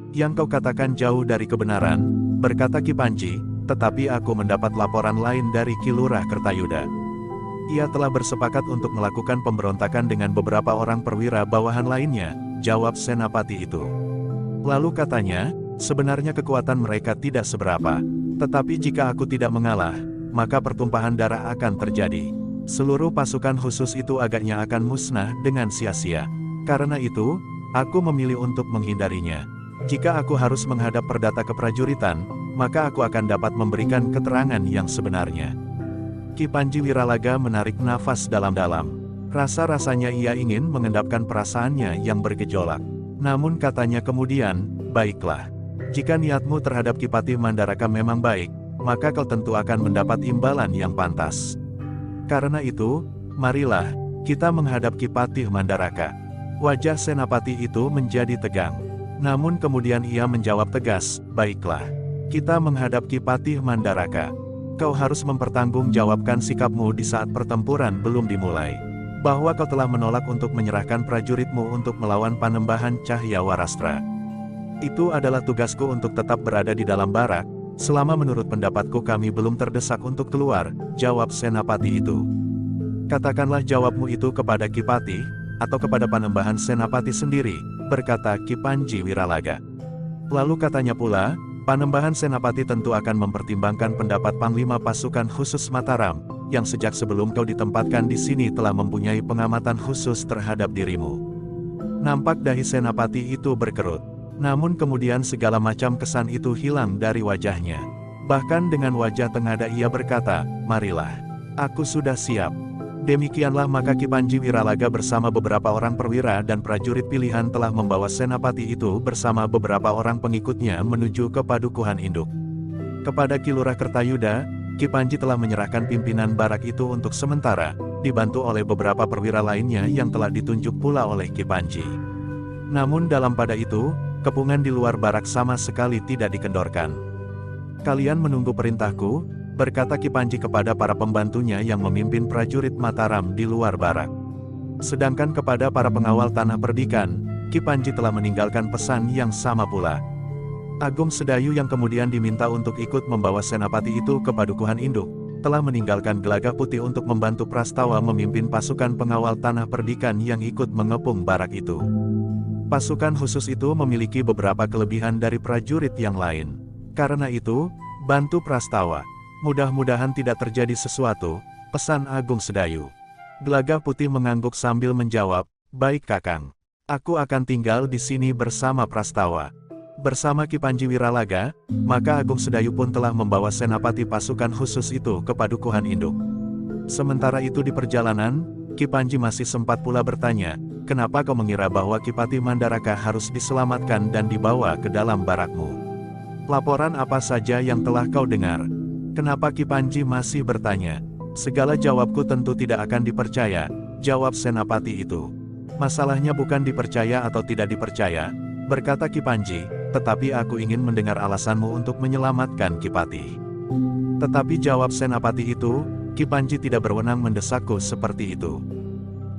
Yang kau katakan jauh dari kebenaran, berkata Ki Panji, tetapi aku mendapat laporan lain dari Ki Lurah Kertayuda. Ia telah bersepakat untuk melakukan pemberontakan dengan beberapa orang perwira bawahan lainnya, jawab senapati itu. Lalu katanya, sebenarnya kekuatan mereka tidak seberapa, tetapi jika aku tidak mengalah, maka pertumpahan darah akan terjadi. Seluruh pasukan khusus itu agaknya akan musnah dengan sia-sia. Karena itu, aku memilih untuk menghindarinya. Jika aku harus menghadap perdata keprajuritan, maka aku akan dapat memberikan keterangan yang sebenarnya. Ki Panji Wiralaga menarik nafas dalam-dalam. Rasa-rasanya ia ingin mengendapkan perasaannya yang bergejolak. Namun katanya kemudian, baiklah. Jika niatmu terhadap Kipatih Mandaraka memang baik, maka kau tentu akan mendapat imbalan yang pantas. Karena itu, marilah, kita menghadap Kipatih Mandaraka. Wajah Senapati itu menjadi tegang. Namun kemudian ia menjawab tegas, baiklah. Kita menghadap Kipatih Mandaraka. Kau harus mempertanggungjawabkan sikapmu di saat pertempuran belum dimulai. Bahwa kau telah menolak untuk menyerahkan prajuritmu untuk melawan Panembahan Cahyawarastra. Itu adalah tugasku untuk tetap berada di dalam barak, selama menurut pendapatku kami belum terdesak untuk keluar, jawab Senapati itu. Katakanlah jawabmu itu kepada Kipatih, atau kepada Panembahan Senapati sendiri, berkata Ki Panji Wiralaga. Lalu katanya pula, Panembahan Senapati tentu akan mempertimbangkan pendapat Panglima Pasukan Khusus Mataram, yang sejak sebelum kau ditempatkan di sini telah mempunyai pengamatan khusus terhadap dirimu. Nampak dahi Senapati itu berkerut. Namun kemudian segala macam kesan itu hilang dari wajahnya. Bahkan dengan wajah tengada ia berkata, marilah. Aku sudah siap. Demikianlah maka Ki Panji Wiralaga bersama beberapa orang perwira dan prajurit pilihan telah membawa Senapati itu bersama beberapa orang pengikutnya menuju ke Padukuhan Induk. Kepada Ki Lurah Kertayuda, Ki Panji telah menyerahkan pimpinan barak itu untuk sementara, dibantu oleh beberapa perwira lainnya yang telah ditunjuk pula oleh Ki Panji. Namun dalam pada itu, kepungan di luar barak sama sekali tidak dikendorkan. Kalian menunggu perintahku, berkata Ki Panji kepada para pembantunya yang memimpin prajurit Mataram di luar barak. Sedangkan kepada para pengawal Tanah Perdikan, Ki Panji telah meninggalkan pesan yang sama pula. Agung Sedayu yang kemudian diminta untuk ikut membawa Senapati itu ke Padukuhan Induk, telah meninggalkan Gelagah Putih untuk membantu Prastawa memimpin pasukan pengawal Tanah Perdikan yang ikut mengepung barak itu. Pasukan khusus itu memiliki beberapa kelebihan dari prajurit yang lain. Karena itu, bantu Prastawa. Mudah-mudahan tidak terjadi sesuatu, pesan Agung Sedayu. Gelagah Putih mengangguk sambil menjawab, baik Kakang. Aku akan tinggal di sini bersama Prastawa. Bersama Ki Panji Wiralaga, maka Agung Sedayu pun telah membawa Senapati pasukan khusus itu ke Padukuhan Induk. Sementara itu di perjalanan, Ki Panji masih sempat pula bertanya, kenapa kau mengira bahwa Kipatih Mandaraka harus diselamatkan dan dibawa ke dalam barakmu? Laporan apa saja yang telah kau dengar? Kenapa Ki Panji masih bertanya? Segala jawabku tentu tidak akan dipercaya, jawab Senapati itu. Masalahnya bukan dipercaya atau tidak dipercaya, berkata Ki Panji, tetapi aku ingin mendengar alasanmu untuk menyelamatkan Kipatih. Tetapi jawab Senapati itu, Ki Panji tidak berwenang mendesakku seperti itu.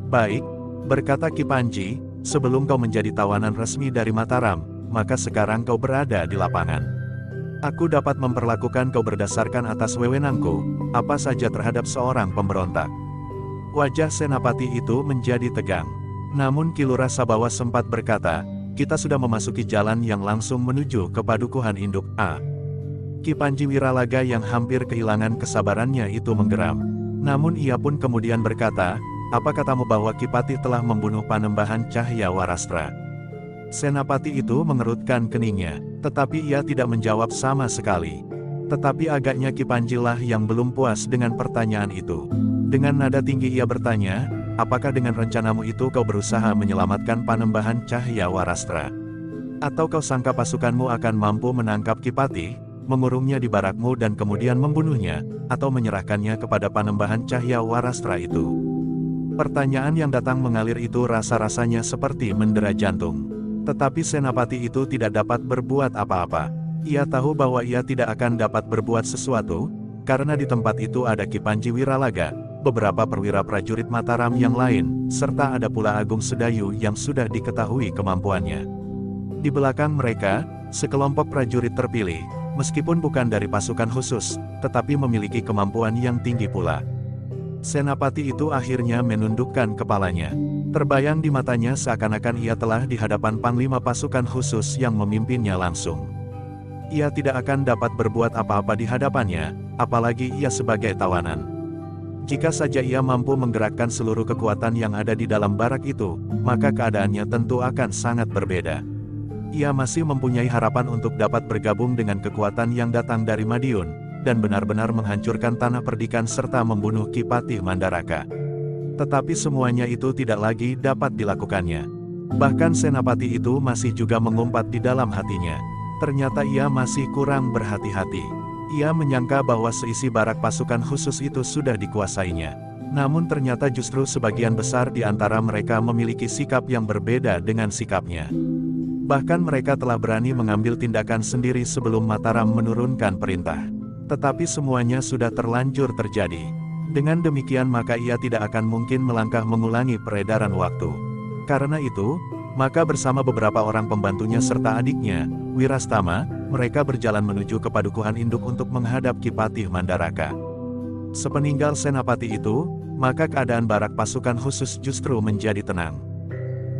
Baik, berkata Ki Panji, sebelum kau menjadi tawanan resmi dari Mataram, maka sekarang kau berada di lapangan. Aku dapat memperlakukan kau berdasarkan atas wewenangku, apa saja terhadap seorang pemberontak. Wajah Senapati itu menjadi tegang. Namun Ki Lurah Sabawa sempat berkata, kita sudah memasuki jalan yang langsung menuju ke Padukuhan Induk A. Ki Panji Wiralaga yang hampir kehilangan kesabarannya itu menggeram. Namun ia pun kemudian berkata, apa katamu bahwa Kipatih telah membunuh Panembahan Cahyawarastra? Senapati itu mengerutkan keningnya, tetapi ia tidak menjawab sama sekali. Tetapi agaknya Ki Panji lah yang belum puas dengan pertanyaan itu. Dengan nada tinggi ia bertanya, apakah dengan rencanamu itu kau berusaha menyelamatkan Panembahan Cahyawarastra? Atau kau sangka pasukanmu akan mampu menangkap Kipatih, mengurungnya di barakmu dan kemudian membunuhnya, atau menyerahkannya kepada Panembahan Cahyawarastra itu? Pertanyaan yang datang mengalir itu rasa-rasanya seperti mendera jantung. Tetapi Senapati itu tidak dapat berbuat apa-apa. Ia tahu bahwa ia tidak akan dapat berbuat sesuatu, karena di tempat itu ada Ki Panji Wiralaga, beberapa perwira prajurit Mataram yang lain, serta ada pula Agung Sedayu yang sudah diketahui kemampuannya. Di belakang mereka, sekelompok prajurit terpilih, meskipun bukan dari pasukan khusus, tetapi memiliki kemampuan yang tinggi pula. Senapati itu akhirnya menundukkan kepalanya. Terbayang di matanya seakan-akan ia telah di hadapan Panglima pasukan khusus yang memimpinnya langsung. Ia tidak akan dapat berbuat apa-apa di hadapannya, apalagi ia sebagai tawanan. Jika saja ia mampu menggerakkan seluruh kekuatan yang ada di dalam barak itu, maka keadaannya tentu akan sangat berbeda. Ia masih mempunyai harapan untuk dapat bergabung dengan kekuatan yang datang dari Madiun, dan benar-benar menghancurkan Tanah Perdikan serta membunuh Kipatih Mandaraka. Tetapi semuanya itu tidak lagi dapat dilakukannya. Bahkan Senapati itu masih juga mengumpat di dalam hatinya. Ternyata ia masih kurang berhati-hati. Ia menyangka bahwa seisi barak pasukan khusus itu sudah dikuasainya. Namun ternyata justru sebagian besar di antara mereka memiliki sikap yang berbeda dengan sikapnya. Bahkan mereka telah berani mengambil tindakan sendiri sebelum Mataram menurunkan perintah. Tetapi semuanya sudah terlanjur terjadi. Dengan demikian maka ia tidak akan mungkin melangkah mengulangi peredaran waktu. Karena itu, maka bersama beberapa orang pembantunya serta adiknya, Wirastama, mereka berjalan menuju ke padukuhan induk untuk menghadap Ki Patih Mandaraka. Sepeninggal senapati itu, maka keadaan barak pasukan khusus justru menjadi tenang.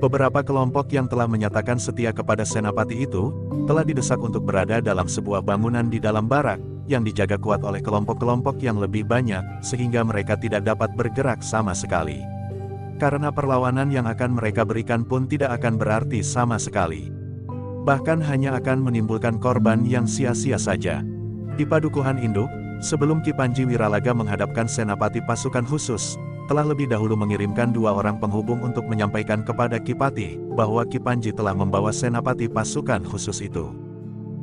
Beberapa kelompok yang telah menyatakan setia kepada senapati itu, telah didesak untuk berada dalam sebuah bangunan di dalam barak, yang dijaga kuat oleh kelompok-kelompok yang lebih banyak, sehingga mereka tidak dapat bergerak sama sekali. Karena perlawanan yang akan mereka berikan pun tidak akan berarti sama sekali. Bahkan hanya akan menimbulkan korban yang sia-sia saja. Di padukuhan induk, sebelum Ki Panji Wiralaga menghadapkan senapati pasukan khusus, telah lebih dahulu mengirimkan 2 orang penghubung untuk menyampaikan kepada Ki Patih, bahwa Ki Panji telah membawa senapati pasukan khusus itu.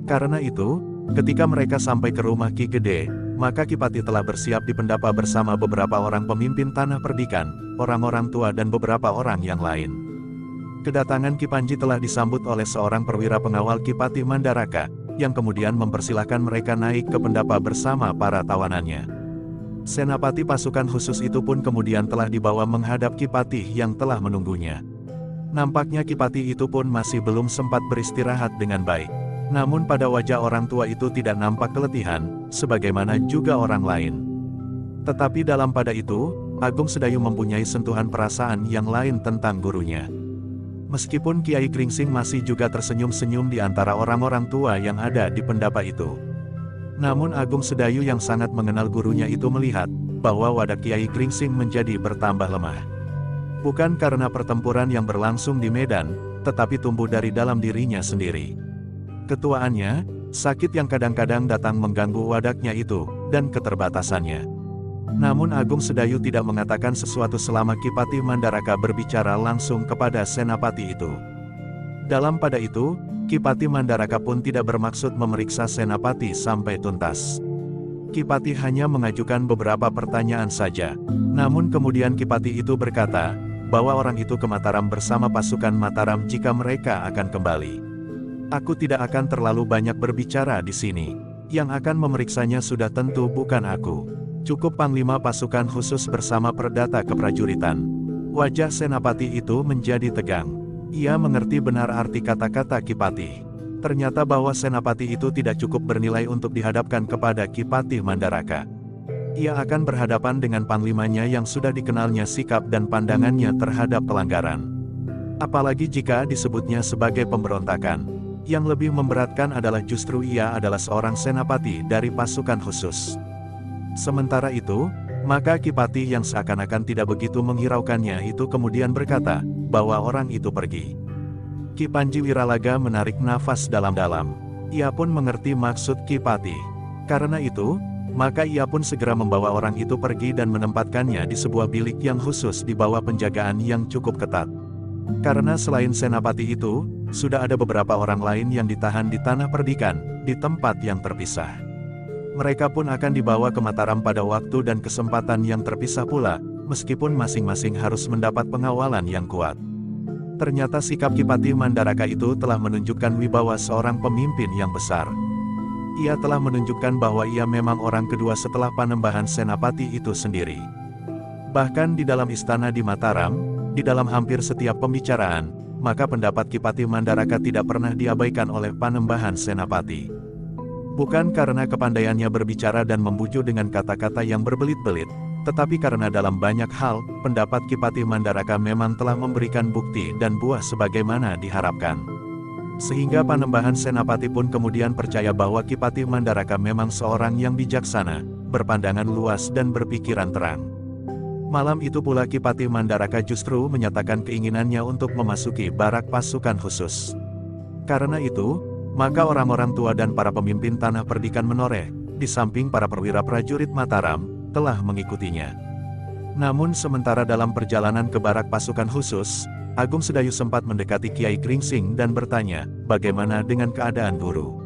Karena itu, ketika mereka sampai ke rumah Ki Gede, maka Ki Patih telah bersiap di pendapa bersama beberapa orang pemimpin tanah perdikan, orang-orang tua dan beberapa orang yang lain. Kedatangan Ki Panji telah disambut oleh seorang perwira pengawal Ki Patih Mandaraka, yang kemudian mempersilahkan mereka naik ke pendapa bersama para tawanannya. Senapati pasukan khusus itu pun kemudian telah dibawa menghadap Ki Patih yang telah menunggunya. Nampaknya Ki Patih itu pun masih belum sempat beristirahat dengan baik. Namun pada wajah orang tua itu tidak nampak keletihan, sebagaimana juga orang lain. Tetapi dalam pada itu, Agung Sedayu mempunyai sentuhan perasaan yang lain tentang gurunya. Meskipun Kiai Gringsing masih juga tersenyum-senyum di antara orang-orang tua yang ada di pendapa itu. Namun Agung Sedayu yang sangat mengenal gurunya itu melihat, bahwa wadah Kiai Gringsing menjadi bertambah lemah. Bukan karena pertempuran yang berlangsung di medan, tetapi tumbuh dari dalam dirinya sendiri. Ketuaannya, sakit yang kadang-kadang datang mengganggu wadaknya itu, dan keterbatasannya. Namun Agung Sedayu tidak mengatakan sesuatu selama Ki Patih Mandaraka berbicara langsung kepada senapati itu. Dalam pada itu, Ki Patih Mandaraka pun tidak bermaksud memeriksa senapati sampai tuntas. Ki Patih hanya mengajukan beberapa pertanyaan saja. Namun kemudian Ki Patih itu berkata, bahwa orang itu ke Mataram bersama pasukan Mataram jika mereka akan kembali. Aku tidak akan terlalu banyak berbicara di sini. Yang akan memeriksanya sudah tentu bukan aku. Cukup Panglima pasukan khusus bersama Perdata Keprajuritan. Wajah senapati itu menjadi tegang. Ia mengerti benar arti kata-kata Ki Patih. Ternyata bahwa senapati itu tidak cukup bernilai untuk dihadapkan kepada Ki Patih Mandaraka. Ia akan berhadapan dengan panglimanya yang sudah dikenalnya sikap dan pandangannya terhadap pelanggaran. Apalagi jika disebutnya sebagai pemberontakan. Yang lebih memberatkan adalah justru ia adalah seorang senapati dari pasukan khusus. Sementara itu, maka Ki Patih yang seakan-akan tidak begitu menghiraukannya itu kemudian berkata, bahwa orang itu pergi. Ki Panji Wiralaga menarik nafas dalam-dalam. Ia pun mengerti maksud Ki Patih. Karena itu, maka ia pun segera membawa orang itu pergi dan menempatkannya di sebuah bilik yang khusus di bawah penjagaan yang cukup ketat. Karena selain senapati itu, sudah ada beberapa orang lain yang ditahan di tanah perdikan, di tempat yang terpisah. Mereka pun akan dibawa ke Mataram pada waktu dan kesempatan yang terpisah pula, meskipun masing-masing harus mendapat pengawalan yang kuat. Ternyata sikap Ki Patih Mandaraka itu telah menunjukkan wibawa seorang pemimpin yang besar. Ia telah menunjukkan bahwa ia memang orang kedua setelah Panembahan Senapati itu sendiri. Bahkan di dalam istana di Mataram, di dalam hampir setiap pembicaraan, maka pendapat Ki Patih Mandaraka tidak pernah diabaikan oleh Panembahan Senapati. Bukan karena kepandaiannya berbicara dan membujuk dengan kata-kata yang berbelit-belit, tetapi karena dalam banyak hal, pendapat Ki Patih Mandaraka memang telah memberikan bukti dan buah sebagaimana diharapkan. Sehingga Panembahan Senapati pun kemudian percaya bahwa Ki Patih Mandaraka memang seorang yang bijaksana, berpandangan luas dan berpikiran terang. Malam itu pula Ki Patih Mandaraka justru menyatakan keinginannya untuk memasuki barak pasukan khusus. Karena itu, maka orang-orang tua dan para pemimpin tanah perdikan menoreh, di samping para perwira prajurit Mataram, telah mengikutinya. Namun sementara dalam perjalanan ke barak pasukan khusus, Agung Sedayu sempat mendekati Kiai Gringsing dan bertanya, bagaimana dengan keadaan guru?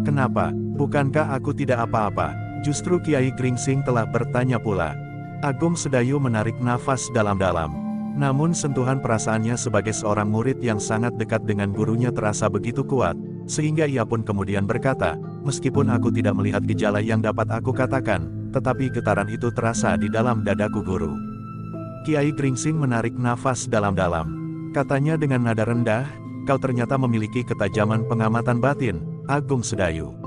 Kenapa? Bukankah aku tidak apa-apa? Justru Kiai Gringsing telah bertanya pula. Agung Sedayu menarik nafas dalam-dalam. Namun sentuhan perasaannya sebagai seorang murid yang sangat dekat dengan gurunya terasa begitu kuat, sehingga ia pun kemudian berkata, meskipun aku tidak melihat gejala yang dapat aku katakan, tetapi getaran itu terasa di dalam dadaku guru. Kiai Gringsing menarik nafas dalam-dalam. Katanya dengan nada rendah, kau ternyata memiliki ketajaman pengamatan batin, Agung Sedayu.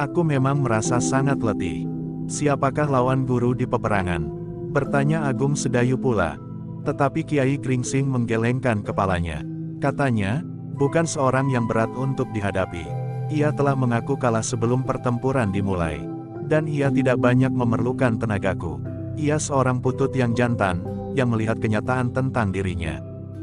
Aku memang merasa sangat letih. Siapakah lawan guru di peperangan? Bertanya Agung Sedayu pula. Tetapi Kiai Gringsing menggelengkan kepalanya. Katanya, bukan seorang yang berat untuk dihadapi. Ia telah mengaku kalah sebelum pertempuran dimulai. Dan ia tidak banyak memerlukan tenagaku. Ia seorang putut yang jantan, yang melihat kenyataan tentang dirinya.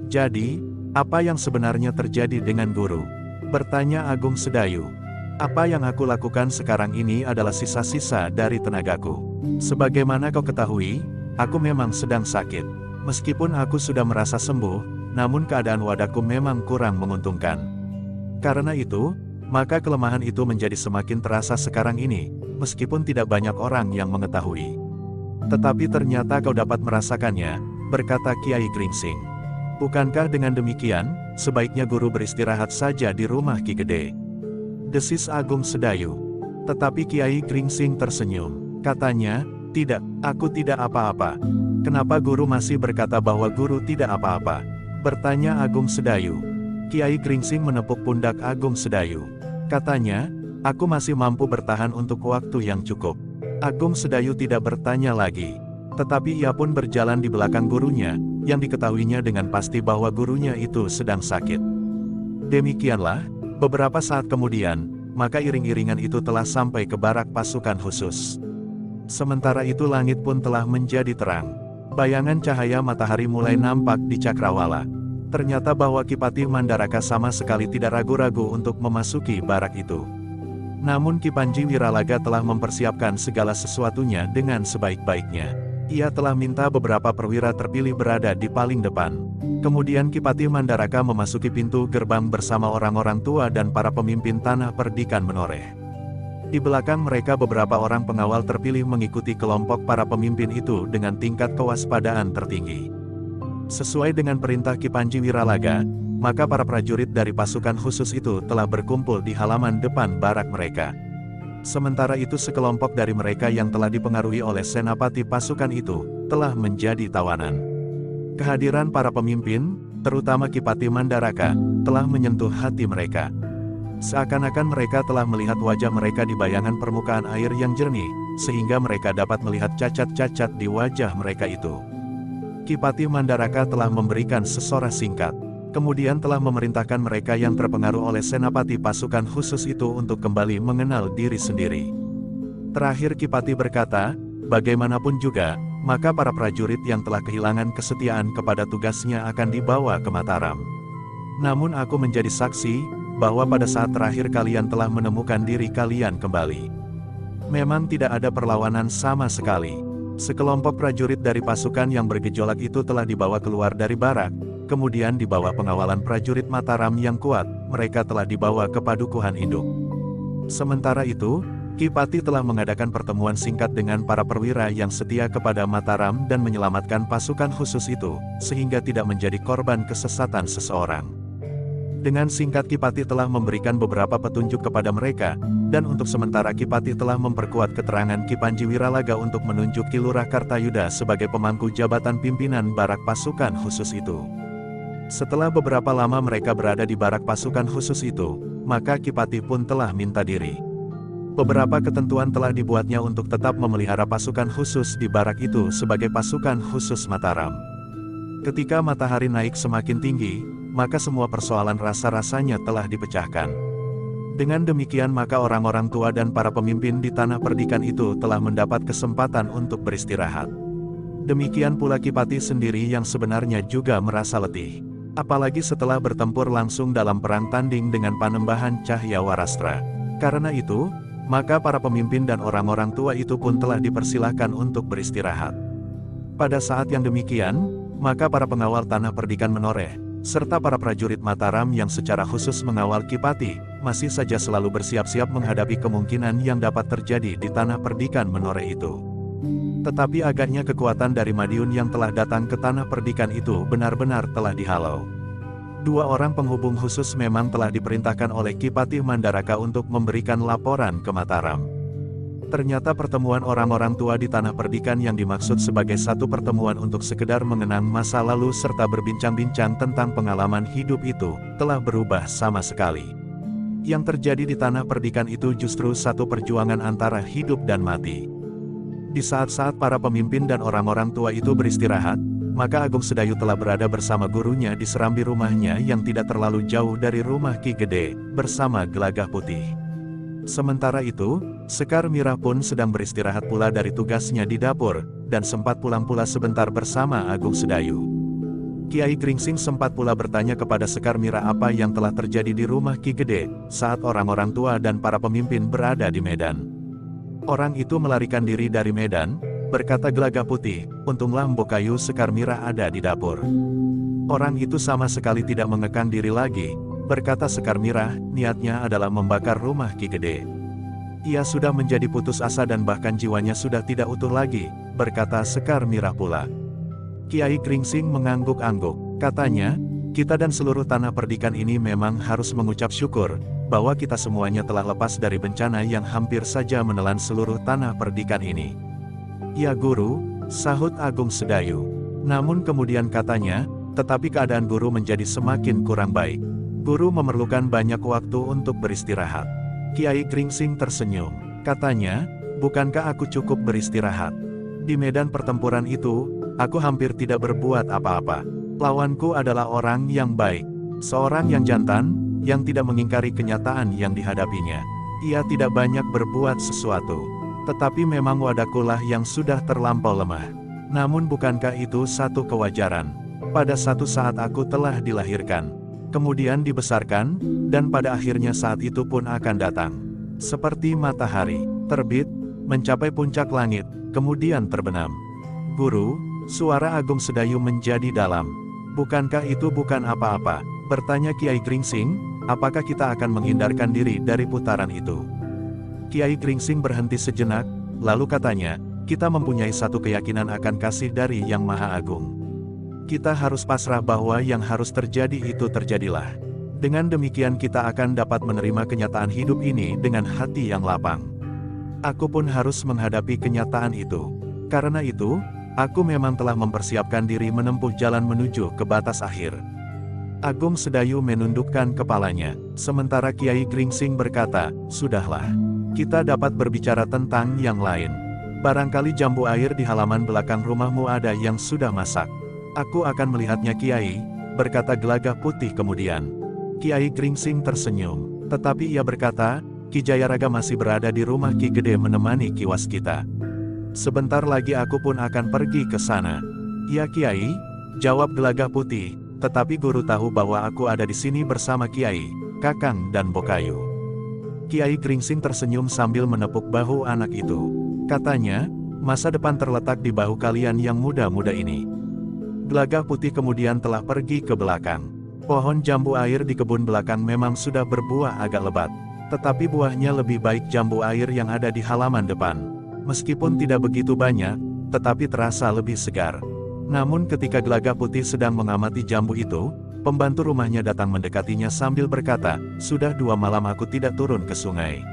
Jadi, apa yang sebenarnya terjadi dengan guru? Bertanya Agung Sedayu. Apa yang aku lakukan sekarang ini adalah sisa-sisa dari tenagaku. Sebagaimana kau ketahui, aku memang sedang sakit. Meskipun aku sudah merasa sembuh, namun keadaan wadahku memang kurang menguntungkan. Karena itu, maka kelemahan itu menjadi semakin terasa sekarang ini, meskipun tidak banyak orang yang mengetahui. Tetapi ternyata kau dapat merasakannya, berkata Kiai Gringsing. Bukankah dengan demikian, sebaiknya guru beristirahat saja di rumah Ki Gede? Desis Agung Sedayu. Tetapi Kiai Gringsing tersenyum. Katanya, tidak, aku tidak apa-apa. Kenapa guru masih berkata bahwa guru tidak apa-apa? Bertanya Agung Sedayu. Kiai Gringsing menepuk pundak Agung Sedayu. Katanya, aku masih mampu bertahan untuk waktu yang cukup. Agung Sedayu tidak bertanya lagi. Tetapi ia pun berjalan di belakang gurunya, yang diketahuinya dengan pasti bahwa gurunya itu sedang sakit. Demikianlah, beberapa saat kemudian, maka iring-iringan itu telah sampai ke barak pasukan khusus. Sementara itu langit pun telah menjadi terang. Bayangan cahaya matahari mulai nampak di cakrawala. Ternyata bahwa Ki Patih Mandaraka sama sekali tidak ragu-ragu untuk memasuki barak itu. Namun Ki Panji Wiralaga telah mempersiapkan segala sesuatunya dengan sebaik-baiknya. Ia telah minta beberapa perwira terpilih berada di paling depan. Kemudian Ki Patih Mandaraka memasuki pintu gerbang bersama orang-orang tua dan para pemimpin tanah perdikan menoreh. Di belakang mereka beberapa orang pengawal terpilih mengikuti kelompok para pemimpin itu dengan tingkat kewaspadaan tertinggi. Sesuai dengan perintah Ki Panji Wiralaga, maka para prajurit dari pasukan khusus itu telah berkumpul di halaman depan barak mereka. Sementara itu sekelompok dari mereka yang telah dipengaruhi oleh senapati pasukan itu, telah menjadi tawanan. Kehadiran para pemimpin, terutama Ki Patih Mandaraka, telah menyentuh hati mereka. Seakan-akan mereka telah melihat wajah mereka di bayangan permukaan air yang jernih, sehingga mereka dapat melihat cacat-cacat di wajah mereka itu. Ki Patih Mandaraka telah memberikan sesorah singkat, kemudian telah memerintahkan mereka yang terpengaruh oleh senapati pasukan khusus itu untuk kembali mengenal diri sendiri. Terakhir Ki Patih berkata, bagaimanapun juga, maka para prajurit yang telah kehilangan kesetiaan kepada tugasnya akan dibawa ke Mataram. Namun aku menjadi saksi, bahwa pada saat terakhir kalian telah menemukan diri kalian kembali. Memang tidak ada perlawanan sama sekali. Sekelompok prajurit dari pasukan yang bergejolak itu telah dibawa keluar dari barak, kemudian di bawah pengawalan prajurit Mataram yang kuat, mereka telah dibawa ke padukuhan induk. Sementara itu, Ki Patih telah mengadakan pertemuan singkat dengan para perwira yang setia kepada Mataram dan menyelamatkan pasukan khusus itu, sehingga tidak menjadi korban kesesatan seseorang. Dengan singkat Ki Patih telah memberikan beberapa petunjuk kepada mereka, dan untuk sementara Ki Patih telah memperkuat keterangan Ki Panji Wiralaga untuk menunjuk Ki Lurah Kartayuda sebagai pemangku jabatan pimpinan barak pasukan khusus itu. Setelah beberapa lama mereka berada di barak pasukan khusus itu, maka Ki Patih pun telah minta diri. Beberapa ketentuan telah dibuatnya untuk tetap memelihara pasukan khusus di barak itu sebagai pasukan khusus Mataram. Ketika matahari naik semakin tinggi, maka semua persoalan rasa-rasanya telah dipecahkan. Dengan demikian maka orang-orang tua dan para pemimpin di tanah perdikan itu telah mendapat kesempatan untuk beristirahat. Demikian pula Ki Patih sendiri yang sebenarnya juga merasa letih. Apalagi setelah bertempur langsung dalam perang tanding dengan Panembahan Cahyawarastra. Karena itu, maka para pemimpin dan orang-orang tua itu pun telah dipersilahkan untuk beristirahat. Pada saat yang demikian, maka para pengawal tanah perdikan menoreh, serta para prajurit Mataram yang secara khusus mengawal Ki Patih, masih saja selalu bersiap-siap menghadapi kemungkinan yang dapat terjadi di tanah perdikan Menoreh itu. Tetapi agaknya kekuatan dari Madiun yang telah datang ke tanah perdikan itu benar-benar telah dihalau. Dua orang penghubung khusus memang telah diperintahkan oleh Ki Patih Mandaraka untuk memberikan laporan ke Mataram. Ternyata pertemuan orang-orang tua di tanah perdikan yang dimaksud sebagai satu pertemuan untuk sekedar mengenang masa lalu serta berbincang-bincang tentang pengalaman hidup itu, telah berubah sama sekali. Yang terjadi di tanah perdikan itu justru satu perjuangan antara hidup dan mati. Di saat-saat para pemimpin dan orang-orang tua itu beristirahat, maka Agung Sedayu telah berada bersama gurunya di serambi rumahnya yang tidak terlalu jauh dari rumah Ki Gede, bersama Gelagah Putih. Sementara itu, Sekar Mirah pun sedang beristirahat pula dari tugasnya di dapur, dan sempat pulang pula sebentar bersama Agung Sedayu. Kiai Gringsing sempat pula bertanya kepada Sekar Mirah apa yang telah terjadi di rumah Ki Gede, saat orang-orang tua dan para pemimpin berada di Medan. Orang itu melarikan diri dari Medan, berkata Gelagah Putih, untunglah Mbokayu Sekar Mirah ada di dapur. Orang itu sama sekali tidak mengekang diri lagi, berkata Sekar Mirah, niatnya adalah membakar rumah Ki Gede. Ia sudah menjadi putus asa dan bahkan jiwanya sudah tidak utuh lagi, berkata Sekar Mirah pula. Kiai Gringsing mengangguk-angguk, katanya, kita dan seluruh tanah perdikan ini memang harus mengucap syukur, bahwa kita semuanya telah lepas dari bencana yang hampir saja menelan seluruh tanah perdikan ini. Ya guru, sahut Agung Sedayu. Namun kemudian katanya, tetapi keadaan guru menjadi semakin kurang baik. Guru memerlukan banyak waktu untuk beristirahat. Kiai Gringsing tersenyum. Katanya, bukankah aku cukup beristirahat? Di medan pertempuran itu, aku hampir tidak berbuat apa-apa. Lawanku adalah orang yang baik. Seorang yang jantan, yang tidak mengingkari kenyataan yang dihadapinya. Ia tidak banyak berbuat sesuatu. Tetapi memang wadakulah yang sudah terlampau lemah. Namun bukankah itu satu kewajaran? Pada satu saat aku telah dilahirkan, kemudian dibesarkan, dan pada akhirnya saat itu pun akan datang. Seperti matahari, terbit, mencapai puncak langit, kemudian terbenam. Guru, suara Agung Sedayu menjadi dalam. Bukankah itu bukan apa-apa? Bertanya Kiai Gringsing, apakah kita akan menghindarkan diri dari putaran itu? Kiai Gringsing berhenti sejenak, lalu katanya, kita mempunyai satu keyakinan akan kasih dari Yang Maha Agung. Kita harus pasrah bahwa yang harus terjadi itu terjadilah. Dengan demikian kita akan dapat menerima kenyataan hidup ini dengan hati yang lapang. Aku pun harus menghadapi kenyataan itu. Karena itu, aku memang telah mempersiapkan diri menempuh jalan menuju ke batas akhir. Agung Sedayu menundukkan kepalanya, sementara Kiai Gringsing berkata, sudahlah. Kita dapat berbicara tentang yang lain. Barangkali jambu air di halaman belakang rumahmu ada yang sudah masak. Aku akan melihatnya Kiai, berkata Gelagah Putih kemudian. Kiai Gringsing tersenyum, tetapi ia berkata, Ki Jayaraga masih berada di rumah Ki Gede menemani Ki Waskita. Sebentar lagi aku pun akan pergi ke sana. Ya Kiai, jawab Gelagah Putih, tetapi guru tahu bahwa aku ada di sini bersama Kiai, Kakang dan Bokayu. Kiai Gringsing tersenyum sambil menepuk bahu anak itu. Katanya, masa depan terletak di bahu kalian yang muda-muda ini. Gelagah Putih kemudian telah pergi ke belakang. Pohon jambu air di kebun belakang memang sudah berbuah agak lebat. Tetapi buahnya lebih baik jambu air yang ada di halaman depan. Meskipun tidak begitu banyak, tetapi terasa lebih segar. Namun ketika Gelagah Putih sedang mengamati jambu itu, pembantu rumahnya datang mendekatinya sambil berkata, sudah 2 malam aku tidak turun ke sungai.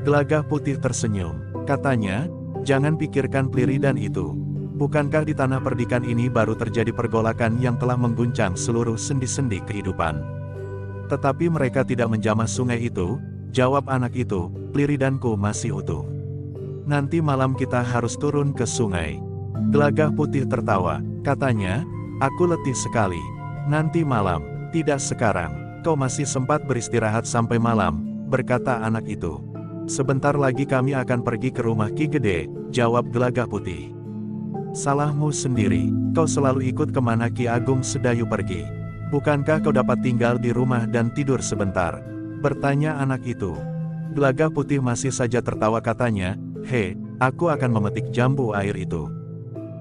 Gelagah Putih tersenyum. Katanya, jangan pikirkan Pliridan itu. Bukankah di tanah perdikan ini baru terjadi pergolakan yang telah mengguncang seluruh sendi-sendi kehidupan? Tetapi mereka tidak menjamah sungai itu, jawab anak itu, Pliridanku masih utuh. Nanti malam kita harus turun ke sungai. Gelagah Putih tertawa, katanya, aku letih sekali. Nanti malam, tidak sekarang, kau masih sempat beristirahat sampai malam, berkata anak itu. Sebentar lagi kami akan pergi ke rumah Ki Gede, jawab Gelagah Putih. Salahmu sendiri, kau selalu ikut kemana Ki Agung Sedayu pergi. Bukankah kau dapat tinggal di rumah dan tidur sebentar? Bertanya anak itu. Gelagah Putih masih saja tertawa katanya, aku akan memetik jambu air itu.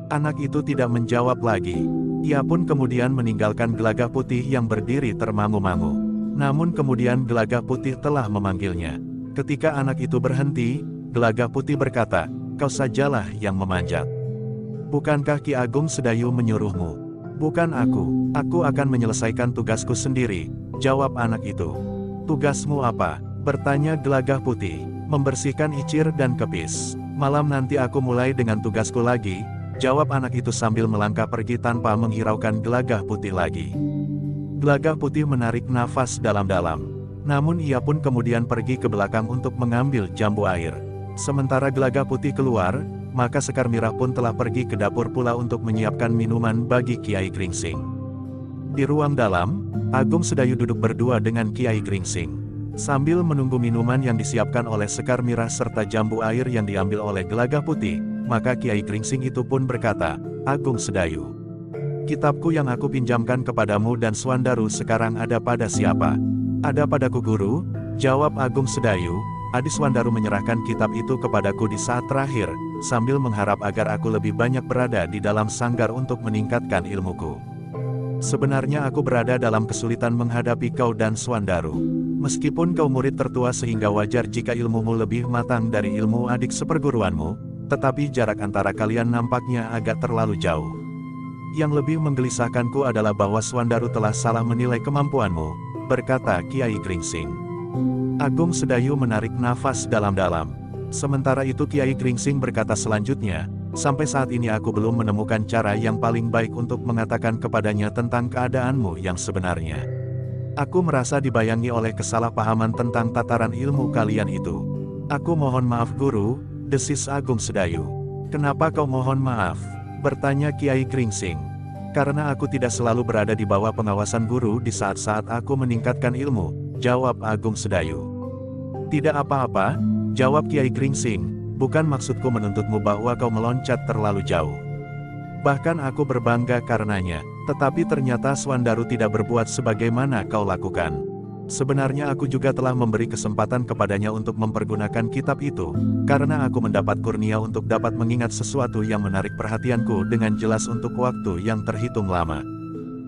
Anak itu tidak menjawab lagi. Ia pun kemudian meninggalkan Gelagah Putih yang berdiri termangu-mangu. Namun kemudian Gelagah Putih telah memanggilnya. Ketika anak itu berhenti, Gelagah Putih berkata, "Kau sajalah yang memanjat. Bukankah Ki Agung Sedayu menyuruhmu?" "Bukan aku akan menyelesaikan tugasku sendiri," jawab anak itu. "Tugasmu apa?" bertanya Gelagah Putih. "Membersihkan icir dan kepis. Malam nanti aku mulai dengan tugasku lagi," jawab anak itu sambil melangkah pergi tanpa menghiraukan Gelagah Putih lagi. Gelagah Putih menarik nafas dalam-dalam. Namun ia pun kemudian pergi ke belakang untuk mengambil jambu air. Sementara Gelagah Putih keluar, maka Sekar Mirah pun telah pergi ke dapur pula untuk menyiapkan minuman bagi Kiai Gringsing. Di ruang dalam, Agung Sedayu duduk berdua dengan Kiai Gringsing. Sambil menunggu minuman yang disiapkan oleh Sekar Mirah serta jambu air yang diambil oleh Gelagah Putih, maka Kiai Gringsing itu pun berkata, "Agung Sedayu, kitabku yang aku pinjamkan kepadamu dan Swandaru sekarang ada pada siapa?" "Ada padaku guru," jawab Agung Sedayu. "Adi Swandaru menyerahkan kitab itu kepadaku di saat terakhir, sambil mengharap agar aku lebih banyak berada di dalam sanggar untuk meningkatkan ilmuku. Sebenarnya aku berada dalam kesulitan menghadapi kau dan Swandaru. Meskipun kau murid tertua sehingga wajar jika ilmumu lebih matang dari ilmu adik seperguruanmu, tetapi jarak antara kalian nampaknya agak terlalu jauh. Yang lebih menggelisahkanku adalah bahwa Swandaru telah salah menilai kemampuanmu," berkata Kiai Gringsing. Agung Sedayu menarik nafas dalam-dalam. Sementara itu Kiai Gringsing berkata selanjutnya, "Sampai saat ini aku belum menemukan cara yang paling baik untuk mengatakan kepadanya tentang keadaanmu yang sebenarnya. Aku merasa dibayangi oleh kesalahpahaman tentang tataran ilmu kalian itu." "Aku mohon maaf guru," desis Agung Sedayu. "Kenapa kau mohon maaf?" bertanya Kiai Gringsing. "Karena aku tidak selalu berada di bawah pengawasan guru di saat-saat aku meningkatkan ilmu," jawab Agung Sedayu. "Tidak apa-apa," jawab Kiai Gringsing, "bukan maksudku menuntutmu bahwa kau meloncat terlalu jauh. Bahkan aku berbangga karenanya, tetapi ternyata Swandaru tidak berbuat sebagaimana kau lakukan. Sebenarnya aku juga telah memberi kesempatan kepadanya untuk mempergunakan kitab itu, karena aku mendapat kurnia untuk dapat mengingat sesuatu yang menarik perhatianku dengan jelas untuk waktu yang terhitung lama.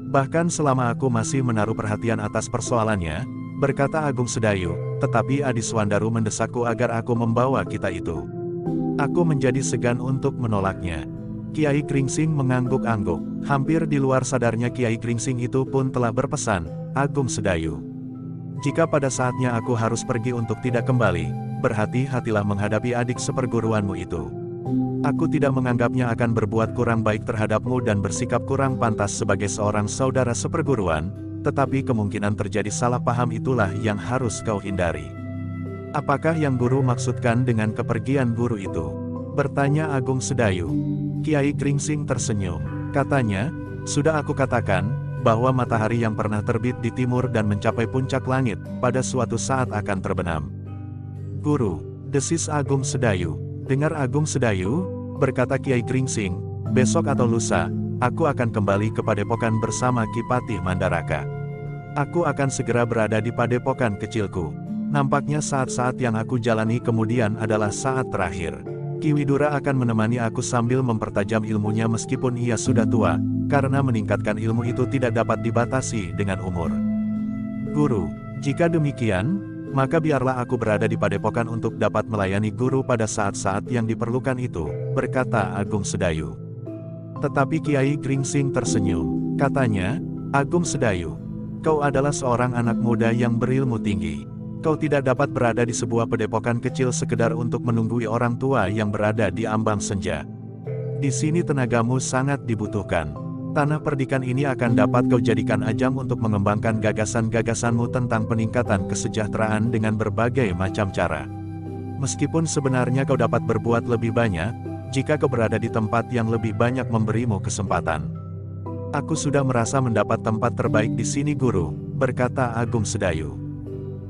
Bahkan selama aku masih menaruh perhatian atas persoalannya," berkata Agung Sedayu, "tetapi Adi Swandaru mendesakku agar aku membawa kitab itu. Aku menjadi segan untuk menolaknya." Kiai Gringsing mengangguk-angguk. Hampir di luar sadarnya Kiai Gringsing itu pun telah berpesan, "Agung Sedayu, jika pada saatnya aku harus pergi untuk tidak kembali, berhati-hatilah menghadapi adik seperguruanmu itu. Aku tidak menganggapnya akan berbuat kurang baik terhadapmu dan bersikap kurang pantas sebagai seorang saudara seperguruan, tetapi kemungkinan terjadi salah paham itulah yang harus kau hindari." "Apakah yang guru maksudkan dengan kepergian guru itu?" bertanya Agung Sedayu. Kiai Gringsing tersenyum. Katanya, "Sudah aku katakan, bahwa matahari yang pernah terbit di timur dan mencapai puncak langit, pada suatu saat akan terbenam." "Guru," desis Agung Sedayu. "Dengar Agung Sedayu," berkata Kiai Gringsing, "besok atau lusa, aku akan kembali ke padepokan bersama Ki Patih Mandaraka. Aku akan segera berada di padepokan kecilku. Nampaknya saat-saat yang aku jalani kemudian adalah saat terakhir. Ki Widura akan menemani aku sambil mempertajam ilmunya meskipun ia sudah tua, karena meningkatkan ilmu itu tidak dapat dibatasi dengan umur. Guru, jika demikian, maka biarlah aku berada di padepokan untuk dapat melayani guru pada saat-saat yang diperlukan itu," berkata Agung Sedayu. Tetapi Kiai Gringsing tersenyum. Katanya, "Agung Sedayu, kau adalah seorang anak muda yang berilmu tinggi. Kau tidak dapat berada di sebuah padepokan kecil sekedar untuk menunggui orang tua yang berada di ambang senja. Di sini tenagamu sangat dibutuhkan. Tanah perdikan ini akan dapat kau jadikan ajang untuk mengembangkan gagasan-gagasanmu tentang peningkatan kesejahteraan dengan berbagai macam cara. Meskipun sebenarnya kau dapat berbuat lebih banyak, jika kau berada di tempat yang lebih banyak memberimu kesempatan. Aku sudah merasa mendapat tempat terbaik di sini guru," berkata Agung Sedayu.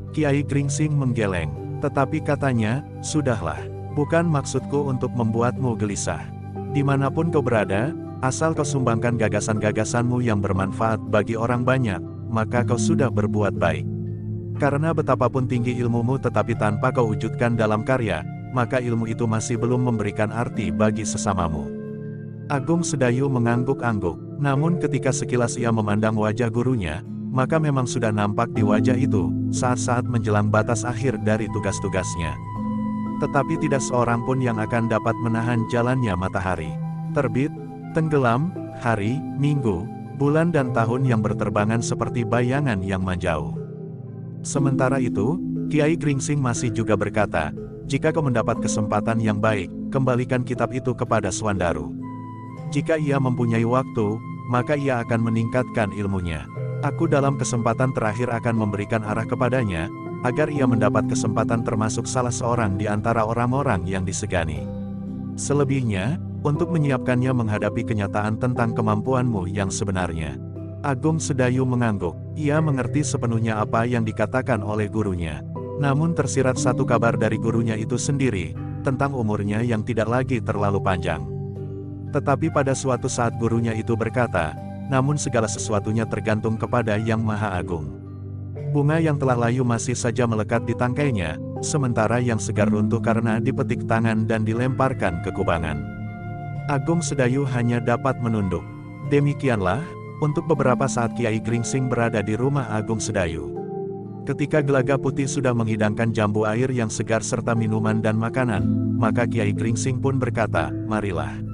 Kiai Gringsing menggeleng, tetapi katanya, "Sudahlah, bukan maksudku untuk membuatmu gelisah. Dimanapun kau berada, asal kau sumbangkan gagasan-gagasanmu yang bermanfaat bagi orang banyak, maka kau sudah berbuat baik. Karena betapapun tinggi ilmumu tetapi tanpa kau wujudkan dalam karya, maka ilmu itu masih belum memberikan arti bagi sesamamu." Agung Sedayu mengangguk-angguk. Namun ketika sekilas ia memandang wajah gurunya, maka memang sudah nampak di wajah itu, saat-saat menjelang batas akhir dari tugas-tugasnya. Tetapi tidak seorang pun yang akan dapat menahan jalannya matahari, terbit, tenggelam, hari, minggu, bulan dan tahun yang berterbangan seperti bayangan yang menjauh. Sementara itu, Kiai Gringsing masih juga berkata, jika kau mendapat kesempatan yang baik, kembalikan kitab itu kepada Swandaru. Jika ia mempunyai waktu, maka ia akan meningkatkan ilmunya. Aku dalam kesempatan terakhir akan memberikan arah kepadanya, agar ia mendapat kesempatan termasuk salah seorang di antara orang-orang yang disegani. Selebihnya, untuk menyiapkannya menghadapi kenyataan tentang kemampuanmu yang sebenarnya. Agung Sedayu mengangguk, ia mengerti sepenuhnya apa yang dikatakan oleh gurunya. Namun tersirat satu kabar dari gurunya itu sendiri, tentang umurnya yang tidak lagi terlalu panjang. Tetapi pada suatu saat gurunya itu berkata, namun segala sesuatunya tergantung kepada Yang Maha Agung. Bunga yang telah layu masih saja melekat di tangkainya, sementara yang segar runtuh karena dipetik tangan dan dilemparkan ke kubangan. Agung Sedayu hanya dapat menunduk. Demikianlah, untuk beberapa saat Kiai Gringsing berada di rumah Agung Sedayu. Ketika Gelaga Putih sudah menghidangkan jambu air yang segar serta minuman dan makanan, maka Kiai Gringsing pun berkata, marilah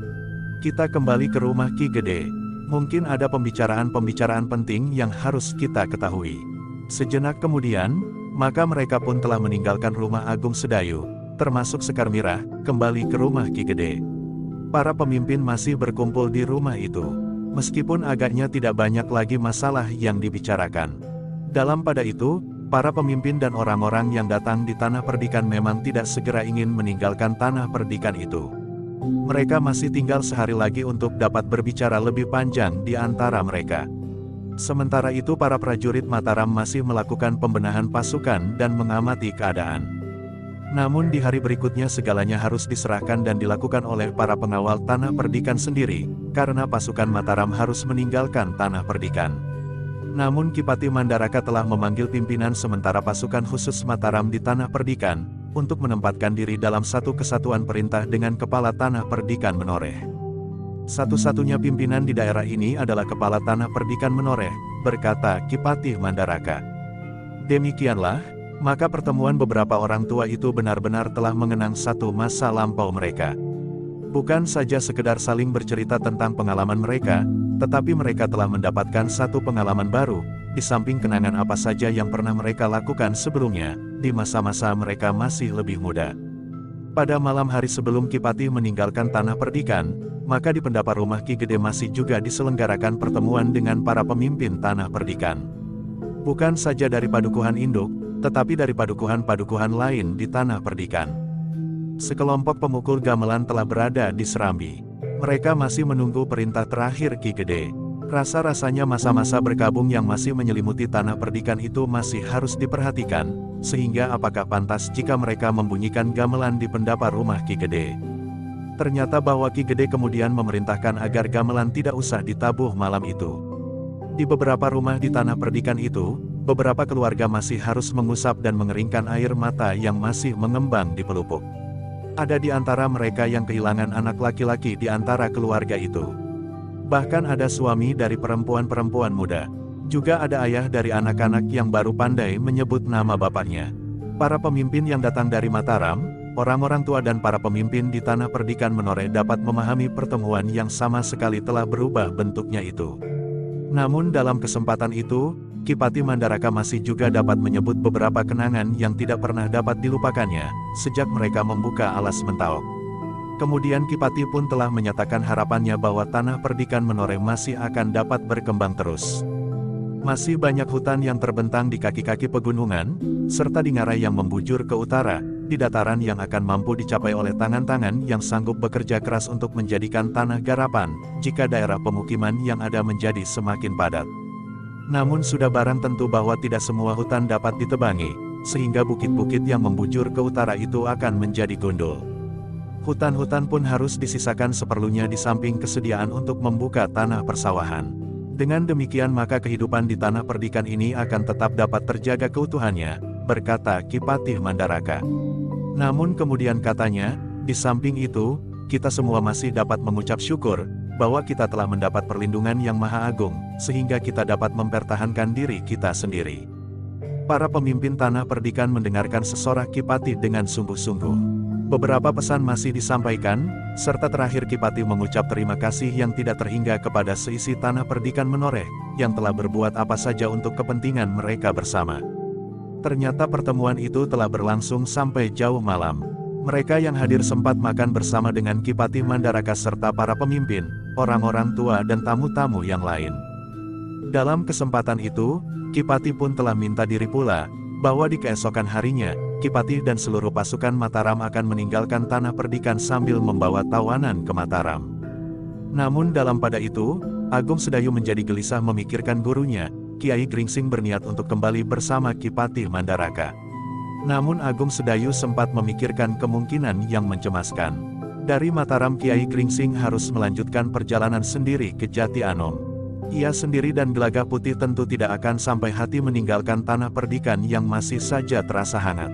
kita kembali ke rumah Ki Gede. Mungkin ada pembicaraan-pembicaraan penting yang harus kita ketahui. Sejenak kemudian, maka mereka pun telah meninggalkan rumah Agung Sedayu, termasuk Sekar Mirah, kembali ke rumah Ki Gede. Para pemimpin masih berkumpul di rumah itu. Meskipun agaknya tidak banyak lagi masalah yang dibicarakan. Dalam pada itu, para pemimpin dan orang-orang yang datang di Tanah Perdikan memang tidak segera ingin meninggalkan Tanah Perdikan itu. Mereka masih tinggal sehari lagi untuk dapat berbicara lebih panjang di antara mereka. Sementara itu para prajurit Mataram masih melakukan pembenahan pasukan dan mengamati keadaan. Namun di hari berikutnya segalanya harus diserahkan dan dilakukan oleh para pengawal Tanah Perdikan sendiri, karena pasukan Mataram harus meninggalkan Tanah Perdikan. Namun Kipati Mandaraka telah memanggil pimpinan sementara pasukan khusus Mataram di Tanah Perdikan, untuk menempatkan diri dalam satu kesatuan perintah dengan Kepala Tanah Perdikan Menoreh. Satu-satunya pimpinan di daerah ini adalah Kepala Tanah Perdikan Menoreh, berkata Kipati Mandaraka. Demikianlah, maka pertemuan beberapa orang tua itu benar-benar telah mengenang satu masa lampau mereka. Bukan saja sekedar saling bercerita tentang pengalaman mereka, tetapi mereka telah mendapatkan satu pengalaman baru, di samping kenangan apa saja yang pernah mereka lakukan sebelumnya, di masa-masa mereka masih lebih muda. Pada malam hari sebelum Kipati meninggalkan Tanah Perdikan, maka di pendapa rumah Ki Gede masih juga diselenggarakan pertemuan dengan para pemimpin Tanah Perdikan. Bukan saja dari padukuhan induk, tetapi dari padukuhan-padukuhan lain di Tanah Perdikan. Sekelompok pemukul gamelan telah berada di Serambi. Mereka masih menunggu perintah terakhir Ki Gede. Rasa-rasanya masa-masa berkabung yang masih menyelimuti Tanah Perdikan itu masih harus diperhatikan, sehingga apakah pantas jika mereka membunyikan gamelan di pendapa rumah Ki Gede. Ternyata bahwa Ki Gede kemudian memerintahkan agar gamelan tidak usah ditabuh malam itu. Di beberapa rumah di Tanah Perdikan itu, beberapa keluarga masih harus mengusap dan mengeringkan air mata yang masih mengembang di pelupuk. Ada di antara mereka yang kehilangan anak laki-laki di antara keluarga itu. Bahkan ada suami dari perempuan-perempuan muda. Juga ada ayah dari anak-anak yang baru pandai menyebut nama bapaknya. Para pemimpin yang datang dari Mataram, orang-orang tua dan para pemimpin di Tanah Perdikan Menoreh dapat memahami pertemuan yang sama sekali telah berubah bentuknya itu. Namun dalam kesempatan itu, Kipati Mandaraka masih juga dapat menyebut beberapa kenangan yang tidak pernah dapat dilupakannya, sejak mereka membuka alas Mentaok. Kemudian Kipati pun telah menyatakan harapannya bahwa Tanah Perdikan Menoreh masih akan dapat berkembang terus. Masih banyak hutan yang terbentang di kaki-kaki pegunungan, serta di ngarai yang membujur ke utara, di dataran yang akan mampu dicapai oleh tangan-tangan yang sanggup bekerja keras untuk menjadikan tanah garapan, jika daerah pemukiman yang ada menjadi semakin padat. Namun sudah barang tentu bahwa tidak semua hutan dapat ditebangi, sehingga bukit-bukit yang membujur ke utara itu akan menjadi gundul. Hutan-hutan pun harus disisakan seperlunya di samping kesediaan untuk membuka tanah persawahan. Dengan demikian maka kehidupan di Tanah Perdikan ini akan tetap dapat terjaga keutuhannya, berkata Kipati Mandaraka. Namun kemudian katanya, di samping itu, kita semua masih dapat mengucap syukur, bahwa kita telah mendapat perlindungan yang maha agung, sehingga kita dapat mempertahankan diri kita sendiri. Para pemimpin Tanah Perdikan mendengarkan sesorak Kipati dengan sungguh-sungguh. Beberapa pesan masih disampaikan, serta terakhir Kipati mengucap terima kasih yang tidak terhingga kepada seisi Tanah Perdikan Menoreh, yang telah berbuat apa saja untuk kepentingan mereka bersama. Ternyata pertemuan itu telah berlangsung sampai jauh malam. Mereka yang hadir sempat makan bersama dengan Kipati Mandaraka serta para pemimpin, orang-orang tua dan tamu-tamu yang lain. Dalam kesempatan itu, Kipati pun telah minta diri pula, bahwa di keesokan harinya, Kipati dan seluruh pasukan Mataram akan meninggalkan Tanah Perdikan sambil membawa tawanan ke Mataram. Namun dalam pada itu, Agung Sedayu menjadi gelisah memikirkan gurunya, Kiai Gringsing berniat untuk kembali bersama Kipati Mandaraka. Namun Agung Sedayu sempat memikirkan kemungkinan yang mencemaskan. Dari Mataram Kiai Gringsing harus melanjutkan perjalanan sendiri ke Jati Anom. Ia sendiri dan Gelagah Putih tentu tidak akan sampai hati meninggalkan Tanah Perdikan yang masih saja terasa hangat.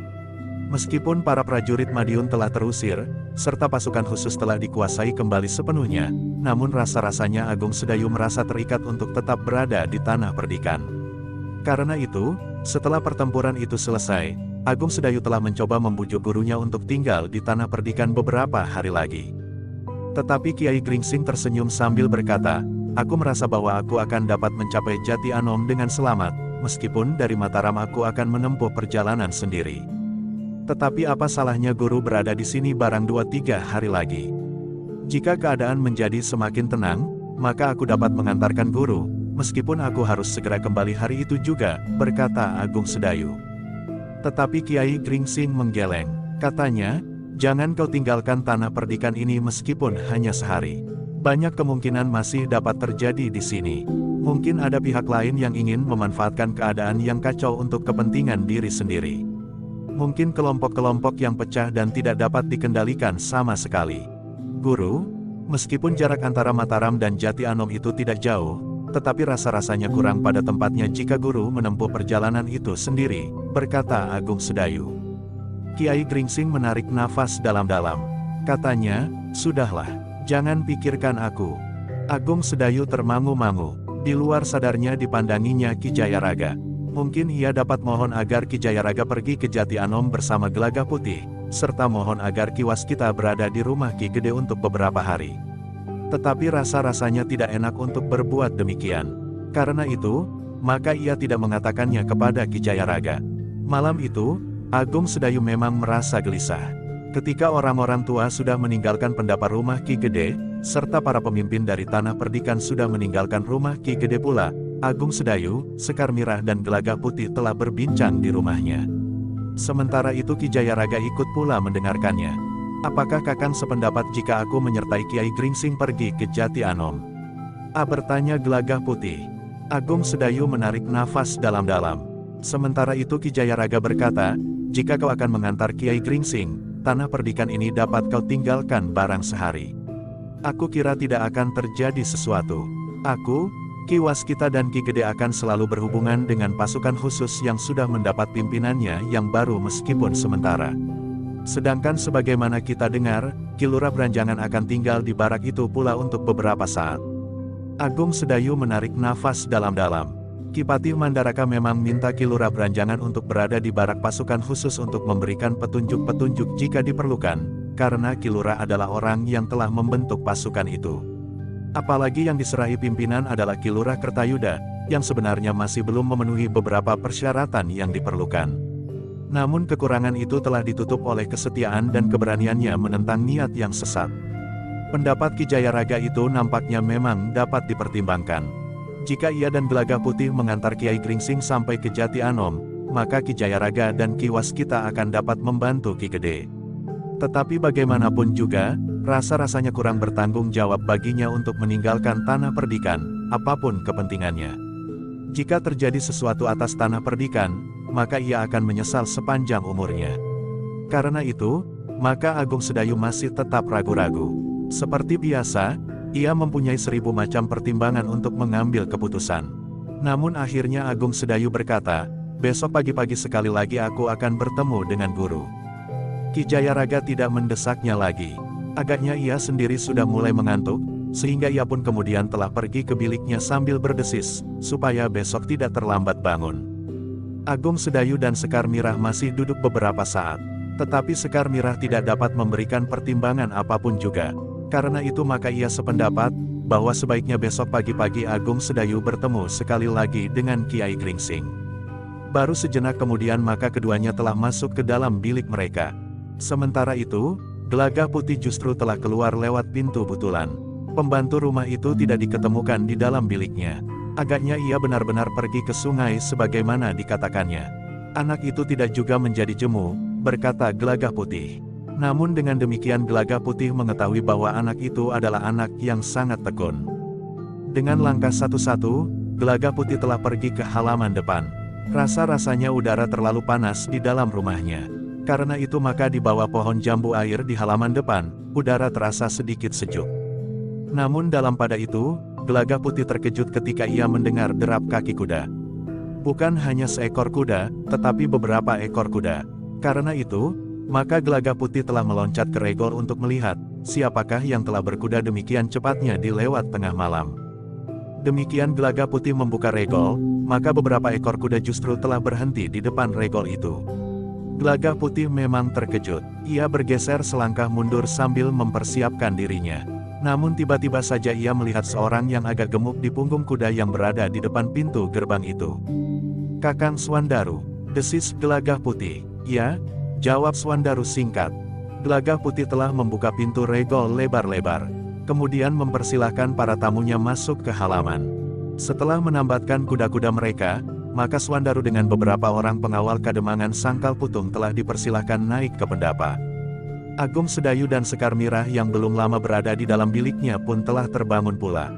Meskipun para prajurit Madiun telah terusir, serta pasukan khusus telah dikuasai kembali sepenuhnya, namun rasa-rasanya Agung Sedayu merasa terikat untuk tetap berada di Tanah Perdikan. Karena itu, setelah pertempuran itu selesai, Agung Sedayu telah mencoba membujuk gurunya untuk tinggal di Tanah Perdikan beberapa hari lagi. Tetapi Kiai Gringsing tersenyum sambil berkata, "Aku merasa bahwa aku akan dapat mencapai Jati Anom dengan selamat, meskipun dari Mataram aku akan menempuh perjalanan sendiri. Tetapi apa salahnya guru berada di sini barang 2-3 hari lagi? Jika keadaan menjadi semakin tenang, maka aku dapat mengantarkan guru, meskipun aku harus segera kembali hari itu juga," berkata Agung Sedayu. Tetapi Kiai Gringsing menggeleng. Katanya, "Jangan kau tinggalkan Tanah Perdikan ini meskipun hanya sehari. Banyak kemungkinan masih dapat terjadi di sini. Mungkin ada pihak lain yang ingin memanfaatkan keadaan yang kacau untuk kepentingan diri sendiri. Mungkin kelompok-kelompok yang pecah dan tidak dapat dikendalikan sama sekali. Guru, meskipun jarak antara Mataram dan Jati Anom itu tidak jauh, tetapi rasa-rasanya kurang pada tempatnya jika guru menempuh perjalanan itu sendiri," berkata Agung Sedayu. Kiai Gringsing menarik nafas dalam-dalam. Katanya, "Sudahlah, jangan pikirkan aku." Agung Sedayu termangu-mangu. Di luar sadarnya dipandanginya Ki Jayaraga. Mungkin ia dapat mohon agar Ki Jayaraga pergi ke Jati Anom bersama Gelagah Putih, serta mohon agar Ki Waskita berada di rumah Ki Gede untuk beberapa hari. Tetapi rasa-rasanya tidak enak untuk berbuat demikian. Karena itu, maka ia tidak mengatakannya kepada Ki Jayaraga. Malam itu, Agung Sedayu memang merasa gelisah. Ketika orang-orang tua sudah meninggalkan pendapa rumah Ki Gede, serta para pemimpin dari Tanah Perdikan sudah meninggalkan rumah Ki Gede pula, Agung Sedayu, Sekar Mirah dan Gelagah Putih telah berbincang di rumahnya. Sementara itu Ki Jayaraga ikut pula mendengarkannya. "Apakah Kakang sependapat jika aku menyertai Kiai Gringsing pergi ke Jati Anom?" bertanya Gelagah Putih. Agung Sedayu menarik nafas dalam-dalam. Sementara itu Ki Jayaraga berkata, "Jika kau akan mengantar Kiai Gringsing, Tanah Perdikan ini dapat kau tinggalkan barang sehari. Aku kira tidak akan terjadi sesuatu. Aku, Ki Waskita dan Ki Gede akan selalu berhubungan dengan pasukan khusus yang sudah mendapat pimpinannya yang baru meskipun sementara. Sedangkan sebagaimana kita dengar, Ki Lurah Branjangan akan tinggal di barak itu pula untuk beberapa saat." Agung Sedayu menarik nafas dalam-dalam. Kipati Mandaraka memang minta Ki Lurah Branjangan untuk berada di barak pasukan khusus untuk memberikan petunjuk-petunjuk jika diperlukan, karena Ki Lurah adalah orang yang telah membentuk pasukan itu. Apalagi yang diserahi pimpinan adalah Ki Lurah Kertayuda, yang sebenarnya masih belum memenuhi beberapa persyaratan yang diperlukan. Namun kekurangan itu telah ditutup oleh kesetiaan dan keberaniannya menentang niat yang sesat. Pendapat Ki Jayaraga itu nampaknya memang dapat dipertimbangkan. Jika ia dan Gelagah Putih mengantar Kiai Gringsing sampai ke Jati Anom, maka Ki Jayaraga dan Ki Waskita akan dapat membantu Ki Gede. Tetapi bagaimanapun juga, rasa-rasanya kurang bertanggung jawab baginya untuk meninggalkan Tanah Perdikan, apapun kepentingannya. Jika terjadi sesuatu atas Tanah Perdikan, maka ia akan menyesal sepanjang umurnya. Karena itu, maka Agung Sedayu masih tetap ragu-ragu. Seperti biasa, ia mempunyai 1000 macam pertimbangan untuk mengambil keputusan. Namun akhirnya Agung Sedayu berkata, "Besok pagi-pagi sekali lagi aku akan bertemu dengan guru." Ki Jayaraga tidak mendesaknya lagi. Agaknya ia sendiri sudah mulai mengantuk, sehingga ia pun kemudian telah pergi ke biliknya sambil berdesis, supaya besok tidak terlambat bangun. Agung Sedayu dan Sekar Mirah masih duduk beberapa saat. Tetapi Sekar Mirah tidak dapat memberikan pertimbangan apapun juga. Karena itu maka ia sependapat, bahwa sebaiknya besok pagi-pagi Agung Sedayu bertemu sekali lagi dengan Kiai Gringsing. Baru sejenak kemudian maka keduanya telah masuk ke dalam bilik mereka. Sementara itu, Gelagah Putih justru telah keluar lewat pintu butulan. Pembantu rumah itu tidak diketemukan di dalam biliknya. Agaknya ia benar-benar pergi ke sungai sebagaimana dikatakannya. Anak itu tidak juga menjadi jemu, berkata Gelagah Putih. Namun dengan demikian Gelagah Putih mengetahui bahwa anak itu adalah anak yang sangat tekun. Dengan langkah satu-satu, Gelagah Putih telah pergi ke halaman depan. Rasa-rasanya udara terlalu panas di dalam rumahnya. Karena itu maka di bawah pohon jambu air di halaman depan, udara terasa sedikit sejuk. Namun dalam pada itu, Gelagah Putih terkejut ketika ia mendengar derap kaki kuda. Bukan hanya seekor kuda, tetapi beberapa ekor kuda. Karena itu, maka Gelagah Putih telah meloncat ke regol untuk melihat, siapakah yang telah berkuda demikian cepatnya di lewat tengah malam. Demikian Gelagah Putih membuka regol, maka beberapa ekor kuda justru telah berhenti di depan regol itu. Gelagah Putih memang terkejut. Ia bergeser selangkah mundur sambil mempersiapkan dirinya. Namun tiba-tiba saja ia melihat seorang yang agak gemuk di punggung kuda yang berada di depan pintu gerbang itu. "Kakang Swandaru," desis Gelagah Putih. "Ya," jawab Swandaru singkat. Gelagah Putih telah membuka pintu regol lebar-lebar. Kemudian mempersilahkan para tamunya masuk ke halaman. Setelah menambatkan kuda-kuda mereka, maka Swandaru dengan beberapa orang pengawal Kademangan Sangkal Putung telah dipersilahkan naik ke pendapa. Agung Sedayu dan Sekar Mirah yang belum lama berada di dalam biliknya pun telah terbangun pula.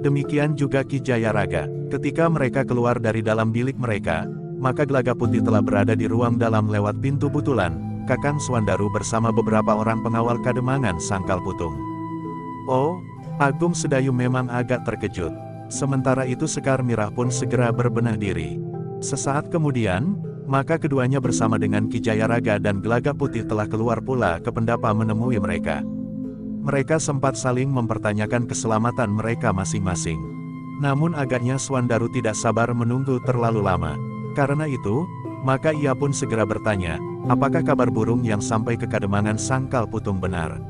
Demikian juga Ki Jayaraga. Ketika mereka keluar dari dalam bilik mereka, maka Gelagah Putih telah berada di ruang dalam lewat pintu butulan. Kakang Swandaru bersama beberapa orang pengawal Kademangan Sangkal Putung. Oh, Agung Sedayu memang agak terkejut. Sementara itu Sekar Mirah pun segera berbenah diri. Sesaat kemudian, maka keduanya bersama dengan Ki Jayaraga dan Gelagah Putih telah keluar pula ke pendapa menemui mereka. Mereka sempat saling mempertanyakan keselamatan mereka masing-masing. Namun agaknya Swandaru tidak sabar menunggu terlalu lama. Karena itu, maka ia pun segera bertanya, apakah kabar burung yang sampai ke Kademangan Sangkal Putung benar?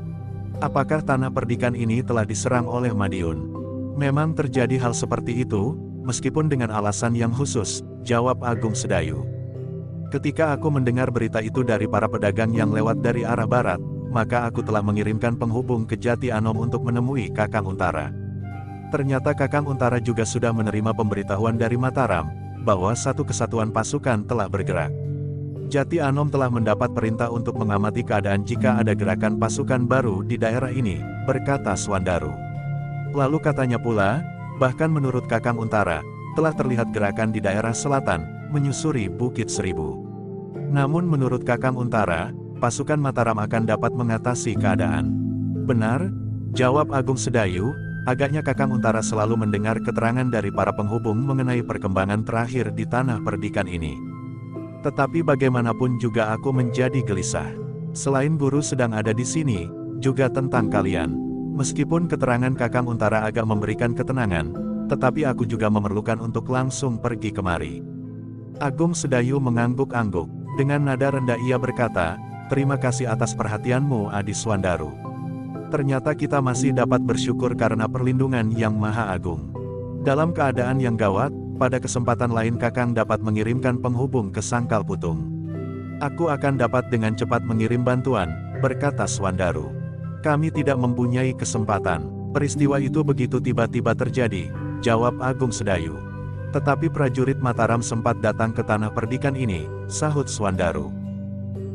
Apakah tanah perdikan ini telah diserang oleh Madiun? Memang terjadi hal seperti itu, meskipun dengan alasan yang khusus, jawab Agung Sedayu. Ketika aku mendengar berita itu dari para pedagang yang lewat dari arah barat, maka aku telah mengirimkan penghubung ke Jati Anom untuk menemui Kakang Untara. Ternyata Kakang Untara juga sudah menerima pemberitahuan dari Mataram, bahwa satu kesatuan pasukan telah bergerak. Jati Anom telah mendapat perintah untuk mengamati keadaan jika ada gerakan pasukan baru di daerah ini, berkata Swandaru. Lalu katanya pula, bahkan menurut Kakang Untara, telah terlihat gerakan di daerah selatan, menyusuri Bukit Seribu. Namun menurut Kakang Untara, pasukan Mataram akan dapat mengatasi keadaan. Benar, jawab Agung Sedayu, agaknya Kakang Untara selalu mendengar keterangan dari para penghubung mengenai perkembangan terakhir di tanah perdikan ini. Tetapi bagaimanapun juga aku menjadi gelisah. Selain guru sedang ada di sini, juga tentang kalian. Meskipun keterangan Kakang Untara agak memberikan ketenangan, tetapi aku juga memerlukan untuk langsung pergi kemari. Agung Sedayu mengangguk-angguk. Dengan nada rendah ia berkata, terima kasih atas perhatianmu Adi Swandaru. Ternyata kita masih dapat bersyukur karena perlindungan yang maha agung. Dalam keadaan yang gawat, pada kesempatan lain Kakang dapat mengirimkan penghubung ke Sangkal Putung. Aku akan dapat dengan cepat mengirim bantuan, berkata Swandaru. Kami tidak mempunyai kesempatan. Peristiwa itu begitu tiba-tiba terjadi, jawab Agung Sedayu. Tetapi prajurit Mataram sempat datang ke tanah perdikan ini, sahut Swandaru.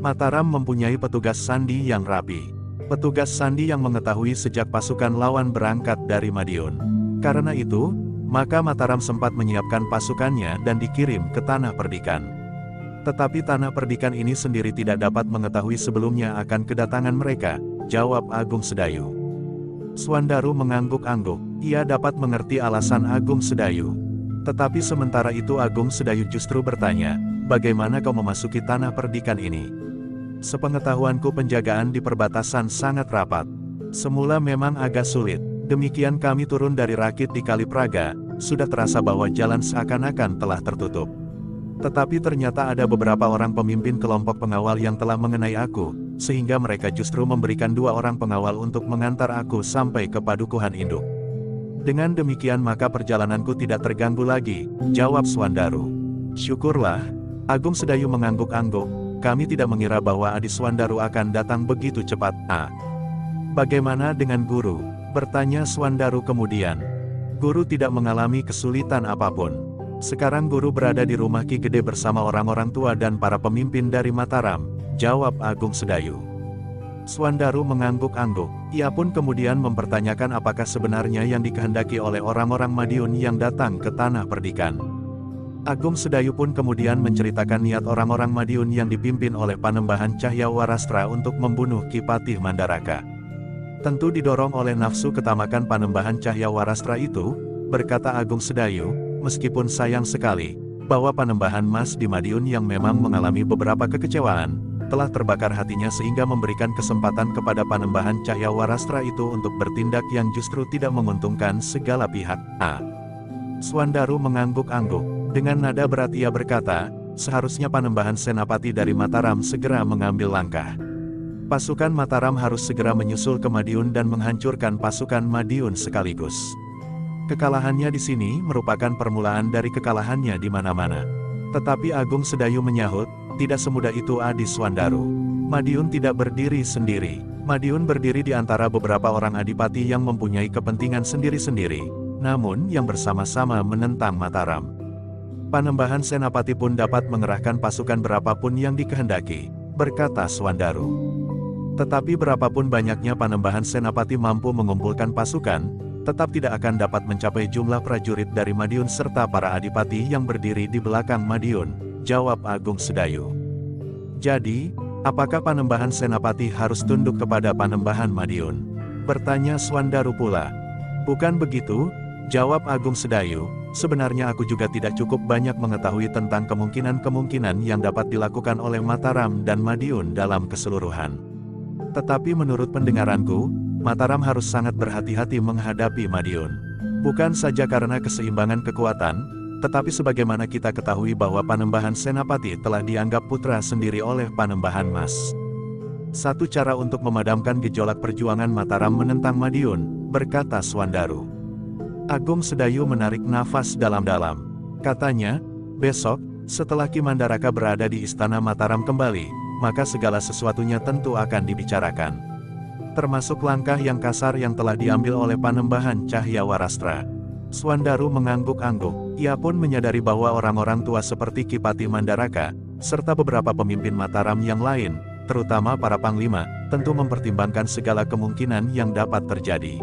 Mataram mempunyai petugas sandi yang rapi. Petugas sandi yang mengetahui sejak pasukan lawan berangkat dari Madiun. Karena itu, maka Mataram sempat menyiapkan pasukannya dan dikirim ke tanah perdikan. Tetapi tanah perdikan ini sendiri tidak dapat mengetahui sebelumnya akan kedatangan mereka, jawab Agung Sedayu. Swandaru mengangguk-angguk, ia dapat mengerti alasan Agung Sedayu. Tetapi sementara itu Agung Sedayu justru bertanya, bagaimana kau memasuki tanah perdikan ini? Sepengetahuanku penjagaan di perbatasan sangat rapat. Semula memang agak sulit, Demikian kami turun dari rakit di Kali Praga, sudah terasa bahwa jalan seakan-akan telah tertutup. Tetapi ternyata ada beberapa orang pemimpin kelompok pengawal yang telah mengenai aku, sehingga mereka justru memberikan 2 orang pengawal untuk mengantar aku sampai ke Padukuhan Induk. Dengan demikian maka perjalananku tidak terganggu lagi, jawab Swandaru. Syukurlah, Agung Sedayu mengangguk-angguk, kami tidak mengira bahwa Adi Swandaru akan datang begitu cepat. Bagaimana dengan guru? Bertanya Swandaru kemudian. Guru tidak mengalami kesulitan apapun. Sekarang guru berada di rumah Ki Gede bersama orang-orang tua dan para pemimpin dari Mataram, jawab Agung Sedayu. Swandaru mengangguk-angguk. Ia pun kemudian mempertanyakan apakah sebenarnya yang dikehendaki oleh orang-orang Madiun yang datang ke Tanah Perdikan. Agung Sedayu pun kemudian menceritakan niat orang-orang Madiun yang dipimpin oleh Panembahan Cahyawarastra untuk membunuh Ki Patih Mandaraka. Tentu didorong oleh nafsu ketamakan Panembahan Cahyawarastra itu, berkata Agung Sedayu, meskipun sayang sekali, bahwa Panembahan Mas di Madiun yang memang mengalami beberapa kekecewaan, telah terbakar hatinya sehingga memberikan kesempatan kepada Panembahan Cahyawarastra itu untuk bertindak yang justru tidak menguntungkan segala pihak. Swandaru mengangguk-angguk, dengan nada berat ia berkata, seharusnya Panembahan Senapati dari Mataram segera mengambil langkah. Pasukan Mataram harus segera menyusul ke Madiun dan menghancurkan pasukan Madiun sekaligus. Kekalahannya di sini merupakan permulaan dari kekalahannya di mana-mana. Tetapi Agung Sedayu menyahut, tidak semudah itu Adi Swandaru. Madiun tidak berdiri sendiri. Madiun berdiri di antara beberapa orang adipati yang mempunyai kepentingan sendiri-sendiri, namun yang bersama-sama menentang Mataram. Panembahan Senapati pun dapat mengerahkan pasukan berapapun yang dikehendaki, berkata Swandaru. Tetapi berapapun banyaknya Panembahan Senapati mampu mengumpulkan pasukan, tetap tidak akan dapat mencapai jumlah prajurit dari Madiun serta para adipati yang berdiri di belakang Madiun, jawab Agung Sedayu. Jadi, apakah Panembahan Senapati harus tunduk kepada Panembahan Madiun? Bertanya Swandaru pula. Bukan begitu, jawab Agung Sedayu, sebenarnya aku juga tidak cukup banyak mengetahui tentang kemungkinan-kemungkinan yang dapat dilakukan oleh Mataram dan Madiun dalam keseluruhan. Tetapi menurut pendengaranku, Mataram harus sangat berhati-hati menghadapi Madiun. Bukan saja karena keseimbangan kekuatan, tetapi sebagaimana kita ketahui bahwa Panembahan Senapati telah dianggap putra sendiri oleh Panembahan Mas. Satu cara untuk memadamkan gejolak perjuangan Mataram menentang Madiun, berkata Swandaru. Agung Sedayu menarik nafas dalam-dalam. Katanya, besok, setelah Ki Mandaraka berada di istana Mataram kembali, maka segala sesuatunya tentu akan dibicarakan. Termasuk langkah yang kasar yang telah diambil oleh Panembahan Cahyawarastra. Swandaru mengangguk-angguk, ia pun menyadari bahwa orang-orang tua seperti Ki Patih Mandaraka, serta beberapa pemimpin Mataram yang lain, terutama para panglima, tentu mempertimbangkan segala kemungkinan yang dapat terjadi.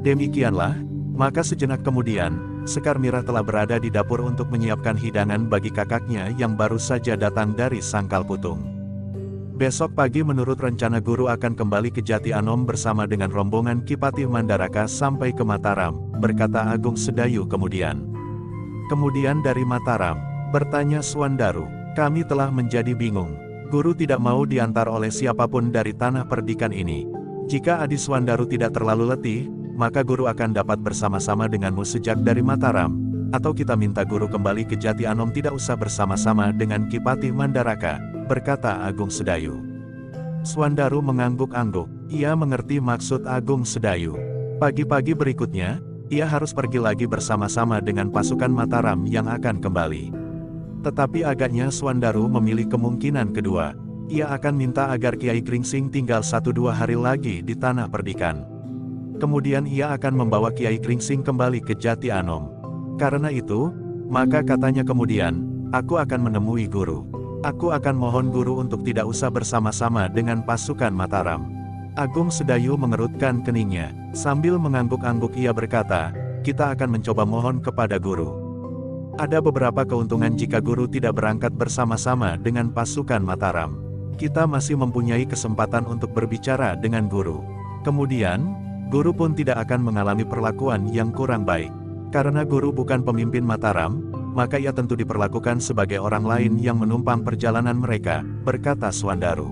Demikianlah, maka sejenak kemudian, Sekar Mirah telah berada di dapur untuk menyiapkan hidangan bagi kakaknya yang baru saja datang dari Sangkal Putung. Besok pagi menurut rencana guru akan kembali ke Jati Anom bersama dengan rombongan Ki Patih Mandaraka sampai ke Mataram, berkata Agung Sedayu kemudian. Kemudian dari Mataram, bertanya Swandaru, kami telah menjadi bingung. Guru tidak mau diantar oleh siapapun dari Tanah Perdikan ini. Jika Adi Swandaru tidak terlalu letih, maka guru akan dapat bersama-sama denganmu sejak dari Mataram, atau kita minta guru kembali ke Jati Anom tidak usah bersama-sama dengan Ki Patih Mandaraka, berkata Agung Sedayu. Swandaru mengangguk-angguk, ia mengerti maksud Agung Sedayu. Pagi-pagi berikutnya, ia harus pergi lagi bersama-sama dengan pasukan Mataram yang akan kembali. Tetapi agaknya Swandaru memilih kemungkinan kedua. Ia akan minta agar Kiai Kringsing tinggal 1-2 hari lagi di Tanah Perdikan. Kemudian ia akan membawa Kiai Kringsing kembali ke Jati Anom. Karena itu, maka katanya kemudian, aku akan menemui guru. Aku akan mohon guru untuk tidak usah bersama-sama dengan pasukan Mataram. Agung Sedayu mengerutkan keningnya. Sambil mengangguk-angguk ia berkata, kita akan mencoba mohon kepada guru. Ada beberapa keuntungan jika guru tidak berangkat bersama-sama dengan pasukan Mataram. Kita masih mempunyai kesempatan untuk berbicara dengan guru. Kemudian, guru pun tidak akan mengalami perlakuan yang kurang baik. Karena guru bukan pemimpin Mataram, maka ia tentu diperlakukan sebagai orang lain yang menumpang perjalanan mereka, berkata Swandaru.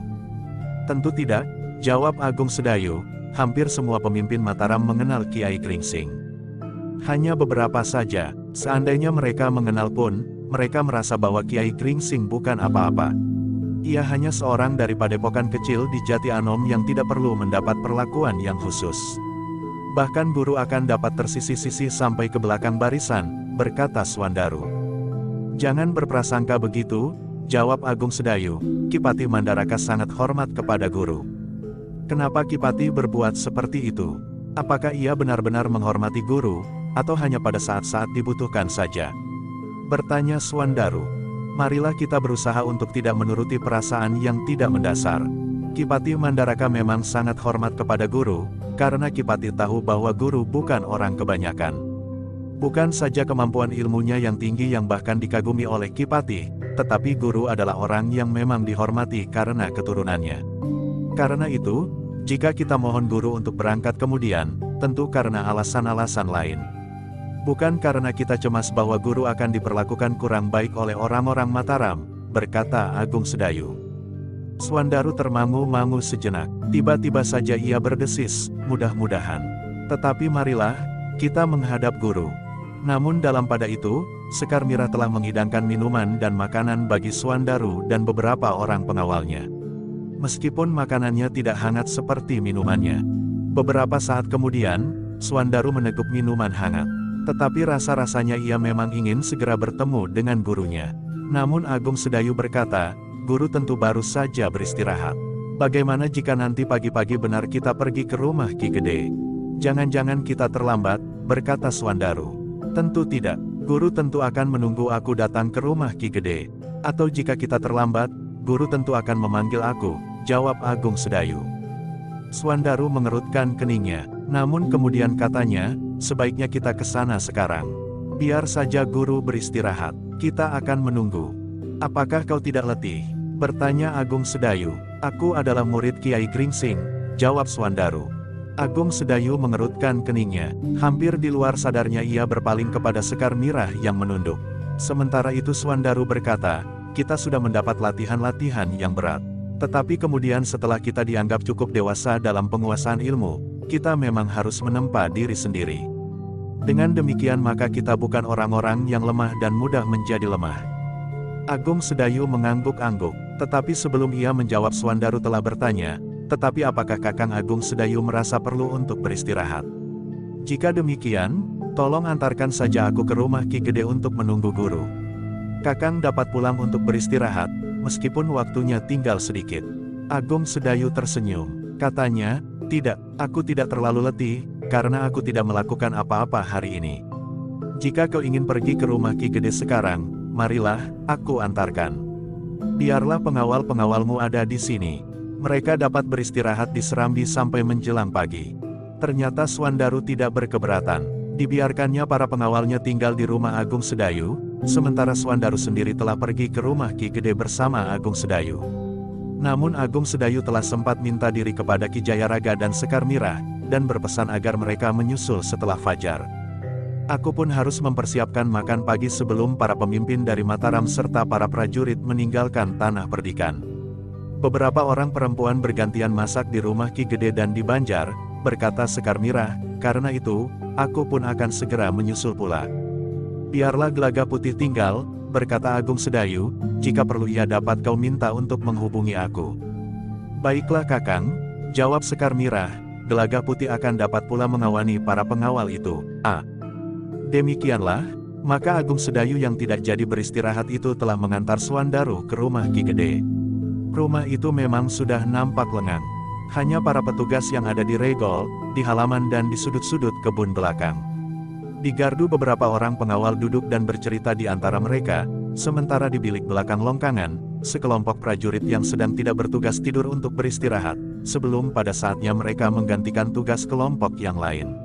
Tentu tidak, jawab Agung Sedayu, hampir semua pemimpin Mataram mengenal Kiai Gringsing. Hanya beberapa saja, seandainya mereka mengenal pun, mereka merasa bahwa Kiai Gringsing bukan apa-apa. Ia hanya seorang dari padepokan kecil di Jati Anom yang tidak perlu mendapat perlakuan yang khusus. Bahkan guru akan dapat tersisih-sisih sampai ke belakang barisan, berkata Swandaru. Jangan berprasangka begitu, jawab Agung Sedayu. Kipati Mandaraka sangat hormat kepada guru. Kenapa Kipati berbuat seperti itu? Apakah ia benar-benar menghormati guru, atau hanya pada saat-saat dibutuhkan saja? Bertanya Swandaru. Marilah kita berusaha untuk tidak menuruti perasaan yang tidak mendasar. Kipati Mandaraka memang sangat hormat kepada guru, karena Kipati tahu bahwa guru bukan orang kebanyakan. Bukan saja kemampuan ilmunya yang tinggi yang bahkan dikagumi oleh Kipati, tetapi guru adalah orang yang memang dihormati karena keturunannya. Karena itu, jika kita mohon guru untuk berangkat kemudian, tentu karena alasan-alasan lain. Bukan karena kita cemas bahwa guru akan diperlakukan kurang baik oleh orang-orang Mataram, berkata Agung Sedayu. Swandaru termangu-mangu sejenak, tiba-tiba saja ia berdesis, mudah-mudahan. Tetapi marilah, kita menghadap guru. Namun dalam pada itu, Sekar Mirah telah menghidangkan minuman dan makanan bagi Swandaru dan beberapa orang pengawalnya. Meskipun makanannya tidak hangat seperti minumannya. Beberapa saat kemudian, Swandaru meneguk minuman hangat. Tetapi rasa-rasanya ia memang ingin segera bertemu dengan gurunya. Namun Agung Sedayu berkata, guru tentu baru saja beristirahat. Bagaimana jika nanti pagi-pagi benar kita pergi ke rumah Ki Gede? Jangan-jangan kita terlambat, berkata Swandaru. Tentu tidak, guru tentu akan menunggu aku datang ke rumah Ki Gede. Atau jika kita terlambat, guru tentu akan memanggil aku, jawab Agung Sedayu. Swandaru mengerutkan keningnya, namun kemudian katanya, sebaiknya kita ke sana sekarang. Biar saja guru beristirahat, kita akan menunggu. Apakah kau tidak letih? Bertanya Agung Sedayu. Aku adalah murid Kiai Gringsing, jawab Swandaru. Agung Sedayu mengerutkan keningnya, hampir di luar sadarnya ia berpaling kepada Sekar Mirah yang menunduk. Sementara itu Swandaru berkata, kita sudah mendapat latihan-latihan yang berat. Tetapi kemudian setelah kita dianggap cukup dewasa dalam penguasaan ilmu, kita memang harus menempa diri sendiri. Dengan demikian maka kita bukan orang-orang yang lemah dan mudah menjadi lemah. Agung Sedayu mengangguk-angguk, tetapi sebelum ia menjawab Swandaru telah bertanya, tetapi apakah Kakang Agung Sedayu merasa perlu untuk beristirahat? Jika demikian, tolong antarkan saja aku ke rumah Ki Gede untuk menunggu guru. Kakang dapat pulang untuk beristirahat, meskipun waktunya tinggal sedikit. Agung Sedayu tersenyum, katanya, tidak, aku tidak terlalu letih, karena aku tidak melakukan apa-apa hari ini. Jika kau ingin pergi ke rumah Ki Gede sekarang, marilah, aku antarkan. Biarlah pengawal-pengawalmu ada di sini. Mereka dapat beristirahat di Serambi sampai menjelang pagi. Ternyata Swandaru tidak berkeberatan. Dibiarkannya para pengawalnya tinggal di rumah Agung Sedayu, sementara Swandaru sendiri telah pergi ke rumah Ki Gede bersama Agung Sedayu. Namun Agung Sedayu telah sempat minta diri kepada Ki Jayaraga dan Sekar Mirah, dan berpesan agar mereka menyusul setelah fajar. Aku pun harus mempersiapkan makan pagi sebelum para pemimpin dari Mataram serta para prajurit meninggalkan tanah perdikan. Beberapa orang perempuan bergantian masak di rumah Ki Gede dan di Banjar, berkata Sekar Mirah, karena itu, aku pun akan segera menyusul pula. Biarlah Gelaga Putih tinggal, berkata Agung Sedayu, jika perlu ia dapat kau minta untuk menghubungi aku. Baiklah Kakang, jawab Sekar Mirah, Gelaga Putih akan dapat pula mengawani para pengawal itu. Demikianlah, maka Agung Sedayu yang tidak jadi beristirahat itu telah mengantar Swandaru ke rumah Ki Gede. Rumah itu memang sudah nampak lengang. Hanya para petugas yang ada di regol, di halaman dan di sudut-sudut kebun belakang. Di gardu beberapa orang pengawal duduk dan bercerita di antara mereka, sementara di bilik belakang longkangan, sekelompok prajurit yang sedang tidak bertugas tidur untuk beristirahat, sebelum pada saatnya mereka menggantikan tugas kelompok yang lain.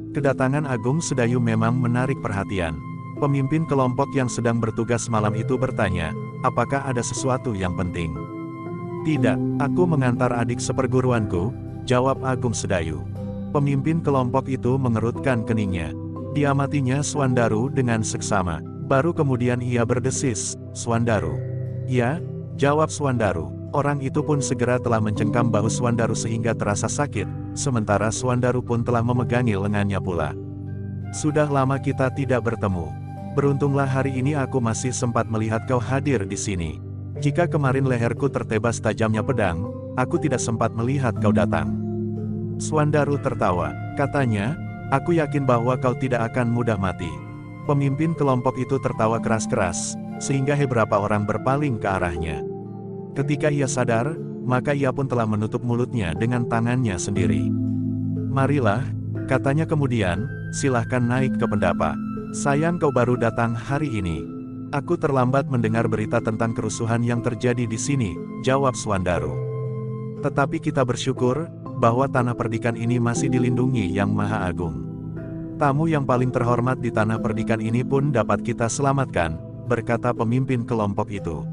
Kedatangan Agung Sedayu memang menarik perhatian. Pemimpin kelompok yang sedang bertugas malam itu bertanya, apakah ada sesuatu yang penting? Tidak, aku mengantar adik seperguruanku, jawab Agung Sedayu. Pemimpin kelompok itu mengerutkan keningnya. Diamatinya Swandaru dengan seksama. Baru kemudian ia berdesis, Swandaru. Ya, jawab Swandaru. Orang itu pun segera telah mencengkam bahu Swandaru sehingga terasa sakit, sementara Swandaru pun telah memegangi lengannya pula. Sudah lama kita tidak bertemu. Beruntunglah hari ini aku masih sempat melihat kau hadir di sini. Jika kemarin leherku tertebas tajamnya pedang, aku tidak sempat melihat kau datang. Swandaru tertawa, katanya, aku yakin bahwa kau tidak akan mudah mati. Pemimpin kelompok itu tertawa keras-keras, sehingga beberapa orang berpaling ke arahnya. Ketika ia sadar, maka ia pun telah menutup mulutnya dengan tangannya sendiri. Marilah, katanya kemudian, silahkan naik ke pendapa. Sayang kau baru datang hari ini. Aku terlambat mendengar berita tentang kerusuhan yang terjadi di sini, jawab Swandaru. Tetapi kita bersyukur, bahwa tanah perdikan ini masih dilindungi Yang Maha Agung. Tamu yang paling terhormat di tanah perdikan ini pun dapat kita selamatkan, berkata pemimpin kelompok itu.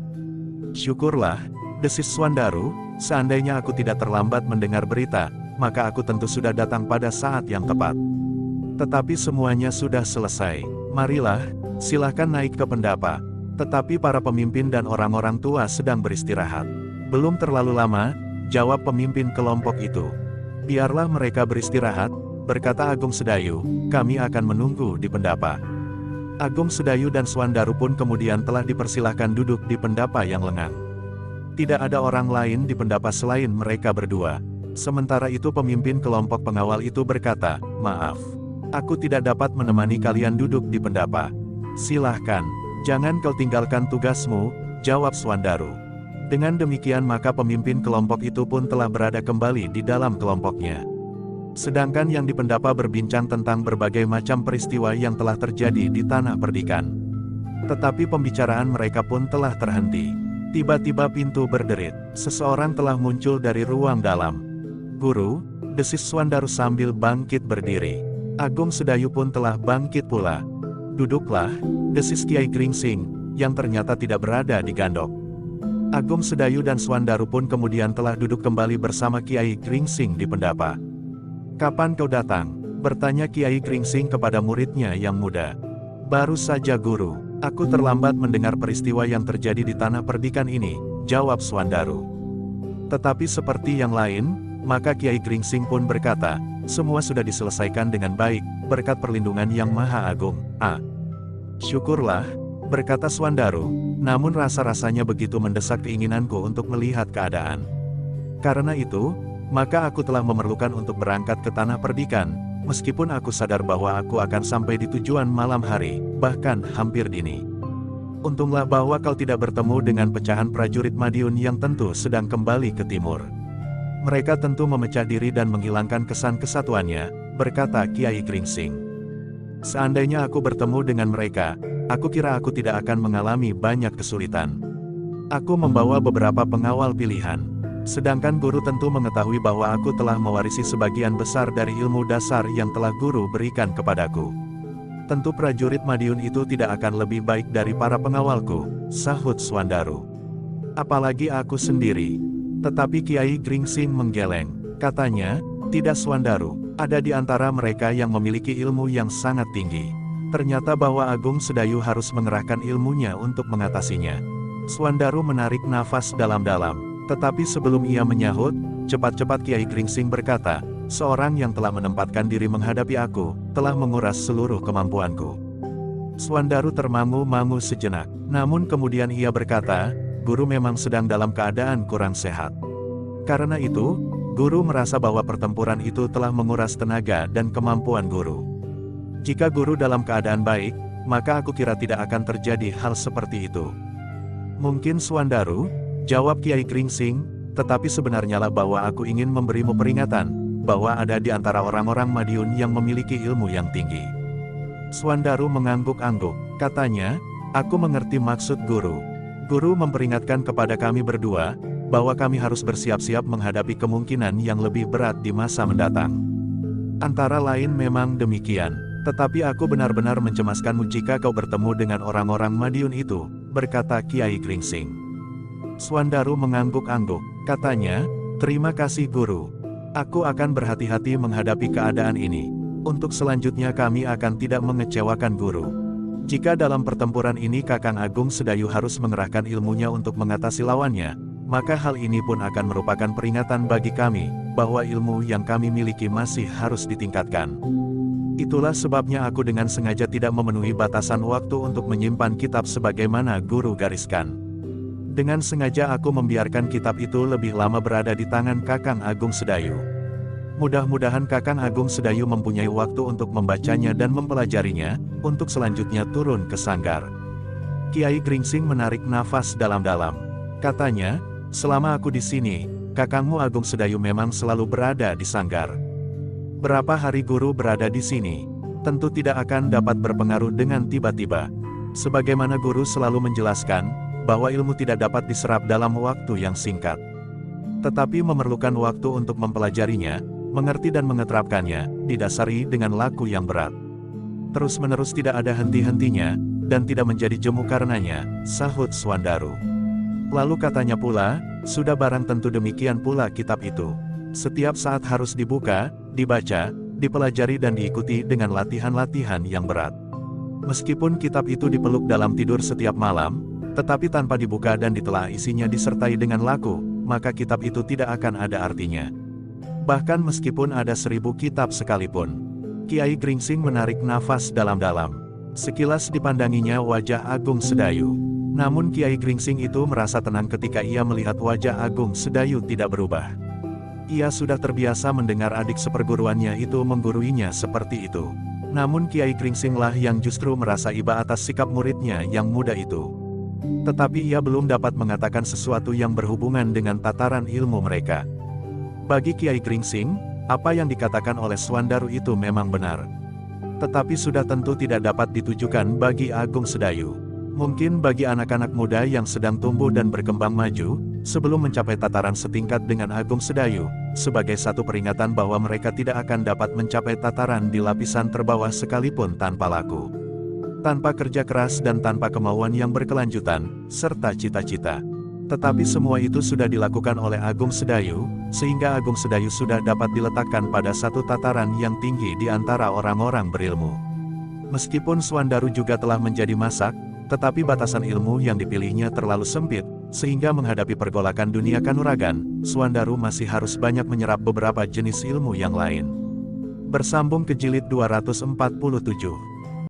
Syukurlah, desis Swandaru, seandainya aku tidak terlambat mendengar berita, maka aku tentu sudah datang pada saat yang tepat. Tetapi semuanya sudah selesai. Marilah, silahkan naik ke pendapa. Tetapi para pemimpin dan orang-orang tua sedang beristirahat. Belum terlalu lama, jawab pemimpin kelompok itu. Biarlah mereka beristirahat, berkata Agung Sedayu, kami akan menunggu di pendapa. Agung Sedayu dan Swandaru pun kemudian telah dipersilahkan duduk di pendapa yang lengang. Tidak ada orang lain di pendapa selain mereka berdua. Sementara itu pemimpin kelompok pengawal itu berkata, maaf, aku tidak dapat menemani kalian duduk di pendapa. Silahkan, jangan kau tinggalkan tugasmu, jawab Swandaru. Dengan demikian maka pemimpin kelompok itu pun telah berada kembali di dalam kelompoknya. Sedangkan yang di pendapa berbincang tentang berbagai macam peristiwa yang telah terjadi di tanah perdikan. Tetapi pembicaraan mereka pun telah terhenti. Tiba-tiba pintu berderit. Seseorang telah muncul dari ruang dalam. Guru, desis Swandaru sambil bangkit berdiri. Agung Sedayu pun telah bangkit pula. Duduklah, desis Kiai Gringsing, yang ternyata tidak berada di gandok. Agung Sedayu dan Swandaru pun kemudian telah duduk kembali bersama Kiai Gringsing di pendapa. Kapan kau datang? Bertanya Kiai Gringsing kepada muridnya yang muda. Baru saja guru, aku terlambat mendengar peristiwa yang terjadi di tanah perdikan ini, jawab Swandaru. Tetapi seperti yang lain, maka Kiai Gringsing pun berkata, semua sudah diselesaikan dengan baik, berkat perlindungan Yang Maha Agung. Syukurlah, berkata Swandaru, namun rasa-rasanya begitu mendesak keinginanku untuk melihat keadaan. Karena itu, maka aku telah memerlukan untuk berangkat ke tanah perdikan, meskipun aku sadar bahwa aku akan sampai di tujuan malam hari, bahkan hampir dini. Untunglah bahwa kau tidak bertemu dengan pecahan prajurit Madiun yang tentu sedang kembali ke timur. Mereka tentu memecah diri dan menghilangkan kesan kesatuannya, berkata Kiai Gringsing. Seandainya aku bertemu dengan mereka, aku kira aku tidak akan mengalami banyak kesulitan. Aku membawa beberapa pengawal pilihan. Sedangkan guru tentu mengetahui bahwa aku telah mewarisi sebagian besar dari ilmu dasar yang telah guru berikan kepadaku. Tentu prajurit Madiun itu tidak akan lebih baik dari para pengawalku, sahut Swandaru. Apalagi aku sendiri. Tetapi Kiai Gringsing menggeleng. Katanya, tidak Swandaru, ada di antara mereka yang memiliki ilmu yang sangat tinggi. Ternyata bahwa Agung Sedayu harus mengerahkan ilmunya untuk mengatasinya. Swandaru menarik nafas dalam-dalam. Tetapi sebelum ia menyahut, cepat-cepat Kiai Gringsing berkata, seorang yang telah menempatkan diri menghadapi aku, telah menguras seluruh kemampuanku. Swandaru termangu-mangu sejenak, namun kemudian ia berkata, guru memang sedang dalam keadaan kurang sehat. Karena itu, guru merasa bahwa pertempuran itu telah menguras tenaga dan kemampuan guru. Jika guru dalam keadaan baik, maka aku kira tidak akan terjadi hal seperti itu. Mungkin Swandaru, jawab Kiai Gringsing, tetapi sebenarnya lah bahwa aku ingin memberimu peringatan, bahwa ada di antara orang-orang Madiun yang memiliki ilmu yang tinggi. Swandaru mengangguk-angguk, katanya, aku mengerti maksud guru. Guru memperingatkan kepada kami berdua, bahwa kami harus bersiap-siap menghadapi kemungkinan yang lebih berat di masa mendatang. Antara lain memang demikian, tetapi aku benar-benar mencemaskanmu jika kau bertemu dengan orang-orang Madiun itu, berkata Kiai Gringsing. Swandaru mengangguk-angguk, katanya, terima kasih guru. Aku akan berhati-hati menghadapi keadaan ini. Untuk selanjutnya kami akan tidak mengecewakan guru. Jika dalam pertempuran ini Kakang Agung Sedayu harus mengerahkan ilmunya untuk mengatasi lawannya, maka hal ini pun akan merupakan peringatan bagi kami, bahwa ilmu yang kami miliki masih harus ditingkatkan. Itulah sebabnya aku dengan sengaja tidak memenuhi batasan waktu untuk menyimpan kitab sebagaimana guru gariskan. Dengan sengaja aku membiarkan kitab itu lebih lama berada di tangan Kakang Agung Sedayu. Mudah-mudahan Kakang Agung Sedayu mempunyai waktu untuk membacanya dan mempelajarinya, untuk selanjutnya turun ke sanggar. Kiai Gringsing menarik nafas dalam-dalam. Katanya, selama aku di sini, Kakangmu Agung Sedayu memang selalu berada di sanggar. Berapa hari guru berada di sini, tentu tidak akan dapat berpengaruh dengan tiba-tiba. Sebagaimana guru selalu menjelaskan, bahwa ilmu tidak dapat diserap dalam waktu yang singkat. Tetapi memerlukan waktu untuk mempelajarinya, mengerti dan mengeterapkannya, didasari dengan laku yang berat. Terus-menerus tidak ada henti-hentinya, dan tidak menjadi jemu karenanya, sahut Swandaru. Lalu katanya pula, sudah barang tentu demikian pula kitab itu. Setiap saat harus dibuka, dibaca, dipelajari dan diikuti dengan latihan-latihan yang berat. Meskipun kitab itu dipeluk dalam tidur setiap malam, tetapi tanpa dibuka dan ditelah isinya disertai dengan laku, maka kitab itu tidak akan ada artinya. Bahkan meskipun ada 1000 kitab sekalipun. Kiai Gringsing menarik nafas dalam-dalam. Sekilas dipandanginya wajah Agung Sedayu. Namun Kiai Gringsing itu merasa tenang ketika ia melihat wajah Agung Sedayu tidak berubah. Ia sudah terbiasa mendengar adik seperguruannya itu mengguruinya seperti itu. Namun Kiai Gringsinglah yang justru merasa iba atas sikap muridnya yang muda itu. Tetapi ia belum dapat mengatakan sesuatu yang berhubungan dengan tataran ilmu mereka. Bagi Kiai Gringsing, apa yang dikatakan oleh Swandaru itu memang benar. Tetapi sudah tentu tidak dapat ditujukan bagi Agung Sedayu. Mungkin bagi anak-anak muda yang sedang tumbuh dan berkembang maju, sebelum mencapai tataran setingkat dengan Agung Sedayu, sebagai satu peringatan bahwa mereka tidak akan dapat mencapai tataran di lapisan terbawah sekalipun tanpa laku. Tanpa kerja keras dan tanpa kemauan yang berkelanjutan, serta cita-cita. Tetapi semua itu sudah dilakukan oleh Agung Sedayu, sehingga Agung Sedayu sudah dapat diletakkan pada satu tataran yang tinggi di antara orang-orang berilmu. Meskipun Swandaru juga telah menjadi masak, tetapi batasan ilmu yang dipilihnya terlalu sempit, sehingga menghadapi pergolakan dunia kanuragan, Swandaru masih harus banyak menyerap beberapa jenis ilmu yang lain. Bersambung ke jilid 247.